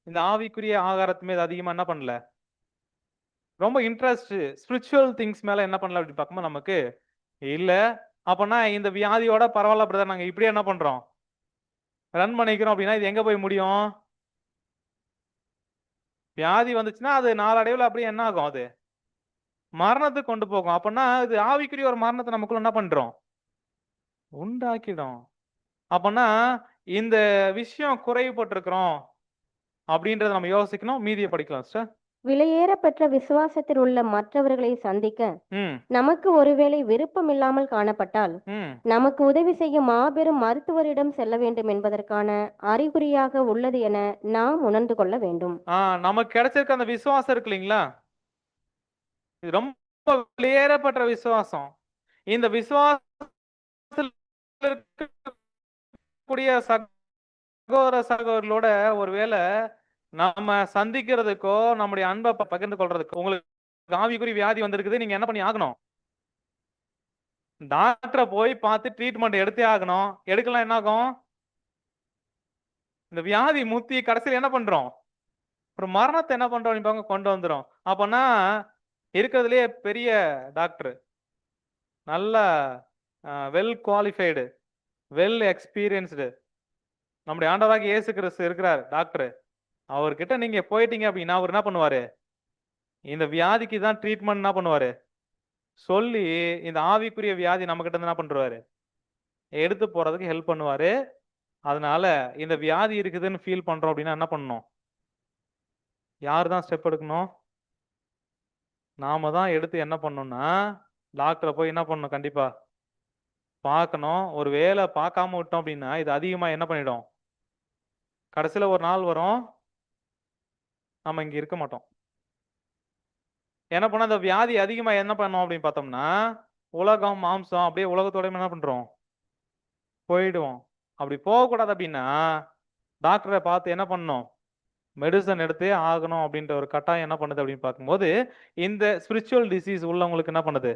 இந்த ஆவிக்குரிய ஆகாரத்து மீது அதிகமா என்ன பண்ணல, ரொம்ப இன்ட்ரெஸ்ட் ஸ்பிரிச்சுவல் திங்ஸ் மேல என்ன பண்ணல அப்படின்னு பார்க்கும்போது நமக்கு இல்ல. அப்பனா இந்த வியாதியோட பரவாயில்ல பிரதர், நாங்க இப்படியே என்ன பண்றோம், ரன் பண்ணிக்கிறோம் அப்படின்னா இது எங்க போய் முடியும்? வியாதி வந்துச்சுன்னா அது நாளடைவுல அப்படியே என்ன ஆகும், அது மரணத்துக்கு கொண்டு போகும். அப்பனா இது ஆவிக்குரிய ஒரு மரணத்தை நமக்குள்ள என்ன பண்றோம், உண்டாக்கிடும். அப்பனா இந்த விஷயம் குறைவுபட்டிருக்கிறோம் அப்படின்றத நம்ம யோசிக்கணும். மீதியை படிக்கலாம் சார். விலையேறப்பெற்ற விசுவாசத்தில் உள்ள மற்றவர்களை சந்திக்க ம் நமக்கு ஒருவேளை விருப்பம் இல்லாமல் காணப்பட்டால் ம் நமக்கு உதவி செய்யும் மாபெரும் மருத்துவரிடம் செல்ல வேண்டும் என்பதற்கான அறிகுறியாக உள்ளது என நாம் உணர்ந்து கொள்ள வேண்டும். நமக்கு கிடைச்சிருக்க அந்த விசுவாசம் இருக்கு இல்லைங்களா, இது ரொம்ப வெளியேறப்பட்ட விசுவாசம். இந்த விசுவாசத்தில் இருக்கக்கூடிய சகோதர சகோதரர்களோட ஒருவேளை நம்ம சந்திக்கிறதுக்கோ நம்முடைய அன்பை பகிர்ந்து கொள்றதுக்கோ, உங்களுக்கு ஆவிக்குறி வியாதி வந்திருக்குது, நீங்க என்ன பண்ணி ஆகணும், டாக்டரை போய் பார்த்து ட்ரீட்மெண்ட் எடுத்தே ஆகணும். எடுக்கலாம் என்ன ஆகும், இந்த வியாதி முத்தி கடைசியில் என்ன பண்றோம், ஒரு மரணத்தை என்ன பண்றோம் கொண்டு வந்துரும். அப்பனா இருக்கிறதுலே பெரிய டாக்டர், நல்ல வெல் குவாலிஃபைடு, வெல் எக்ஸ்பீரியன்ஸ்டு நம்முடைய ஆண்டவராகிய இயேசு கிறிஸ்து இருக்கிறார் டாக்டர். அவர்கிட்ட நீங்க போயிட்டீங்க அப்படின்னா அவர் என்ன பண்ணுவாரு, இந்த வியாதிக்கு தான் ட்ரீட்மெண்ட் என்ன பண்ணுவாரு சொல்லி இந்த ஆவிக்குரிய வியாதி நம்ம கிட்ட இருந்து என்ன பண்றாரு, எடுத்து போறதுக்கு ஹெல்ப் பண்ணுவாரு. அதனால இந்த வியாதி இருக்குதுன்னு ஃபீல் பண்றோம் அப்படின்னா என்ன பண்ணணும், யார் தான் ஸ்டெப் எடுக்கணும், நாம தான் எடுத்து என்ன பண்ணணும்னா டாக்டரை போய் என்ன பண்ணணும், கண்டிப்பா பார்க்கணும். ஒரு வேளை பார்க்காம விட்டோம் அப்படின்னா இது அதிகமா என்ன பண்ணிடும், கடைசியில ஒரு நாள் வரும் நம்ம இங்க இருக்க மாட்டோம். என்ன பண்ண, அந்த வியாதி அதிகமா என்ன பண்ணோம் அப்படின்னு பார்த்தோம்னா உலகம் மாம்சம் அப்படியே உலகத்தோட என்ன பண்றோம், போயிடுவோம். அப்படி போகக்கூடாது அப்படின்னா டாக்டரை பார்த்து என்ன பண்ணணும், மெடிசன் எடுத்தே ஆகணும் அப்படின்ற ஒரு கட்டாயம் என்ன பண்ணுது அப்படின்னு பார்க்கும்போது இந்த ஸ்பிரிச்சுவல் டிசீஸ் உள்ளவங்களுக்கு என்ன பண்ணுது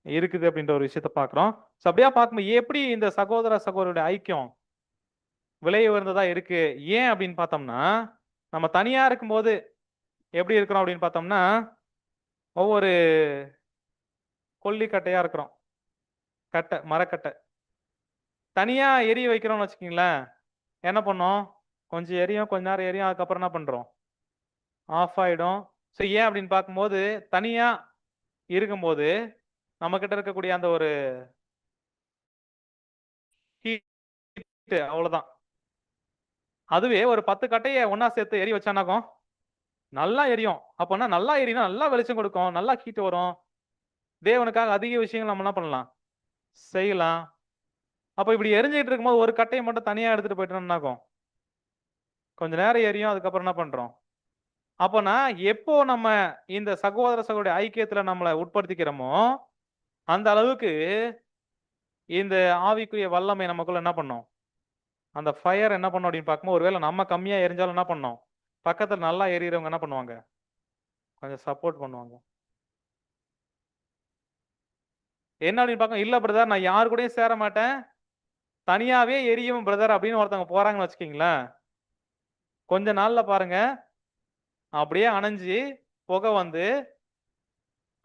இருக்குது அப்படின்ற ஒரு விஷயத்த பார்க்குறோம். ஸோ அப்படியே பார்க்கும்போது எப்படி இந்த சகோதர சகோதரருடைய ஐக்கியம் விலை உயர்ந்ததா இருக்கு, ஏன் அப்படின்னு பார்த்தோம்னா நம்ம தனியா இருக்கும்போது எப்படி இருக்கிறோம் அப்படின்னு பார்த்தோம்னா ஒவ்வொரு கொல்லிக்கட்டையா இருக்கிறோம், கட்டை மரக்கட்டை. தனியா எரிய வைக்கிறோம்னு வச்சுக்கீங்களேன், என்ன பண்ணோம், கொஞ்சம் எரியும், கொஞ்ச நேரம் எரியும், அதுக்கப்புறம் என்ன பண்றோம், ஆஃப் ஆயிடும். ஸோ ஏன் அப்படின்னு பார்க்கும்போது தனியா இருக்கும்போது நம்ம கிட்ட இருக்கக்கூடிய அந்த ஒரு ஹீட் அவ்வளவுதான். அதுவே ஒரு 10 கட்டையை ஒன்னா சேர்த்து எரி வச்சானாகும் நல்லா எரியும். அப்போனா நல்லா எரியும், நல்லா வெளிச்சம் கொடுக்கும், நல்லா ஹீட் வரும். தேவனுக்காக அதிக விஷயங்கள் நம்ம என்ன பண்ணலாம், செய்யலாம். அப்ப இப்படி எரிஞ்சிட்டு இருக்கும்போது ஒரு கட்டையை மட்டும் தனியா எடுத்துட்டு போயிட்டோம்னா என்ன ஆகும், கொஞ்ச நேரம் எரியும், அதுக்கப்புறம் என்ன பண்றோம். அப்பனா எப்போ நம்ம இந்த சகோதர சகோதரி ஐக்கியத்துல நம்மளை உட்படுத்திக்கிறோமோ அந்த அளவுக்கு இந்த ஆவிக்குரிய வல்லமை நமக்குள்ள என்ன பண்ணும், அந்த ஃபயர் என்ன பண்ணும் அப்படின்னு பார்க்கும்போது ஒருவேளை நம்ம கம்மியா எரிஞ்சாலும் என்ன பண்ணோம், பக்கத்துல நல்லா எரியறவங்க என்ன பண்ணுவாங்க, கொஞ்சம் சப்போர்ட் பண்ணுவாங்க. என்ன அப்படின்னு பார்க்க, இல்ல பிரதர் நான் யாரு கூடயும் சேர மாட்டேன், தனியாவே எரியும் பிரதர் அப்படின்னு ஒருத்தவங்க போறாங்கன்னு வச்சுக்கீங்களேன், கொஞ்ச நாள்ல பாருங்க அப்படியே அணைஞ்சு புகை வந்து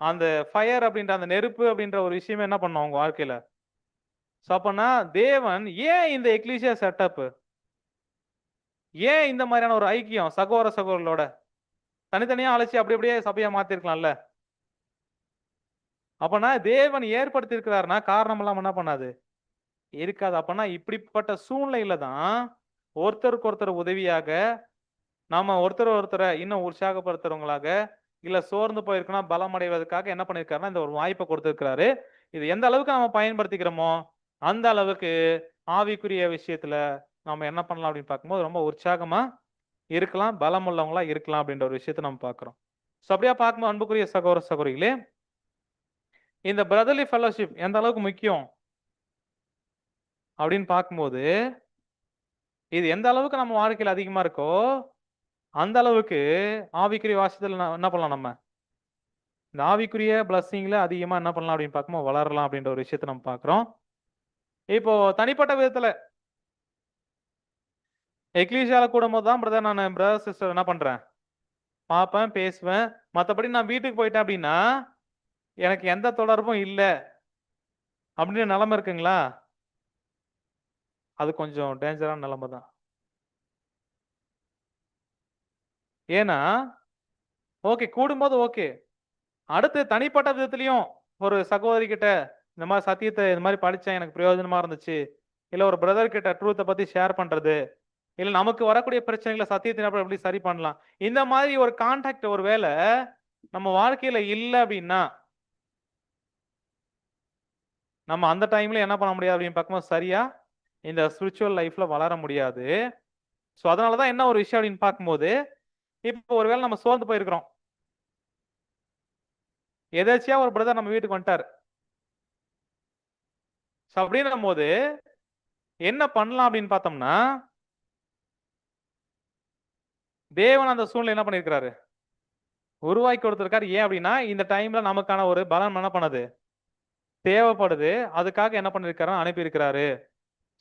அந்த ஃபயர் அப்படின்ற அந்த நெருப்பு அப்படின்ற ஒரு விஷயமே என்ன பண்ணும் அவங்க வாழ்க்கையில. ஸோ அப்பனா தேவன் ஏன் இந்த எக்லீசியா செட்டப், ஏன் இந்த மாதிரியான ஒரு ஐக்கியம் சகோதர சகோதரர்களோட தனித்தனியா அழைச்சி அப்படி அப்படியே சபையா மாத்திருக்கலாம்ல. அப்பனா தேவன் ஏற்படுத்தி இருக்கிறாருன்னா காரணம் எல்லாம் என்ன பண்ணாது இருக்காது. அப்பனா இப்படிப்பட்ட சூழ்நிலையில தான் ஒருத்தருக்கு ஒருத்தர் உதவியாக நாம ஒருத்தரை இன்னும் உற்சாகப்படுத்துறவங்களாக இல்ல சோர்ந்து போயிருக்கணும் பலம் அடைவதற்காக என்ன பண்ணிருக்காருன்னா இந்த ஒரு வாய்ப்பை கொடுத்திருக்கிறாரு. இது எந்த அளவுக்கு நம்ம பயன்படுத்திக்கிறோமோ அந்த அளவுக்கு ஆவிக்குரிய விஷயத்துல நம்ம என்ன பண்ணலாம் அப்படின்னு பார்க்கும்போது ரொம்ப உற்சாகமா இருக்கலாம், பலம் உள்ளவங்களா இருக்கலாம் அப்படின்ற ஒரு விஷயத்தை நம்ம பார்க்கிறோம். ஸோ அப்படியே பார்க்கும்போது அன்புக்குரிய சகோதர சகோதரிகளே, இந்த பிரதர்லி ஃபெல்லோஷிப் எந்த அளவுக்கு முக்கியம் அப்படின்னு பார்க்கும்போது, இது எந்த அளவுக்கு நம்ம வாழ்க்கையில் அதிகமா இருக்கோ அந்த அளவுக்கு ஆவிக்குரிய வாசத்துல என்ன பண்ணலாம், நம்ம இந்த ஆவிக்குரிய பிளஸ்ஸிங்ல அதிகமா என்ன பண்ணலாம் அப்படின்னு பார்க்கும்போது வளரலாம் அப்படின்ற ஒரு விஷயத்தை நம்ம பார்க்கிறோம். இப்போ தனிப்பட்ட விதத்துல எக்லீசியால கூடும்போது தான் பிரதர் நான் பிரதர் சிஸ்டர் என்ன பண்றேன், பார்ப்பேன், பேசுவேன். மற்றபடி நான் வீட்டுக்கு போயிட்டேன் அப்படின்னா எனக்கு எந்த தொடர்பும் இல்லை அப்படின்னு நிலைமை இருக்குங்களா? அது கொஞ்சம் டேஞ்சரான நிலைமை தான். ஏன்னா ஓகே கூடும்போது ஓகே, அடுத்து தனிப்பட்ட விதத்திலையும் ஒரு சகோதரி கிட்ட இந்த மாதிரி சத்தியத்தை இந்த மாதிரி படிச்சேன், எனக்கு பிரயோஜனமா இருந்துச்சு, இல்ல ஒரு பிரதர் கிட்ட ட்ரூத்தை பத்தி ஷேர் பண்றது, இல்ல நமக்கு வரக்கூடிய பிரச்சனைகளை சத்தியத்தின் அப்புறம் எப்படி சரி பண்ணலாம், இந்த மாதிரி ஒரு கான்டாக்ட் ஒரு வேலை நம்ம வாழ்க்கையில இல்லை அப்படின்னா நம்ம அந்த டைம்ல என்ன பண்ண முடியாது அப்படின்னு பார்க்கும்போது சரியா இந்த ஸ்பிரிச்சுவல் லைஃப்ல வளர முடியாது. ஸோ அதனாலதான் என்ன ஒரு விஷயம் அப்படின்னு பார்க்கும்போது, இப்போ ஒருவேளை நம்ம சோர்ந்து போயிருக்கிறோம், எதாச்சியா ஒரு பிரதர் நம்ம வீட்டுக்கு வந்துட்டார். ஸோ அப்படின்னும் போது என்ன பண்ணலாம் அப்படின்னு பார்த்தோம்னா, தேவன் அந்த சூழ்நிலை என்ன பண்ணியிருக்கிறாரு, உருவாக்கி கொடுத்திருக்காரு. ஏன் அப்படின்னா இந்த டைம்ல நமக்கான ஒரு பலன் என்ன பண்ணுது, தேவைப்படுது. அதுக்காக என்ன பண்ணிருக்காரு, அனுப்பியிருக்கிறாரு.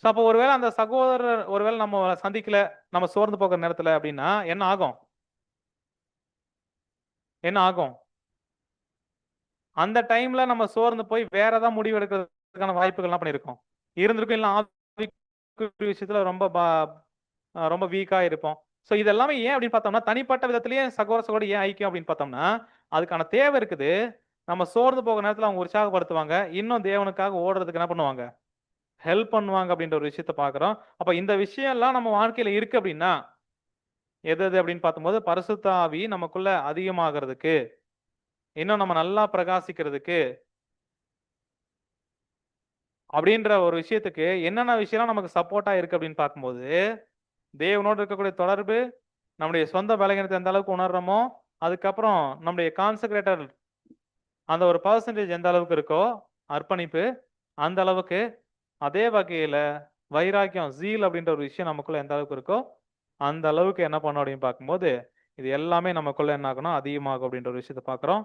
ஸோ அப்போ ஒருவேளை அந்த சகோதரர் ஒருவேளை நம்ம சந்திக்கல, நம்ம சோர்ந்து போகிற நேரத்துல அப்படின்னா என்ன ஆகும், என்ன ஆகும்? அந்த டைம்ல நம்ம சோர்ந்து போய் வேற ஏதாவது முடிவு எடுக்கிறதுக்கான வாய்ப்புகள் என்ன பண்ணிருக்கோம், இருந்திருக்கும். இல்ல ஆவிக்குரிய விஷயத்துல ரொம்ப வீக்கா இருப்போம். ஸோ இதெல்லாமே ஏன் அப்படின்னு பார்த்தோம்னா தனிப்பட்ட விதத்திலேயே சகோதர சகோதரி ஏன் ஐக்கியம் அப்படின்னு பார்த்தோம்னா அதுக்கான தேவை இருக்குது. நம்ம சோர்ந்து போகிற நேரத்துல அவங்க உற்சாகப்படுத்துவாங்க, இன்னும் தேவனுக்காக ஓடுறதுக்கு என்ன பண்ணுவாங்க, ஹெல்ப் பண்ணுவாங்க அப்படின்ற ஒரு விஷயத்த பார்க்கிறோம். அப்ப இந்த விஷயம் எல்லாம் நம்ம வாழ்க்கையில இருக்கு அப்படின்னா எது எது அப்படின்னு பார்க்கும்போது பரிசுத்த ஆவி நமக்குள்ள அதிகமாகிறதுக்கு, இன்னும் நம்ம நல்லா பிரகாசிக்கிறதுக்கு அப்படின்ற ஒரு விஷயத்துக்கு என்னென்ன விஷயம்லாம் நமக்கு சப்போர்ட்டா இருக்கு அப்படின்னு பார்க்கும்போது, தேவனோடு இருக்கக்கூடிய தொடர்பு, நம்முடைய சொந்த பலகீனத்தை எந்த அளவுக்கு உணர்றோமோ, அதுக்கப்புறம் நம்முடைய கான்செக்ரேட்டர் அந்த ஒரு பர்சன்டேஜ் எந்த அளவுக்கு இருக்கோ அர்ப்பணிப்பு அந்த அளவுக்கு, அதே வகையில வைராக்கியம் ஜீல் அப்படின்ற ஒரு விஷயம் நமக்குள்ள எந்த அளவுக்கு இருக்கோ அந்த அளவுக்கு என்ன பண்ணும் அப்படின்னு பார்க்கும்போது இது எல்லாமே நமக்குள்ள என்ன ஆகணும், அதிகமாகும் அப்படின்ற ஒரு விஷயத்த பார்க்கிறோம்.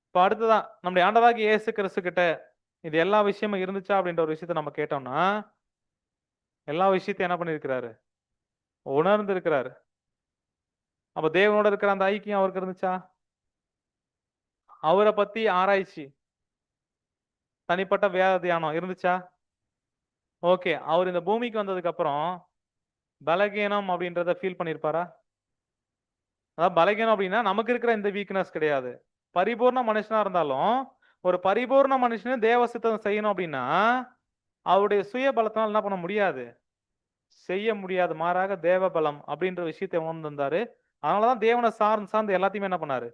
இப்போ அடுத்ததான் நம்முடைய ஆண்டவராகிய இயேசு கிறிஸ்து கிட்ட இது எல்லா விஷயமும் இருந்துச்சா அப்படின்ற ஒரு விஷயத்த நம்ம கேட்டோம்னா எல்லா விஷயத்தையும் என்ன பண்ணிருக்கிறாரு, உணர்ந்து இருக்கிறாரு. அப்ப தேவனோட இருக்கிற அந்த ஐக்கியம் அவருக்கு இருந்துச்சா, அவரை பத்தி ஆராய்ச்சி தனிப்பட்ட வேத தியானம் இருந்துச்சா? ஓகே, அவர் இந்த பூமிக்கு வந்ததுக்கு அப்புறம் பலகீனம் அப்படின்றத ஃபீல் பண்ணிருப்பாரா? அதாவது பலகீனம் அப்படின்னா நமக்கு இருக்கிற இந்த வீக்னஸ் கிடையாது. பரிபூர்ண மனுஷனா இருந்தாலும் ஒரு பரிபூர்ண மனுஷனு தேவ சித்தம் செய்யணும் அப்படின்னா அவருடைய சுய பலத்தினால் என்ன பண்ண முடியாது, செய்ய முடியாது. மாறாக தேவ பலம் அப்படின்ற விஷயத்தை உணர்ந்து வந்தாரு. அதனாலதான் தேவனை சார்ந்து சார்ந்து எல்லாத்தையுமே என்ன பண்ணாரு,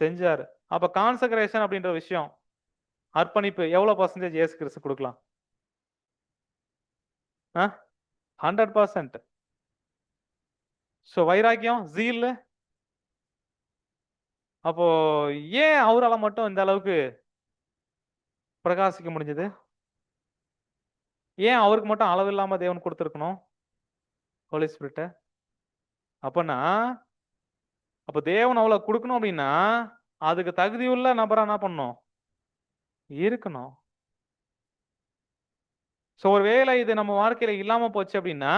செஞ்சாரு. அப்ப கான்சக்ரேஷன் அப்படின்ற விஷயம், அர்ப்பணிப்பு எவ்வளவு பர்சன்டேஜ் இயேசு கிறிஸ்து கொடுக்கலாம்? 100%. ஸோ வைராக்கியம் ஜீல், அப்போ ஏன் அவரால மட்டும் இந்த அளவுக்கு பிரகாசிக்க முடிஞ்சது? ஏன் அவருக்கு மட்டும் அளவில்லாம தேவன் கொடுத்திருக்கணும் ஹோலி ஸ்பிரிட்ட? அப்பனா அப்ப தேவன் அவ்வளவு கொடுக்கணும் அப்படின்னா அதுக்கு தகுதியுள்ள நபரா என்ன பண்ணணும், இருக்கணும். சோ ஒருவேளை இது நம்ம வாழ்க்கையில இல்லாம போச்சு அப்படின்னா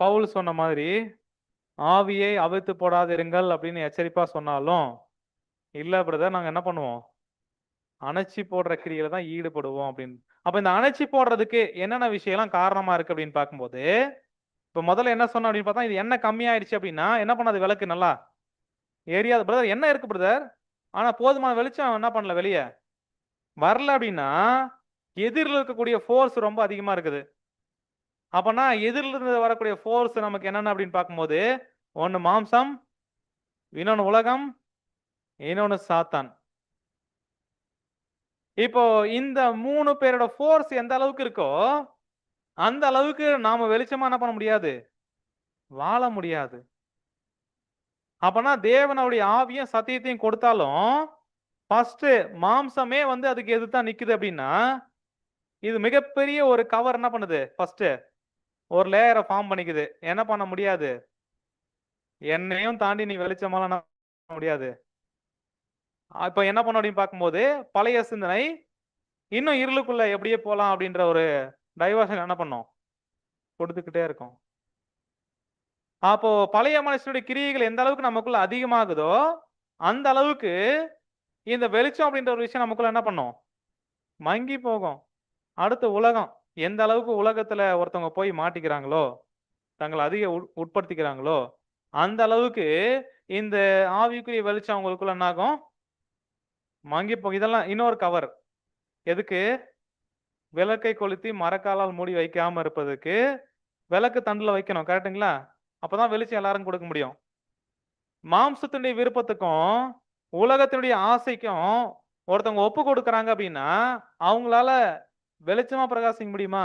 பவுல் சொன்ன மாதிரி ஆவியை அவிழ்த்து போடாதிருங்கள் அப்படின்னு எச்சரிப்பா சொன்னாலும் இல்ல பிரதர் நாங்க என்ன பண்ணுவோம், அணைச்சி போடுற கிரியில தான் ஈடுபடுவோம் அப்படின்னு. அப்ப இந்த அணைச்சி போடுறதுக்கு என்னென்ன விஷயம்லாம் காரணமா இருக்கு அப்படின்னு பார்க்கும்போது இப்ப முதல்ல என்ன சொன்ன அப்படின்னு பார்த்தா இது என்ன கம்மியாயிடுச்சு அப்படின்னா என்ன பண்ணாது, விளக்கு நல்லா எரியாது. பிரதர் என்ன இருக்கு பிரதர், ஆனா போதுமான வெளிச்சம் என்ன பண்ணல, வெளியே வரல அப்படின்னா எதிரில் இருக்கக்கூடிய ஃபோர்ஸ் ரொம்ப அதிகமா இருக்குது. அப்பனா எதிரில் இருந்து வரக்கூடிய ஃபோர்ஸ் நமக்கு என்னென்ன அப்படின்னு பார்க்கும்போது ஒன்னு மாம்சம், இன்னொன்னு உலகம், இன்னொன்னு சாத்தான். இப்போ இந்த 3 பேரோட ஃபோர்ஸ் எந்த அளவுக்கு இருக்கோ அந்த அளவுக்கு நாம வெளிச்சமா என்ன பண்ண முடியாது, வாழ முடியாது. அப்பனா தேவனுடைய ஆவியும் சத்தியத்தையும் கொடுத்தாலும் ஃபர்ஸ்ட் மாம்சமே வந்து அதுக்கு எதிர்த்தா நிக்குது அப்படின்னா இது மிகப்பெரிய ஒரு கவர் என்ன பண்ணுது, ஃபர்ஸ்ட் ஒரு லேயரை ஃபார்ம் பண்ணிக்குது. என்ன பண்ண முடியாது, என்னையும் தாண்டி நீ வெளிச்சமாலாம் என்ன பண்ண முடியாது. இப்ப என்ன பண்ண அப்படின்னு பார்க்கும்போது பழைய சிந்தனை இன்னும் இருளுக்குள்ள எப்படியே போலாம் அப்படின்ற ஒரு டைவர்ஷன் என்ன பண்ணும், கொடுத்துக்கிட்டே இருக்கும். அப்போ பழைய மனுஷனுடைய கிரியைகள் எந்த அளவுக்கு நமக்குள்ள அதிகமாகுதோ அந்த அளவுக்கு இந்த வெளிச்சம் அப்படின்ற ஒரு விஷயம் நமக்குள்ள என்ன பண்ணும், மங்கி போகும். அடுத்த உலகம் எந்த அளவுக்கு உலகத்துல ஒருத்தவங்க போய் மாட்டிக்கிறாங்களோ, தங்களை அதிக உட்படுத்திக்கிறாங்களோ அந்த அளவுக்கு இந்த ஆவிக்குரிய வெளிச்சம் அவங்களுக்குள்ள என்ன ஆகும், மங்கி போகும். இதெல்லாம் இன்னொரு கவர். எதுக்கு, விளக்கை கொளுத்தி மரக்காலால் மூடி வைக்காம இருப்பதுக்கு விளக்கு தண்டுல வைக்கணும். கரெக்டுங்களா? அப்பதான் வெளிச்சம் எல்லாரும் கொடுக்க முடியும். மாம்சத்தினுடைய விருப்பத்துக்கும் உலகத்தினுடைய ஆசைக்கும் ஒருத்தவங்க ஒப்பு கொடுக்கறாங்க அப்படின்னா அவங்களால வெளிச்சமா பிரகாசிக்க முடியுமா?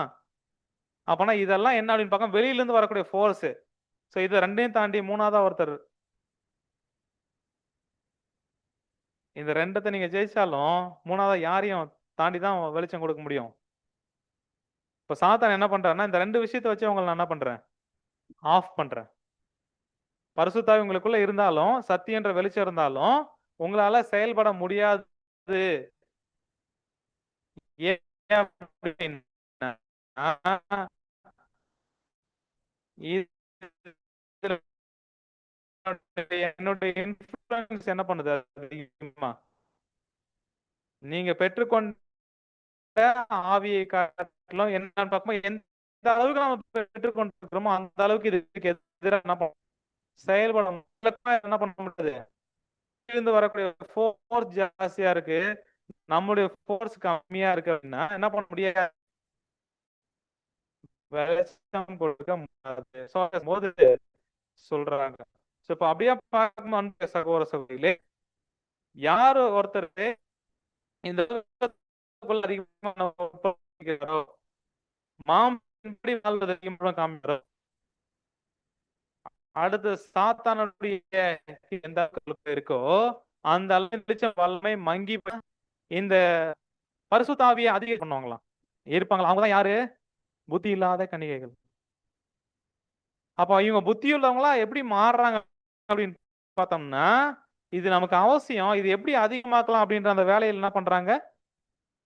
அப்பனா இதெல்லாம் என்ன அப்படின்னு பார்க்க வெளியில இருந்து வரக்கூடிய ஃபோர்ஸ். சோ இது ரெண்டையும் தாண்டி மூணாவதா ஒருத்தர். இந்த ரெண்டத்தை நீங்க ஜெயிச்சாலும் மூணாவதா யாரையும் தாண்டி தான் வெளிச்சம் கொடுக்க முடியும். இப்ப சாத்தான் என்ன பண்றாருன்னா இந்த ரெண்டு விஷயத்தை வச்சு உங்களை நான் என்ன பண்றேன், ஆஃப் பண்றேன். பரிசுத்தாவி உங்களுக்குள்ள இருந்தாலும் சத்தியன்ற வெளிச்சம் இருந்தாலும் உங்களால செயல்பட முடியாது. ஏன் அப்படின்னா, இதுல என்னுடைய இன்ஃப்ளூயன்ஸ் என்ன பண்ணுது அதிகமா, நீங்க பெற்றுக்கொண்ட ஆவியை காட்டிலும் என்னன்னு பார்க்கும்போது எந்த அளவுக்கு நம்ம பெற்றுக்கொண்டிருக்கிறோமோ அந்த அளவுக்கு இதுக்கு எதிராக என்ன பண்ண செயல்பட என்ன பண்ண முடியாது. இருந்து வரக்கூடிய ஃபோர்ஸ் ஜாஸ்தியா இருக்கு, நம்முடைய ஃபோர்ஸ் கம்மியா இருக்கு அப்படின்னா என்ன பண்ண முடியாது, வெளிச்சம் கொடுக்க முடியாது. போது சொல்றாங்க. இப்ப அப்படியே பார்க்கும்போது சகோதர சகோதரிகளே, யாரு ஒருத்தருக்கு இந்த அதிகமான மாம்படி வாழ்வதற்கு காமிக்கிறோம். அடுத்து சாத்தானுடைய எந்த இருக்கோ அந்த அளவு வல்லமை மங்கி இந்த பரிசுத்தாவியை அதிகம் பண்ணுவாங்களாம், இருப்பாங்களா. அவங்கதான் யாரு, புத்தி இல்லாத கன்னிகைகள். அப்ப இவங்க புத்தி உள்ளவங்களா எப்படி மாறுறாங்க அப்படின்னு பார்த்தோம்னா இது நமக்கு அவசியம். இது எப்படி அதிகமாக்கலாம் அப்படின்ற அந்த வேலையில் என்ன பண்றாங்க,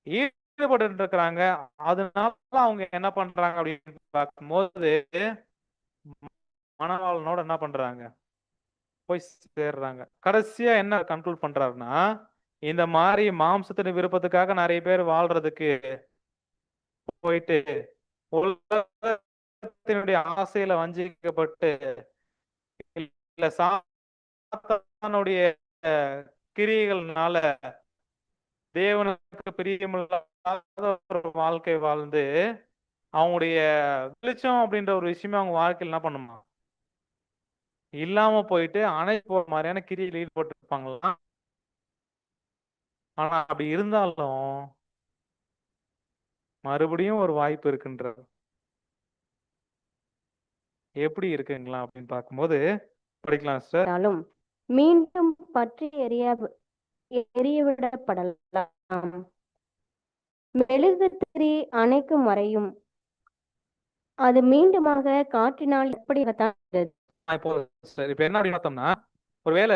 ஈடுபட்டு இருக்கிறாங்க. அதனால அவங்க என்ன பண்றாங்க அப்படின்னு பார்க்கும்போது மணவாளனோட என்ன பண்றாங்க, போய் சேர்றாங்க. கடைசியா என்ன கன்க்ளூட் பண்றாருன்னா இந்த மாதிரி மாம்சத்தின் விருப்பத்துக்காக நிறைய பேர் வாழ்றதுக்கு போயிட்டு உலகத்தினுடைய ஆசையில வஞ்சிக்கப்பட்டு இல்ல சாத்தானுடைய கிரியைகள்னால தேவனுக்கு பிரியமில்லாத ஒரு வாழ்க்கை வாழ்ந்து அவங்களுடைய வெளிச்சம் அப்படின்ற ஒரு விஷயமே அவங்க வாழ்க்கையில் என்ன பண்ணுமா இல்லாம போயிட்டு அணைச்சு போற மாதிரியான கிரியில் ஈடுபட்டு இருப்பாங்களா. ஆனா அப்படி இருந்தாலும் மறுபடியும் ஒரு வாய்ப்பு இருக்குன்றது எப்படி இருக்குங்களா அப்படின்னு பார்க்கும்போது படிக்கலாம் சார். மீண்டும் பற்றி எரியவிடப்படலாம். மெழுகுதிரி அணைக்கும் வரையும் அது மீண்டுமாக காற்றினால் எப்படி இப்போ சரி, இப்ப என்ன அப்படின்னு பார்த்தோம்னா ஒருவேளை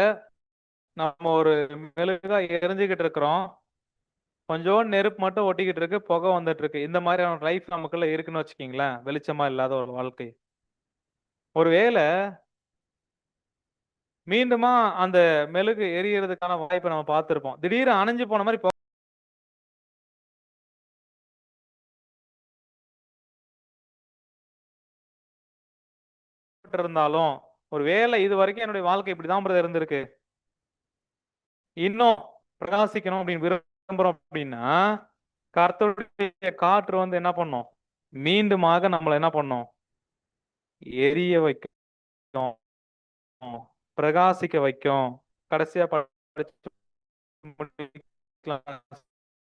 நம்ம ஒரு மெழுகா எரிஞ்சுக்கிட்டு இருக்கிறோம், கொஞ்சம் நெருப்பு மட்டும் ஒட்டிக்கிட்டு இருக்கு, புகை வந்துட்டு இருக்கு. இந்த மாதிரியான லைஃப் நமக்குள்ள இருக்குன்னு வச்சுக்கீங்களேன், வெளிச்சமா இல்லாத ஒரு வாழ்க்கை. ஒருவேளை மீண்டுமா அந்த மெழுகு எரியறதுக்கான வாய்ப்பை நம்ம பார்த்திருப்போம். திடீர்னு அணைஞ்சு போன மாதிரி இருந்தாலும் ஒருவேளை இது வரைக்கும் என்னுடைய வாழ்க்கை இப்படிதான் பிரதர் இருந்திருக்கு, இன்னும் பிரகாசிக்கணும் அப்படின்னு விரும்புறோம் அப்படின்னா கர்த்தருடைய காற்று வந்து என்ன பண்ணும், மீண்டுமாக நம்மளை என்ன பண்ணும், எரிய வைக்கும், பிரகாசிக்க வைக்கும். கடைசியா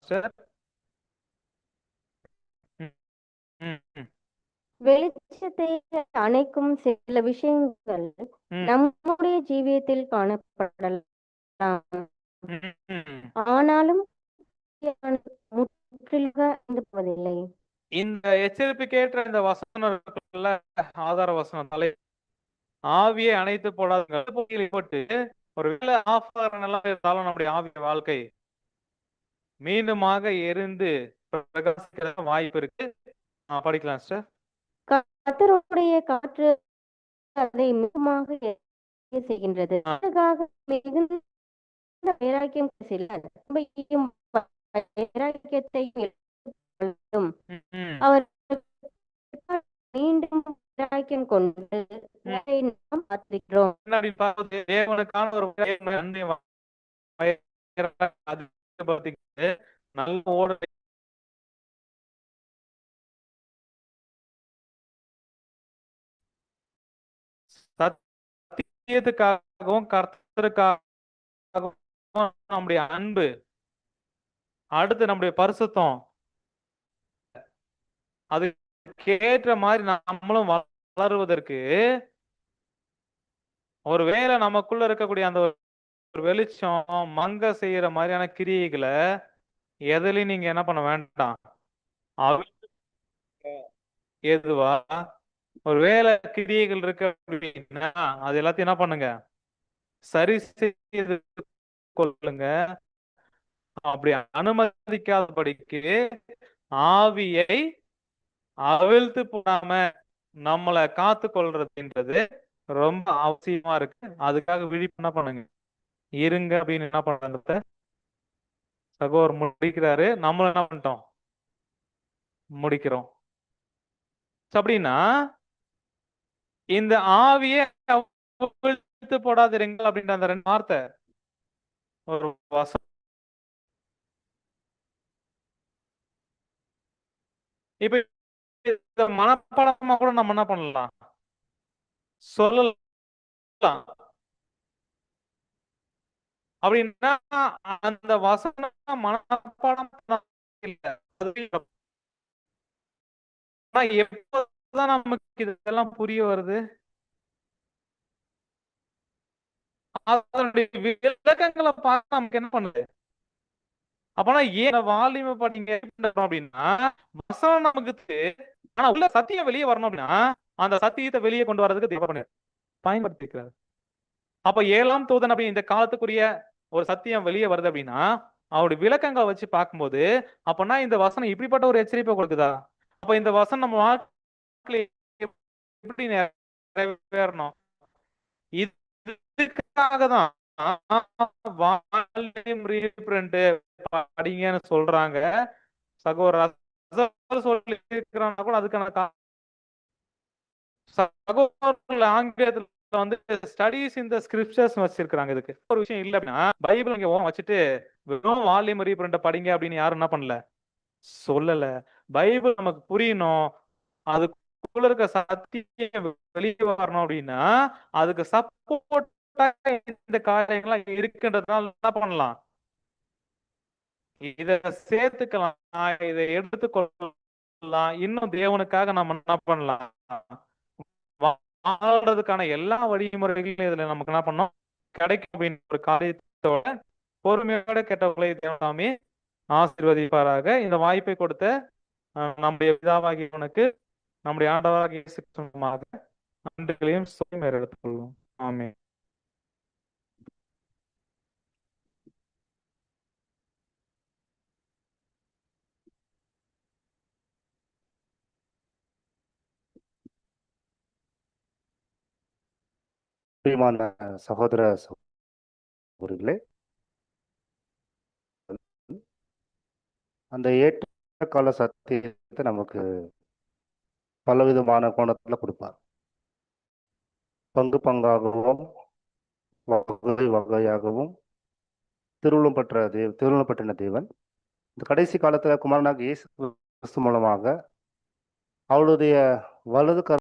பாஸ்டர். ம், ம், ம், வெளிச்சத்தை அணைக்கும் சில விஷயங்கள் ம், நம்முடைய ஜீவியத்தில் காணப்படலாம். ம், ம். ஆனாலும் முற்றிலுமாக இருப்பதில்லை. இந்த எச்சரிப்புக்கேற்ற இந்த வசனம் இருக்குல்ல, ஆதார வசனம் தலை ஆவியை அணைத்து போடாதுங்க. போட்டியில் ஈடுபட்டு ஒரு வேலை ஆஃப் ஆகிற நிலைமை இருந்தாலும் நம்முடைய ஆவி வாழ்க்கை மீண்டுமாக எரிந்து பிரகாசிக்கிற வாய்ப்பு இருக்கு. படிக்கலாம் சிஸ்டர். கர்த்தருடைய காற்று அதை மிகமாக எரிய செய்கின்றது. ஆ. அதற்காக மிகுந்த வைராக்கியம் சிலர் நம்பிக்கையும் வைராக்கியத்தையும் எடுத்துக்கொள்ளும். ம், ம், அவர் மீண்டும் வைராக்கியம் கொண்டு அதை நாம் பார்த்திருக்கிறோம். என்ன அப்படின்னு பார்க்கும்போது தேவனுக்கான ஒரு அன்பை அது பார்த்தீங்கன்னா நல்ல ஓட சத்தியத்துக்காகவும் கர்த்தருக்காகவும் நம்முடைய அன்பு, அடுத்து நம்முடைய பரிசுத்தம், அது கேட்ட மாதிரி நம்மளும் வளருவதற்கு ஒருவேளை நமக்குள்ள இருக்கக்கூடிய அந்த ஒரு வெளிச்சம் மங்க செய்யற மாதிரியான கிரியைகளை எதுலயும் நீங்க என்ன பண்ண வேண்டாம். ஏதுவா ஒரு வேலை கிரியைகள் இருக்கு அப்படின்னா அது எல்லாத்தையும் என்ன பண்ணுங்க, சரி செய்து கொள்ளுங்க. அப்படி அனுமதிக்காதபடிக்கு ஆவியை அவிழ்த்து போடாம நம்மளை காத்து கொள்றதுன்றது ரொம்ப அவசியமா இருக்கு. அதுக்காக விழிப்பு என்ன பண்ணுங்க, இருங்க அப்படின்னு என்ன பண்றாங்க சகோதரர் முடிக்கிறாரு, நம்மள என்ன பண்ணிட்டோம் முடிக்கிறோம். அப்படின்னா இந்த ஆவியை அவிழ்த்து போடாதீர்கள் அப்படின்ற அந்த 2 வார்த்தை ஒரு வசனம். இப்ப இந்த மனப்பாடமா கூட நம்ம என்ன பண்ணலாம் சொல்லலாம். அப்படின்னா அந்த வசனம் மனப்பாடம் இல்ல, எப்பதான் நமக்கு இதெல்லாம் புரிய வருது, அதனுடைய விளக்கங்களை பார்த்து நமக்கு என்ன பண்ணுது. அப்பனா ஏன் வால்யூம் பண்ணீங்க அப்படின்னா வசனம் நமக்கு, ஆனா உள்ள சத்தியம் வெளியே வரணும் அப்படின்னா அந்த சத்தியத்தை வெளியே கொண்டு வரதுக்கு தேவை பயன்படுத்திக்கிறார். அப்ப 7ஆம் தூதன் அப்படி இந்த காலத்துக்குரிய ஒரு சத்தியம் வெளியே வருது அப்படின்னா அவருடைய விளக்கங்களை வச்சு பார்க்கும்போது அப்பனா இந்த வசனம் இப்படிப்பட்ட ஒரு எச்சரிப்பை கொடுக்குதா? அப்ப இந்த வசனம் நம்ம வாழ்க்கையில எப்படி நிறைவேறணும்? இதுக்காகதான் வால்யூம் ரீப்ரிண்ட் படிங்கன்னு சொல்றாங்க. சகோதரர் சொல்லி இருக்கிறாங்க கூட அதுக்கான சகோதரர்கள் ஆங்கிலத்துல வந்து ஸ்டடீஸ் இந்த ஸ்கிரிப்சர்ஸ் வச்சிருக்காங்க. இதுக்கு ஒரு விஷயம் இல்ல அப்படின்னா பைபிள் இங்க ஓரம் வச்சுட்டு வெறும் வால்யூம் ரீப்ரிண்ட் படிங்க அப்படின்னு யாரும் என்ன பண்ணல சொல்லல. பைபிள் நமக்கு புரியணும், அதுக்குள்ள இருக்க சத்தியம் வெளியே வரணும் அப்படின்னா அதுக்கு சப்போர்ட்டா இந்த காரியங்கள்லாம் இருக்குன்றதுனால என்ன பண்ணலாம், இத சேர்த்துக்கலாம், இதை எடுத்துக்கொள்ளலாம். இன்னும் தேவனுக்காக நம்ம என்ன பண்ணலாம், வாழ்றதுக்கான எல்லா வழிமுறைகளும் இதுல நமக்கு என்ன பண்ணோம் கிடைக்கும் அப்படின்னு ஒரு காரியத்தோட பொறுமையோட கேட்டவர்களை தேவனாமே ஆசீர்வதிப்பாராக. இந்த வாய்ப்பை கொடுத்த நம்முடைய பிதாவாகியவனுக்கு நம்முடைய ஆண்டவராகிய இயேசு கிறிஸ்துவுமாக நன்றிகளையும் சொல்லி மேறெடுத்துக் கொள்வோம். ஆமென். பிரியமான சகோதர சகோதரிகளே, அந்த ஏற்ற கால சத்தியத்தை நமக்கு பலவிதமான கோணத்துல கொடுப்பார். பங்கு பங்காகவும் வகை வகையாகவும் திருவுளம் பற்றின தேவன் இந்த கடைசி காலத்துல குமாரனாக இயேசு கிறிஸ்து மூலமாக அவளுடைய வலது